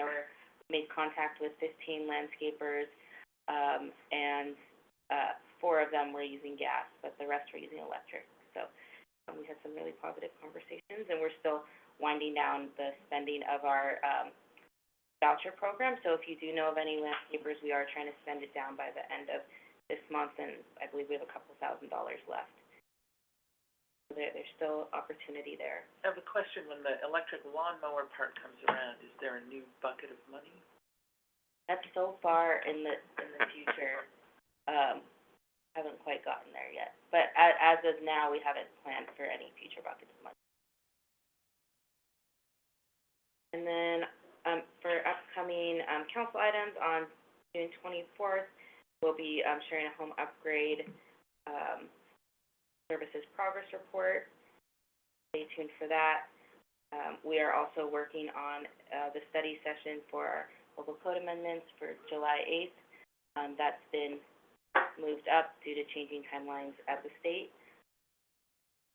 made contact with 15 landscapers, and 4 of them were using gas, but the rest were using electric. So we had some really positive conversations, and we're still winding down the spending of our voucher program. So if you do know of any landscapers, we are trying to spend it down by the end of this month, and I believe we have a couple $1,000s left. So there's still opportunity there. I have a question, when the electric lawnmower part comes around, is there a new bucket of money? That's so far in the future. Haven't quite gotten there yet. But as of now, we haven't planned for any future buckets of money. And then, for upcoming, council items, on June 24th, we'll be, sharing a home upgrade, services progress report. Stay tuned for that. We are also working on, the study session for our local code amendments for July 8th. That's been moved up due to changing timelines at the state.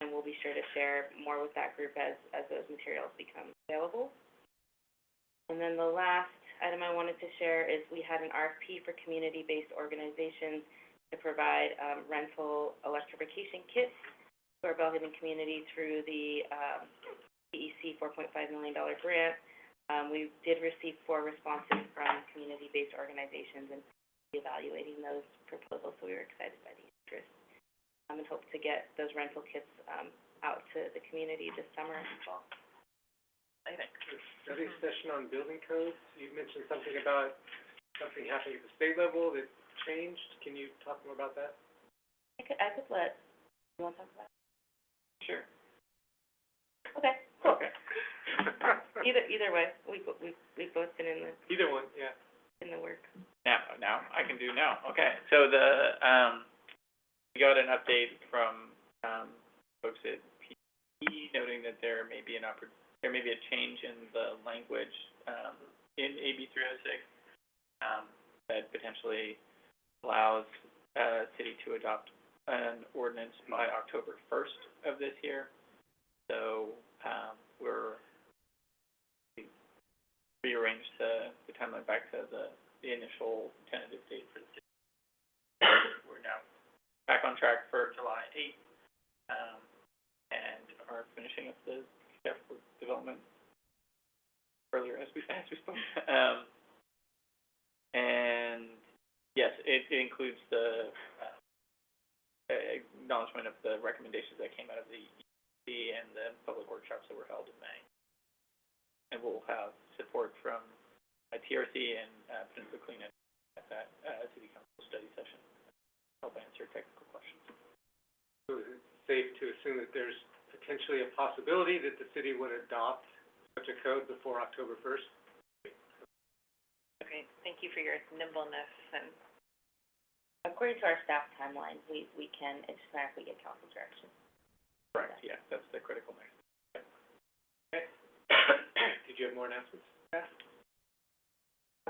And we'll be sure to share more with that group as those materials become available. And then the last item I wanted to share is we had an RFP for community-based organizations to provide, rental electrification kits to our Bellhaven community through the, CEC $4.5 million grant. We did receive 4 responses from community-based organizations and evaluating those proposals, so we were excited by the interest, and hope to get those rental kits, out to the community this summer and fall. Exciting. Study session on building codes, you mentioned something about something happening at the state level that changed, can you talk more about that? I could let, you wanna talk about it? Sure. Okay, cool. Okay. Either way, we've both been in Either one, yeah. the work. Now, I can do now. Okay, so we got an update from, folks at PE noting that there may be a change in the language, in AB 306, that potentially allows, city to adopt an ordinance by October 1st of this year. So, we rearranged the timeline back to the initial tentative date for the city. We're now back on track for July 8th, and are finishing up the staff development earlier as we spoke. And yes, it includes the acknowledgement of the recommendations that came out of the EC and the public workshops that were held in May. And we'll have support from TRC and Peninsula Clean at that city council study session to help answer technical questions. So is it safe to assume that there's potentially a possibility that the city would adopt such a code before October 1st? Great, thank you for your nimbleness and. According to our staff timeline, we can automatically get council direction. Correct, yeah, that's the critical next. Okay. Did you have more announcements? That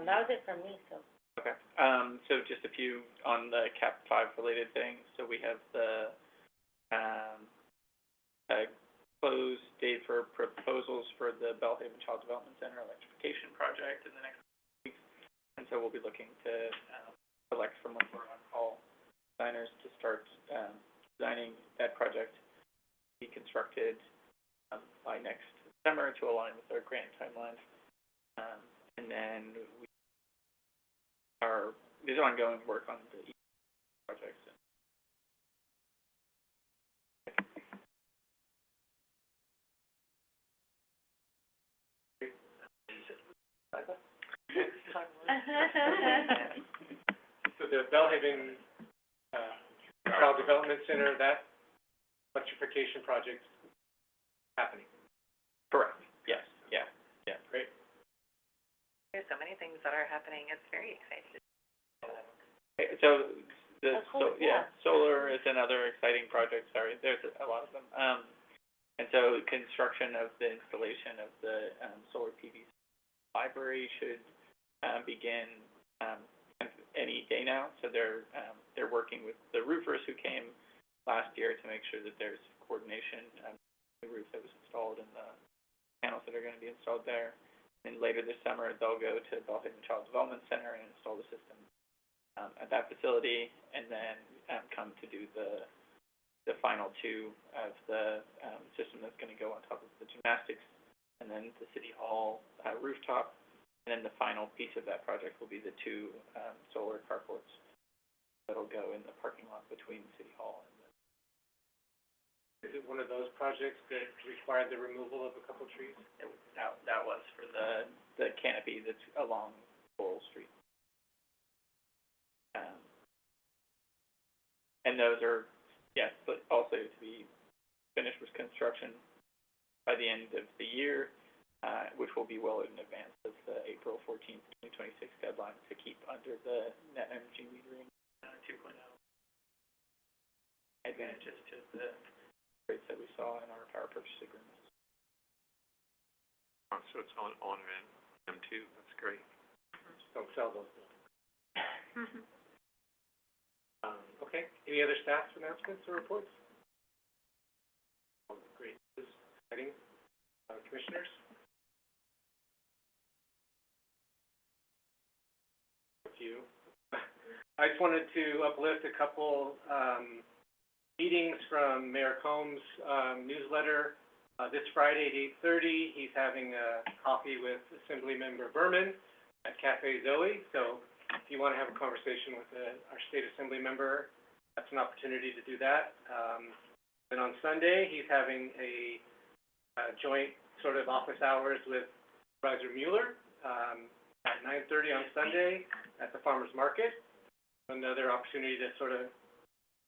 was it from me, so. Okay, so just a few on the CAP 5 related things. So we have the, closed date for proposals for the Bellhaven Child Development Center electrification project in the next weeks. And so we'll be looking to, select from one of our on-call designers to start, designing that project, be constructed, by next summer to align with our grant timeline. And then there's ongoing work on the projects. So the Bellhaven, Child Development Center, that electrification project happening? Correct, yes, yeah, great. There's so many things that are happening, it's very exciting. Okay, so yeah. solar is another exciting project, sorry, there's a lot of them. And so construction of the installation of the, solar PV library should, begin, any day now. So they're working with the roofers who came last year to make sure that there's coordination, the roof that was installed and the panels that are gonna be installed there. And later this summer, they'll go to Bellhaven Child Development Center and install the system, at that facility, and then, come to do the final two of the, system that's gonna go on top of the gymnastics, and then the City Hall, rooftop. And then the final piece of that project will be the two, solar carports that'll go in the parking lot between City Hall and the... Is it one of those projects that required the removal of a couple trees? That was for the canopy that's along Laurel Street. And those are, yes, but also to be finished with construction by the end of the year, which will be well in advance of the April 14th, 2026 deadline to keep under the net energy metering, 2.0. Advantages to the rates that we saw in our power purchase agreements. So it's on them too, that's great. Don't sell those buildings. Okay, any other staff announcements or reports? Great, this is exciting. Commissioners? A few. I just wanted to uplift a couple, meetings from Mayor Combs' newsletter. This Friday at 8:30, he's having a coffee with Assemblymember Berman at Cafe Zoe. So if you want to have a conversation with our state assembly member, that's an opportunity to do that. Then on Sunday, he's having a joint sort of office hours with Supervisor Mueller, at 9:30 on Sunday at the farmer's market. Another opportunity to sort of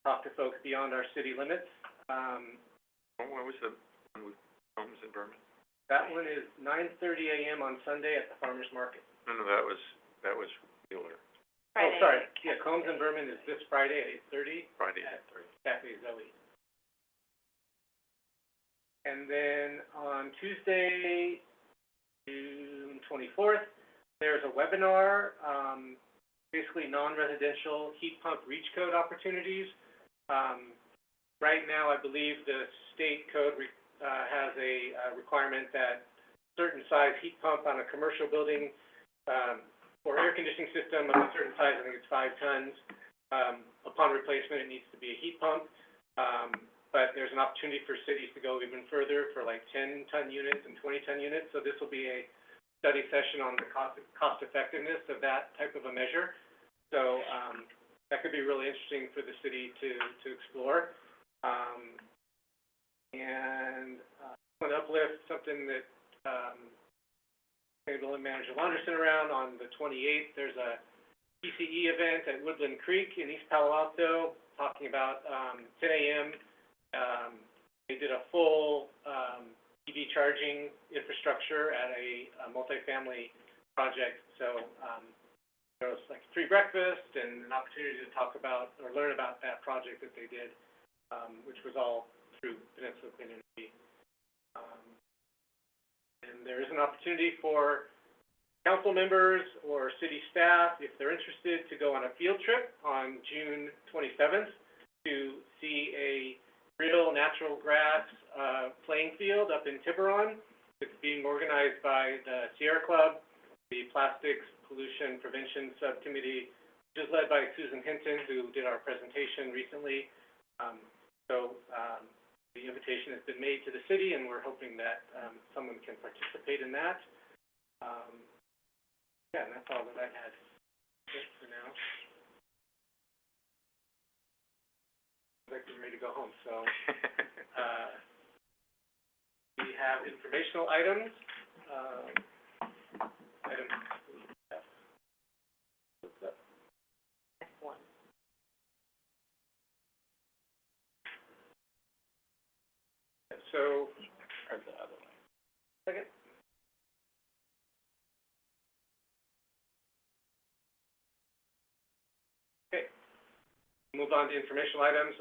talk to folks beyond our city limits. What was the one with Combs and Berman? That one is 9:30 a.m. on Sunday at the farmer's market. No, that was Mueller, Oh, sorry, yeah, Combs and Berman is this Friday at 8:30 Friday at at 3. Cafe Zoe. And then on Tuesday, June 24th, there's a webinar, basically non-residential heat pump reach code opportunities. Right now, I believe the state code has a requirement that certain size heat pump on a commercial building, or air conditioning system of a certain size, I think it's 5 tons, upon replacement, it needs to be a heat pump. But there's an opportunity for cities to go even further for like 10-ton units and 20-ton units. So this will be a study session on the cost effectiveness of that type of a measure. So, that could be really interesting for the city to explore. And I want to uplift something that, Building Manager Laundrie sent around on the 28th. There's a PCE event at Woodland Creek in East Palo Alto, talking about, 10 a.m. They did a full, EV charging infrastructure at a multifamily project. So, there was like free breakfast and an opportunity to talk about or learn about that project that they did, which was all through Peninsula Clean Energy. And there is an opportunity for council members or city staff, if they're interested, to go on a field trip on June 27th to see a real natural grass, playing field up in Tiburon. It's being organized by the Sierra Club, the Plastics Pollution Prevention Subcommittee, which is led by Susan Hinton, who did our presentation recently. The invitation has been made to the city, and we're hoping that, someone can participate in that. Yeah, and that's all that I had for now. I'd like to be ready to go home, so, we have informational items, F1. So, Or the other way. second. Okay. Move on to informational items.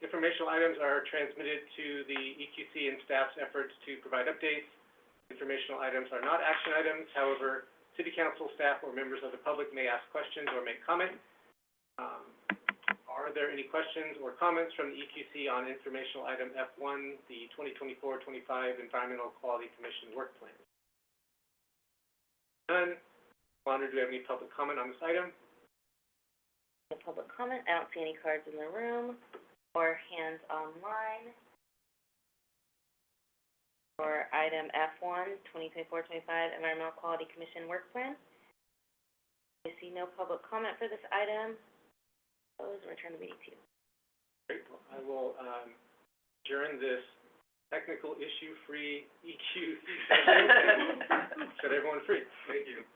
Informational items are transmitted to the EQC and staff's efforts to provide updates. Informational items are not action items. However, city council staff or members of the public may ask questions or make comments. Are there any questions or comments from the EQC on informational item F1, the 2024-25 Environmental Quality Commission work plan? None. Laundrie, do we have any public comment on this item? No public comment. I don't see any cards in the room or hands online. For item F1, 2024-25 Environmental Quality Commission work plan. I see no public comment for this item. Close and return the meeting to you. Great. Well, I will, adjourn this technical issue-free EQC session and set everyone free. Thank you.